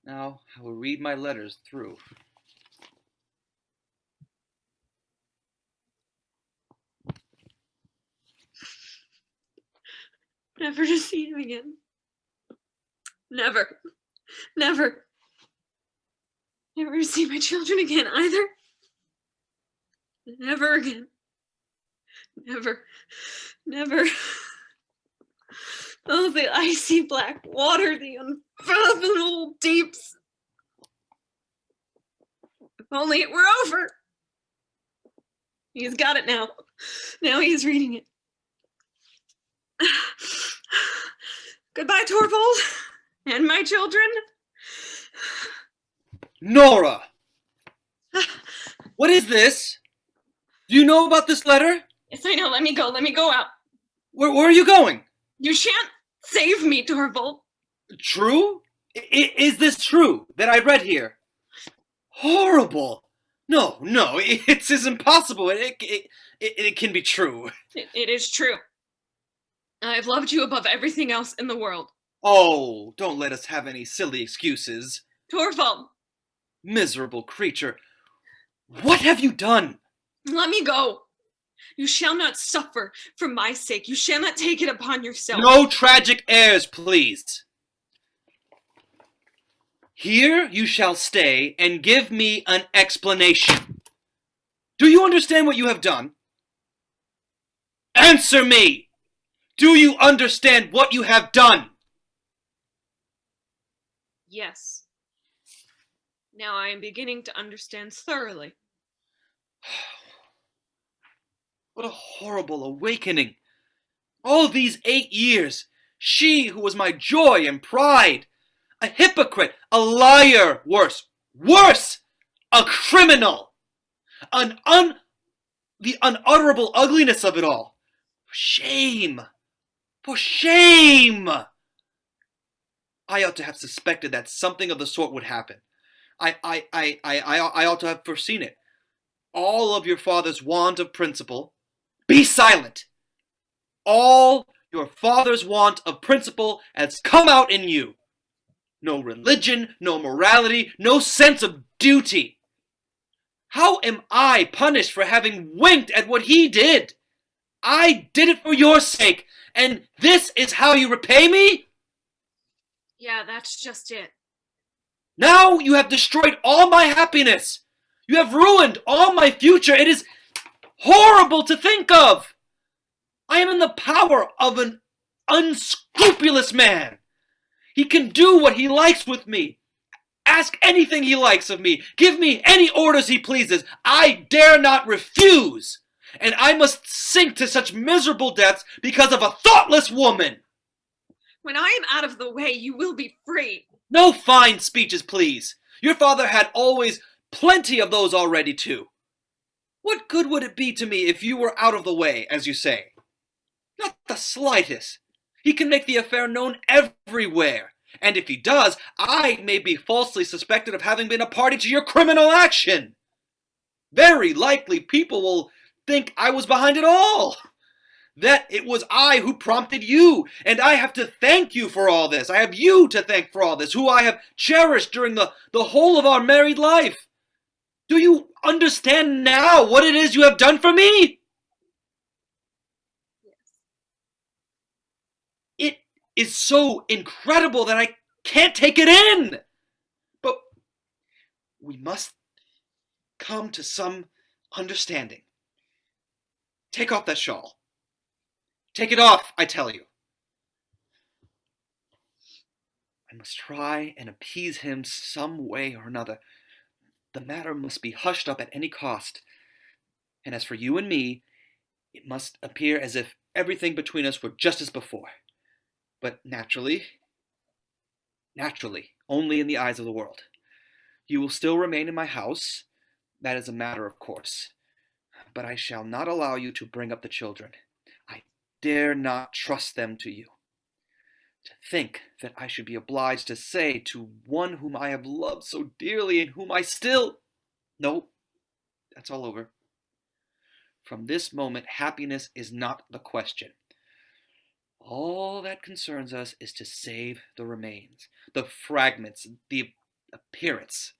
Now I will read my letters through. Never to see him again. Never. Never. Never to see my children again either. Never again. Never. Never. Oh, the icy black water, the unfathomable deeps. If only it were over. He's got it now. Now he's reading it. Goodbye, Torvald, and my children. Nora! What is this? Do you know about this letter? Yes, I know. Let me go. Let me go out. Where are you going? You shan't save me, Torvald. True? Is this true that I read here? Horrible! No, it's impossible. It can be true. It is true. I've loved you above everything else in the world. Oh, don't let us have any silly excuses. Torvald, Miserable creature. What have you done? let me go. You shall not suffer for my sake. You shall not take it upon yourself. No tragic airs, please. Here you shall stay and give me an explanation. Do you understand what you have done? Answer me! Do you understand what you have done? Yes. Now I am beginning to understand thoroughly. What a horrible awakening. All these 8 years, she who was my joy and pride, a hypocrite, a liar, worse, a criminal, the unutterable ugliness of it all. Shame! For shame! I ought to have suspected that something of the sort would happen. I ought to have foreseen it. All of your father's want of principle. Be silent! All your father's want of principle has come out in you. No religion, no morality, no sense of duty. How am I punished for having winked at what he did? I did it for your sake, and this is how you repay me? Yeah, that's just it. Now you have destroyed all my happiness. You have ruined all my future. It is horrible to think of. I am in the power of an unscrupulous man. He can do what he likes with me. Ask anything he likes of me. Give me any orders he pleases. I dare not refuse. And I must sink to such miserable deaths because of a thoughtless woman. When I am out of the way, you will be free. No fine speeches, please. Your father had always plenty of those already, too. What good would it be to me if you were out of the way, as you say? Not the slightest. He can make the affair known everywhere. And if he does, I may be falsely suspected of having been a party to your criminal action. Very likely people will think I was behind it all. That it was I who prompted you, and I have to thank you for all this. I have you to thank for all this, who I have cherished during the whole of our married life. Do you understand now what it is you have done for me? Yes. It is so incredible that I can't take it in. But we must come to some understanding. Take off that shawl. Take it off, I tell you. I must try and appease him some way or another. The matter must be hushed up at any cost. And as for you and me, it must appear as if everything between us were just as before. But naturally, only in the eyes of the world. You will still remain in my house. That is a matter of course. But I shall not allow you to bring up the children. I dare not trust them to you. To think that I should be obliged to say to one whom I have loved so dearly and whom I still... No, that's all over. From this moment, happiness is not the question. All that concerns us is to save the remains, the fragments, the appearance.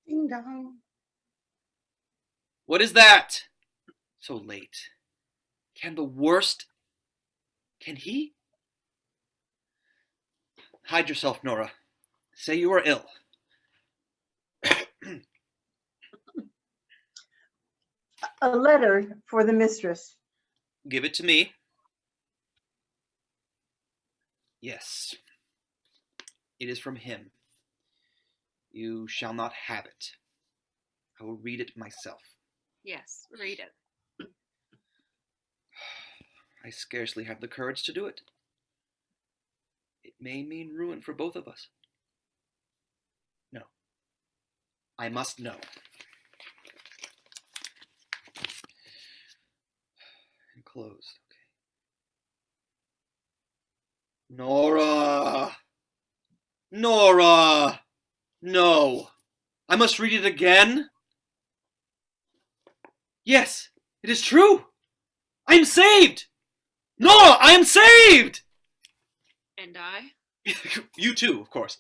Ding dong. What is that? So late. Can he? Hide yourself, Nora. Say you are ill. A letter for the mistress. Give it to me. Yes. It is from him. You shall not have it. I will read it myself. Yes, read it. I scarcely have the courage to do it. It may mean ruin for both of us. No. I must know. Enclosed. Okay. Nora! Nora! No. I must read it again? Yes, it is true. I am saved! Nora, I am saved! And I? You too, of course.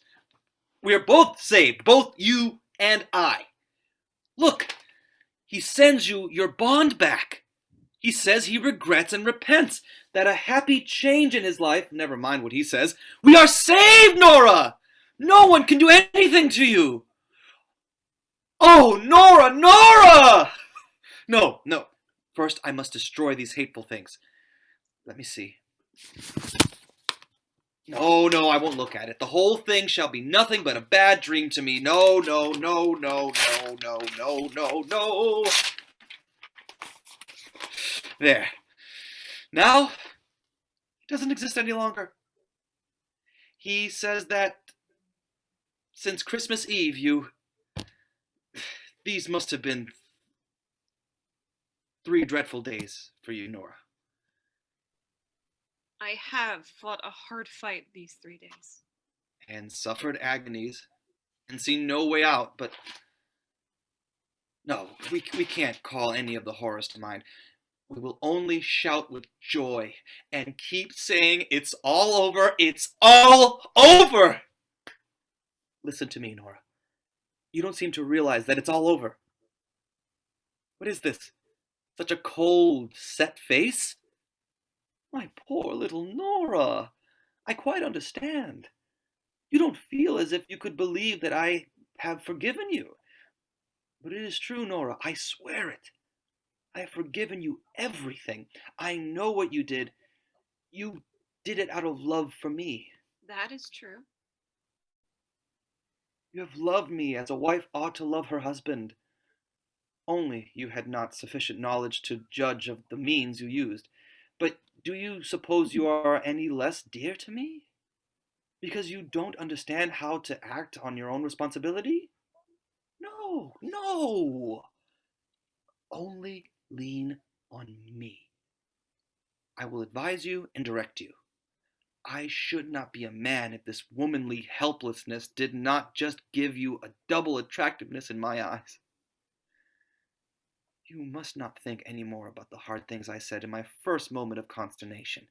We are both saved, both you and I. Look, he sends you your bond back. He says he regrets and repents that a happy change in his life, never mind what he says. We are saved, Nora! No one can do anything to you. Oh, Nora, Nora! No. First, I must destroy these hateful things. Let me see. No, I won't look at it. The whole thing shall be nothing but a bad dream to me. No. There. Now, it doesn't exist any longer. He says that since Christmas Eve, these must have been 3 dreadful days for you, Nora. I have fought a hard fight these 3 days. And suffered agonies, and seen no way out, but no, we can't call any of the horrors to mind. We will only shout with joy and keep saying, it's all over, it's all over! Listen to me, Nora. You don't seem to realize that it's all over. What is this? Such a cold, set face? My poor little Nora, I quite understand. You don't feel as if you could believe that I have forgiven you. But it is true, Nora, I swear it. I have forgiven you everything. I know what you did. You did it out of love for me. That is true. You have loved me as a wife ought to love her husband. Only you had not sufficient knowledge to judge of the means you used. But do you suppose you are any less dear to me? Because you don't understand how to act on your own responsibility? No. Only lean on me. I will advise you and direct you. I should not be a man if this womanly helplessness did not just give you a double attractiveness in my eyes. You must not think any more about the hard things I said in my first moment of consternation,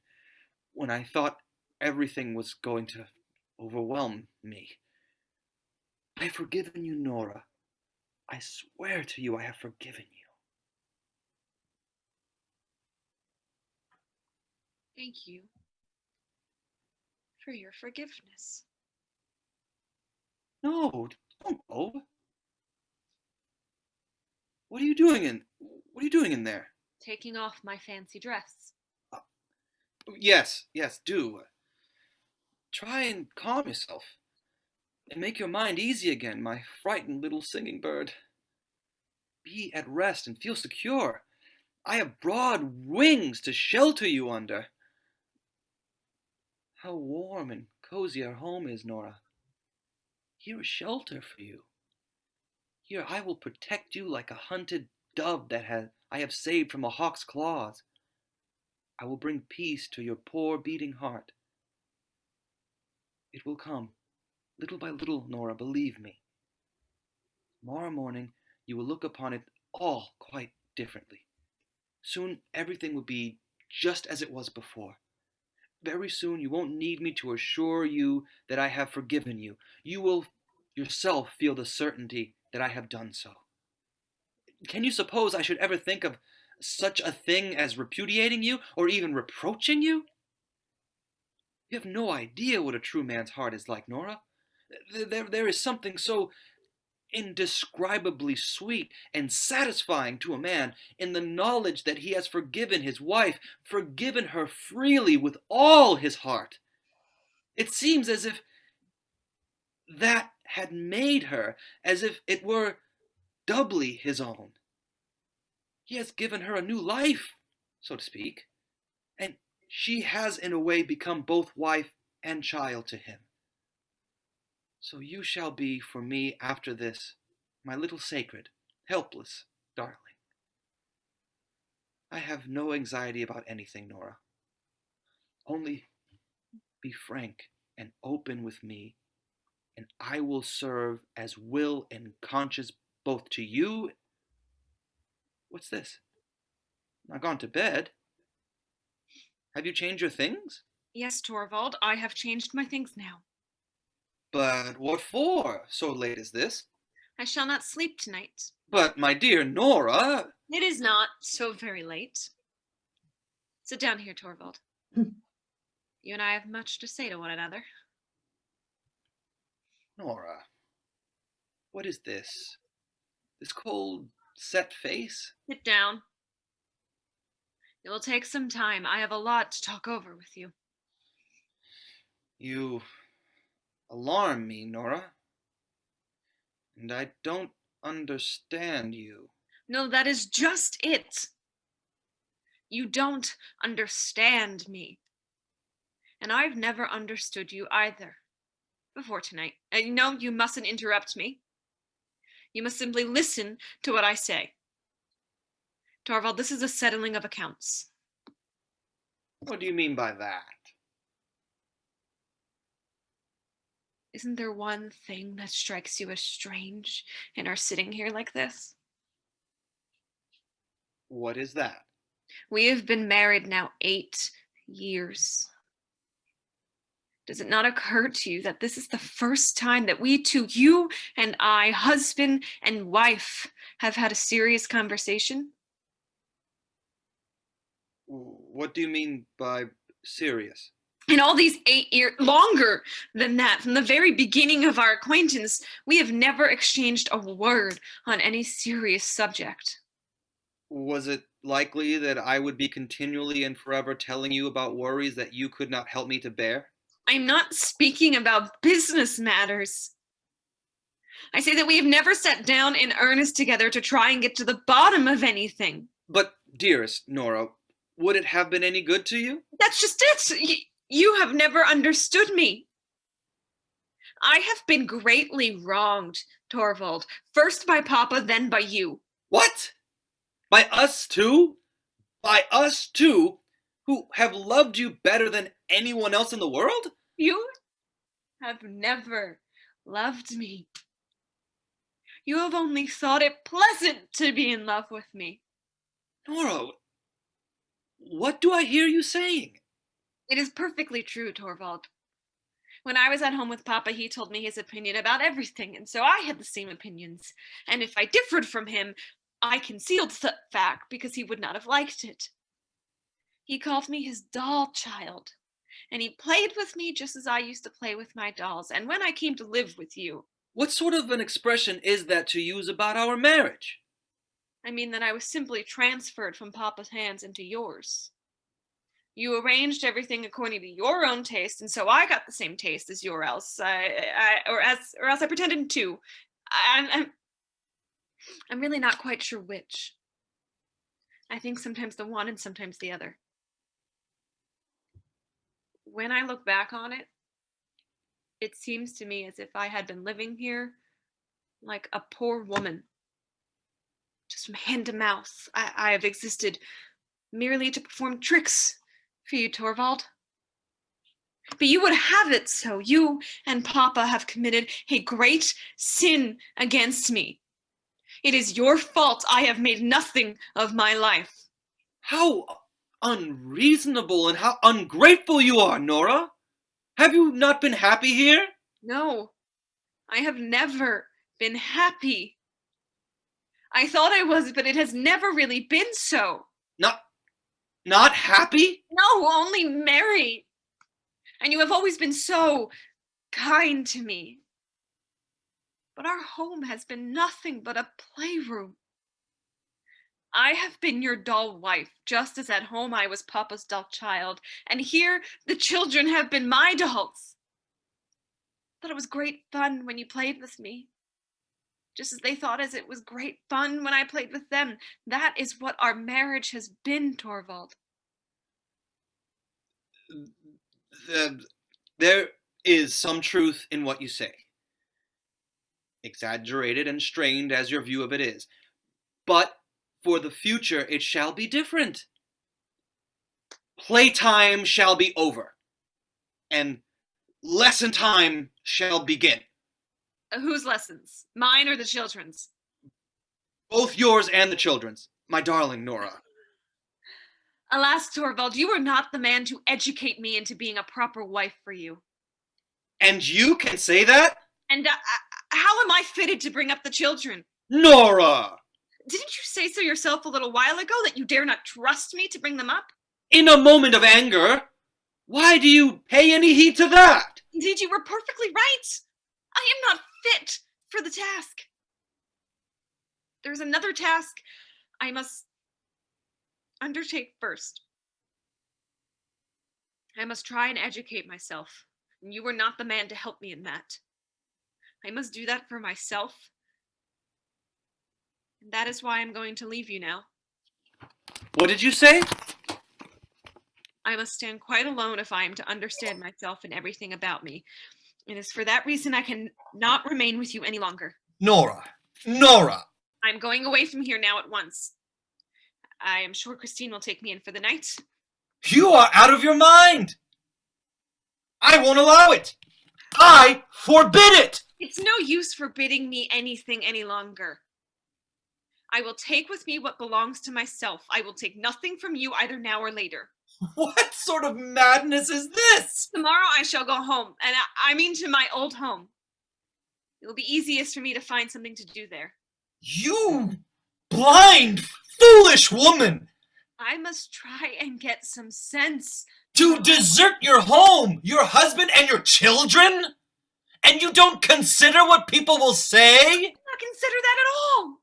when I thought everything was going to overwhelm me. I have forgiven you, Nora. I swear to you I have forgiven you. Thank you for your forgiveness. No, don't go. What are you doing in there? Taking off my fancy dress. Yes, do. Try and calm yourself. And make your mind easy again, my frightened little singing bird. Be at rest and feel secure. I have broad wings to shelter you under. How warm and cozy our home is, Nora. Here is shelter for you. Here I will protect you like a hunted dove that I have saved from a hawk's claws. I will bring peace to your poor beating heart. It will come, little by little, Nora, believe me. Tomorrow morning you will look upon it all quite differently. Soon everything will be just as it was before. Very soon you won't need me to assure you that I have forgiven you. You will yourself feel the certainty that I have done so. Can you suppose I should ever think of such a thing as repudiating you or even reproaching you? You have no idea what a true man's heart is like, Nora. There is something so indescribably sweet and satisfying to a man in the knowledge that he has forgiven his wife, forgiven her freely with all his heart. It seems as if that had made her, as if it were doubly his own. He has given her a new life, so to speak, and she has in a way become both wife and child to him. So you shall be for me after this, my little sacred, helpless darling. I have no anxiety about anything, Nora. Only be frank and open with me, and I will serve as will and conscience both to you. What's this? Not gone to bed? Have you changed your things? Yes, Torvald, I have changed my things now. But what for, so late as this? I shall not sleep tonight. But, my dear Nora... It is not so very late. Sit down here, Torvald. You and I have much to say to one another. Nora, what is this? This cold, set face? Sit down. It will take some time. I have a lot to talk over with you. You alarm me, Nora. And I don't understand you. No, that is just it. You don't understand me. And I've never understood you either before tonight. And no, you mustn't interrupt me. You must simply listen to what I say. Torvald, this is a settling of accounts. What do you mean by that? Isn't there one thing that strikes you as strange in our sitting here like this? What is that? We have been married now 8 years. Does it not occur to you that this is the first time that we two, you and I, husband and wife, have had a serious conversation? What do you mean by serious? In all these 8 years, longer than that, from the very beginning of our acquaintance, we have never exchanged a word on any serious subject. Was it likely that I would be continually and forever telling you about worries that you could not help me to bear? I'm not speaking about business matters. I say that we have never sat down in earnest together to try and get to the bottom of anything. But, dearest Nora, would it have been any good to you? That's just it. You have never understood me. I have been greatly wronged, Torvald. First by Papa, then by you. What? By us two? By us two, who have loved you better than anyone else in the world? You have never loved me. You have only thought it pleasant to be in love with me. Nora, what do I hear you saying? It is perfectly true, Torvald. When I was at home with Papa, he told me his opinion about everything, and so I had the same opinions. And if I differed from him, I concealed the fact because he would not have liked it. He called me his doll child, and he played with me just as I used to play with my dolls. And when I came to live with you... What sort of an expression is that to use about our marriage? I mean that I was simply transferred from Papa's hands into yours. You arranged everything according to your own taste, and so I got the same taste as or else I pretended to. I'm really not quite sure which. I think sometimes the one and sometimes the other. When I look back on it, it seems to me as if I had been living here like a poor woman. Just from hand to mouth. I have existed merely to perform tricks for you, Torvald. But you would have it so. You and Papa have committed a great sin against me. It is your fault I have made nothing of my life. How unreasonable and how ungrateful you are, Nora! Have you not been happy here? No, I have never been happy. I thought I was, but it has never really been so. Not happy? No, only merry. And you have always been so kind to me. But our home has been nothing but a playroom. I have been your doll wife, just as at home I was Papa's doll child, and here the children have been my dolls. But it was great fun when you played with me, just as they thought as it was great fun when I played with them. That is what our marriage has been, Torvald. There is some truth in what you say. Exaggerated and strained as your view of it is. But for the future, it shall be different. Playtime shall be over, and lesson time shall begin. Whose lessons? Mine or the children's? Both yours and the children's, my darling Nora. Alas, Torvald, you are not the man to educate me into being a proper wife for you. And you can say that? And how am I fitted to bring up the children? Nora! Didn't you say so yourself a little while ago that you dare not trust me to bring them up? In a moment of anger? Why do you pay any heed to that? Indeed, you were perfectly right. I am not fit for the task. There's another task I must undertake first. I must try and educate myself, and you are not the man to help me in that. I must do that for myself, and that is why I'm going to leave you now. What did you say? I must stand quite alone if I am to understand myself and everything about me. It is for that reason I can not remain with you any longer. Nora! Nora! I'm going away from here now at once. I am sure Christine will take me in for the night. You are out of your mind! I won't allow it! I forbid it! It's no use forbidding me anything any longer. I will take with me what belongs to myself. I will take nothing from you either now or later. What sort of madness is this? Tomorrow I shall go home, and I mean to my old home. It will be easiest for me to find something to do there. You blind, foolish woman! I must try and get some sense. To desert your home, your husband, and your children? And you don't consider what people will say? I do not consider that at all.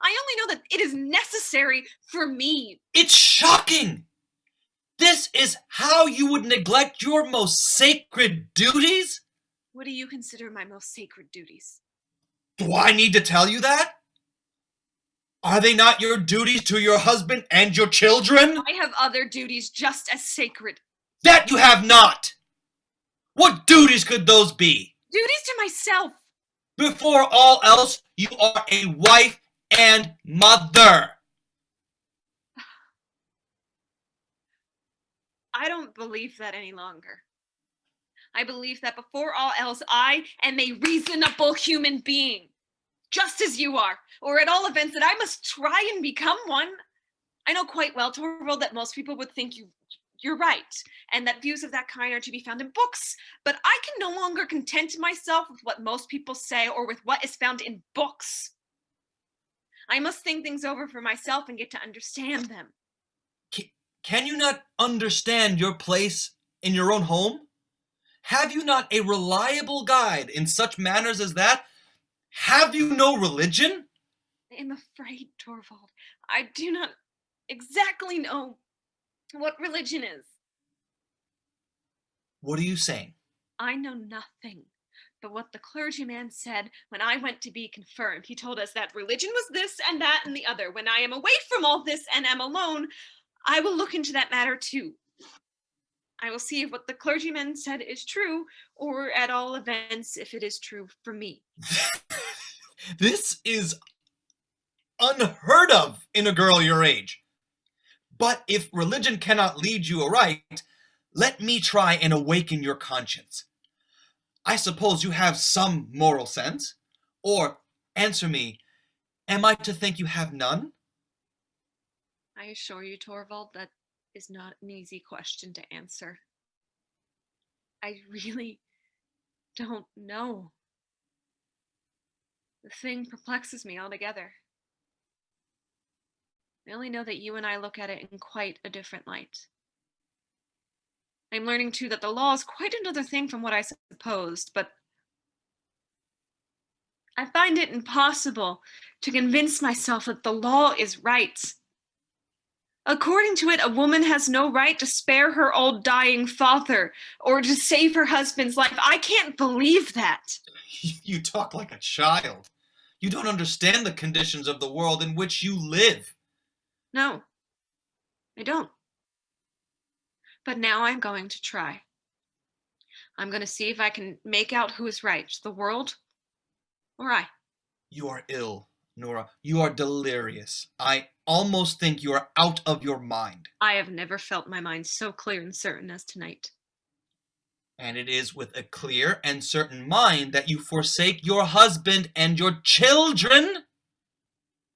I only know that it is necessary for me. It's shocking! This is how you would neglect your most sacred duties? What do you consider my most sacred duties? Do I need to tell you that? Are they not your duties to your husband and your children? I have other duties just as sacred. That you have not! What duties could those be? Duties to myself. Before all else, you are a wife and mother. I don't believe that any longer. I believe that before all else, I am a reasonable human being, just as you are, or at all events that I must try and become one. I know quite well, Torvald, that most people would think you're right, and that views of that kind are to be found in books, but I can no longer content myself with what most people say or with what is found in books. I must think things over for myself and get to understand them. Can you not understand your place in your own home? Have you not a reliable guide in such matters as that? Have you no religion? I am afraid, Torvald. I do not exactly know what religion is. What are you saying? I know nothing but what the clergyman said when I went to be confirmed. He told us that religion was this and that and the other. When I am away from all this and am alone, I will look into that matter too. I will see if what the clergyman said is true, or at all events, if it is true for me. This is unheard of in a girl your age. But if religion cannot lead you aright, let me try and awaken your conscience. I suppose you have some moral sense? Or, answer me, am I to think you have none? I assure you, Torvald, that is not an easy question to answer. I really don't know. The thing perplexes me altogether. I only know that you and I look at it in quite a different light. I'm learning too that the law is quite another thing from what I supposed, but I find it impossible to convince myself that the law is right. According to it, a woman has no right to spare her old dying father or to save her husband's life. I can't believe that. You talk like a child. You don't understand the conditions of the world in which you live. No, I don't. But now I'm going to try. I'm going to see if I can make out who is right, the world or I. You are ill, Nora. You are delirious. I almost think you are out of your mind. I have never felt my mind so clear and certain as tonight. And it is with a clear and certain mind that you forsake your husband and your children?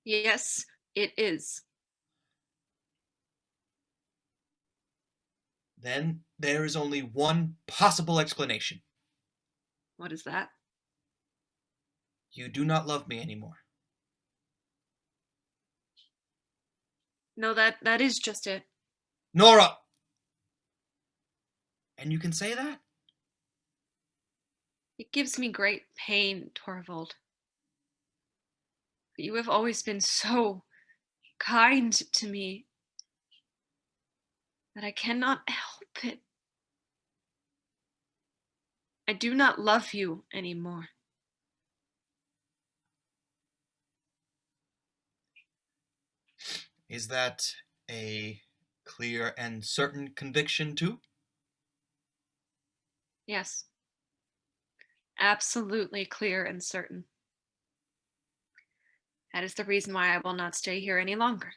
Yes, it is. Then there is only one possible explanation. What is that? You do not love me anymore. No, that is just it. Nora! And you can say that? It gives me great pain, Torvald. But you have always been so kind to me that I cannot help it. I do not love you anymore. Is that a clear and certain conviction, too? Yes. Absolutely clear and certain. That is the reason why I will not stay here any longer.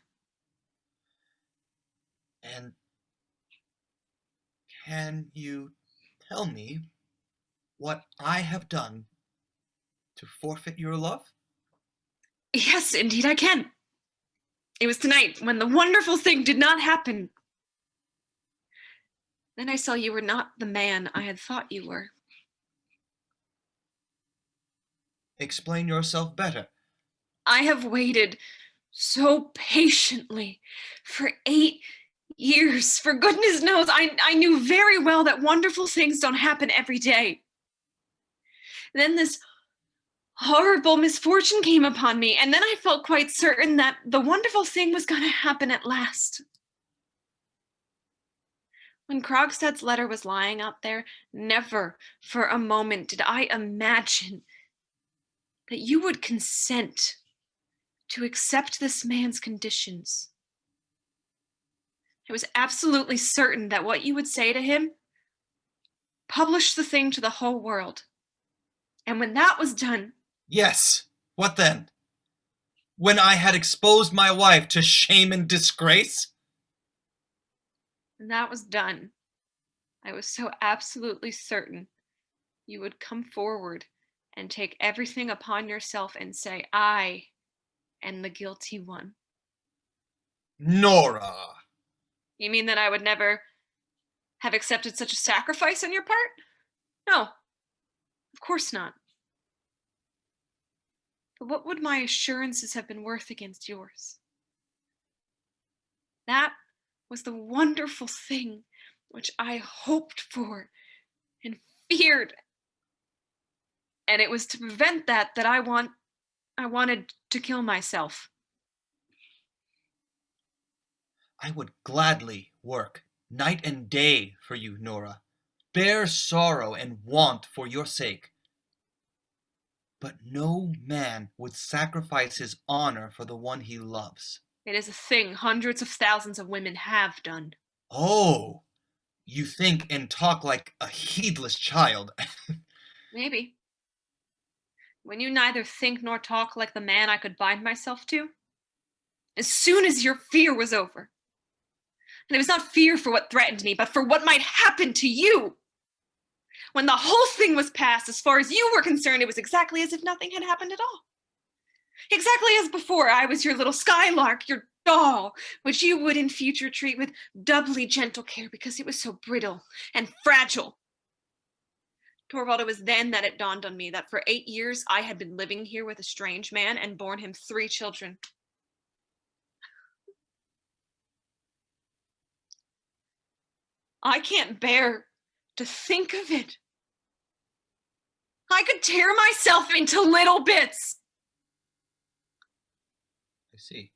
And can you tell me what I have done to forfeit your love? Yes, indeed I can. It was tonight when the wonderful thing did not happen. Then I saw you were not the man I had thought you were. Explain yourself better. I have waited so patiently for 8 years. For goodness knows, I knew very well that wonderful things don't happen every day. Then this horrible misfortune came upon me, and then I felt quite certain that the wonderful thing was going to happen at last. When Krogstad's letter was lying out there, never for a moment did I imagine that you would consent to accept this man's conditions. I was absolutely certain that what you would say to him, publish the thing to the whole world. And when that was done... Yes, what then? When I had exposed my wife to shame and disgrace? When that was done, I was so absolutely certain you would come forward and take everything upon yourself and say, I am the guilty one. Nora! You mean that I would never have accepted such a sacrifice on your part? No, of course not. But what would my assurances have been worth against yours? That was the wonderful thing which I hoped for and feared. And it was to prevent that I wanted to kill myself. I would gladly work night and day for you, Nora. Bear sorrow and want for your sake. But no man would sacrifice his honor for the one he loves. It is a thing hundreds of thousands of women have done. Oh, you think and talk like a heedless child. Maybe. When you neither think nor talk like the man I could bind myself to, as soon as your fear was over. And it was not fear for what threatened me, but for what might happen to you. When the whole thing was past, as far as you were concerned, it was exactly as if nothing had happened at all. Exactly as before, I was your little skylark, your doll, which you would in future treat with doubly gentle care because it was so brittle and fragile. Torvald, it was then that it dawned on me that for 8 years I had been living here with a strange man and borne him 3 children. I can't bear to think of it. I could tear myself into little bits. I see.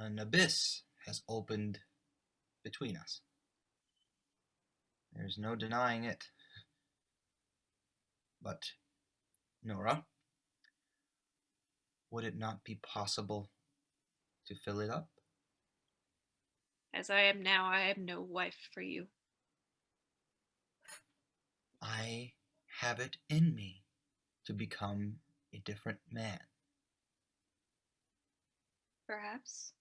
An abyss has opened between us. There's no denying it. But, Nora, would it not be possible to fill it up? As I am now, I have no wife for you. I have it in me to become a different man. Perhaps.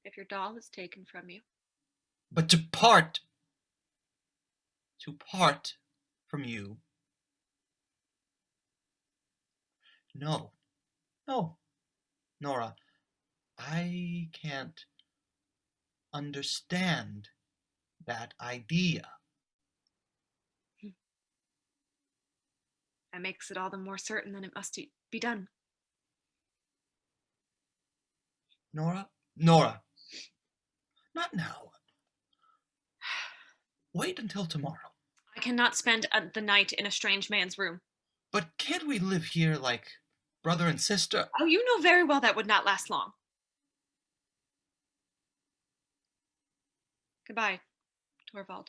If your doll is taken from you. But to part from you, no, No, Nora, I can't understand that idea. That makes it all the more certain that it must be done. Nora, not now. Wait until tomorrow. I cannot spend the night in a strange man's room. But can't we live here like brother and sister? Oh, you know very well that would not last long. Goodbye, Torvald.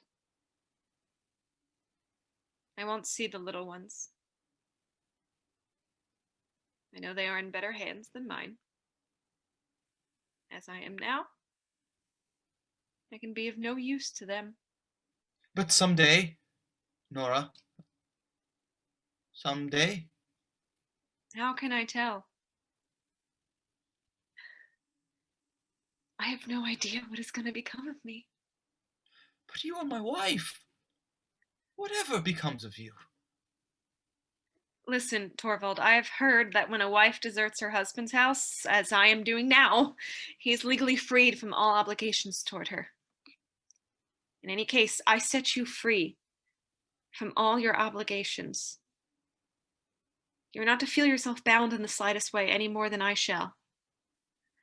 I won't see the little ones. I know they are in better hands than mine. As I am now, I can be of no use to them. But someday, Nora, someday. How can I tell? I have no idea what is going to become of me. But you are my wife. Whatever becomes of you? Listen, Torvald, I have heard that when a wife deserts her husband's house, as I am doing now, he is legally freed from all obligations toward her. In any case, I set you free from all your obligations. You are not to feel yourself bound in the slightest way any more than I shall.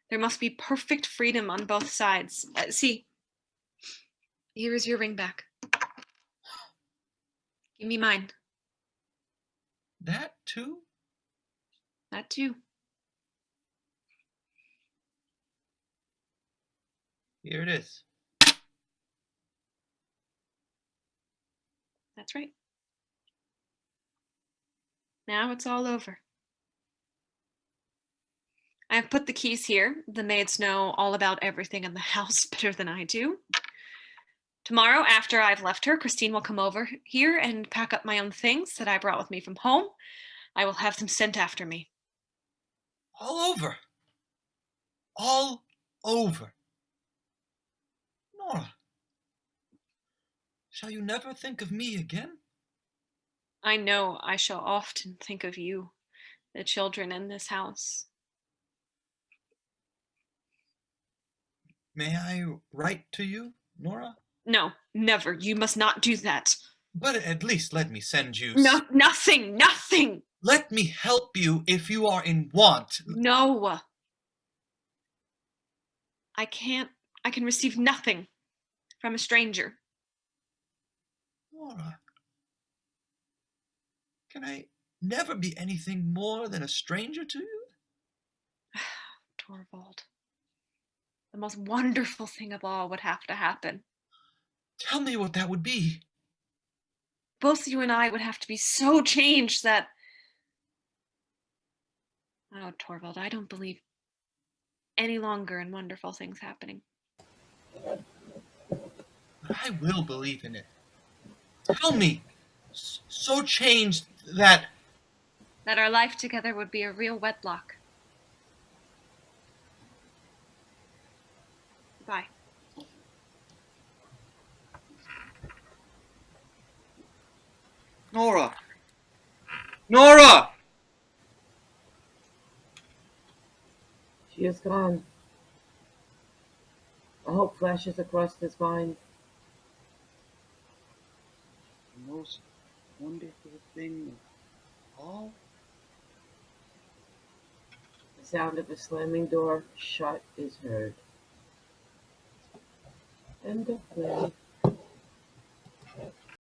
There must be perfect freedom on both sides. See, here is your ring back. Give me mine. That too? That too. Here it is. That's right. Now it's all over. I have put the keys here. The maids know all about everything in the house better than I do. Tomorrow, after I've left her, Christine will come over here and pack up my own things that I brought with me from home. I will have them sent after me. All over. All over. Nora, shall you never think of me again? I know I shall often think of you, the children in this house. May I write to you, Nora? No, never. You must not do that. But at least let me send you... No, nothing, nothing. Let me help you if you are in want. No. I can receive nothing from a stranger. Nora, can I never be anything more than a stranger to you? Torvald, the most wonderful thing of all would have to happen. Tell me what that would be. Both you and I would have to be so changed that... Oh, Torvald, I don't believe any longer in wonderful things happening. But I will believe in it. Tell me, so changed that... That our life together would be a real wedlock. Bye. Nora! Nora! She is gone. A hope flashes across his mind. The most wonderful thing of all? The sound of a slamming door shut is heard. End of play.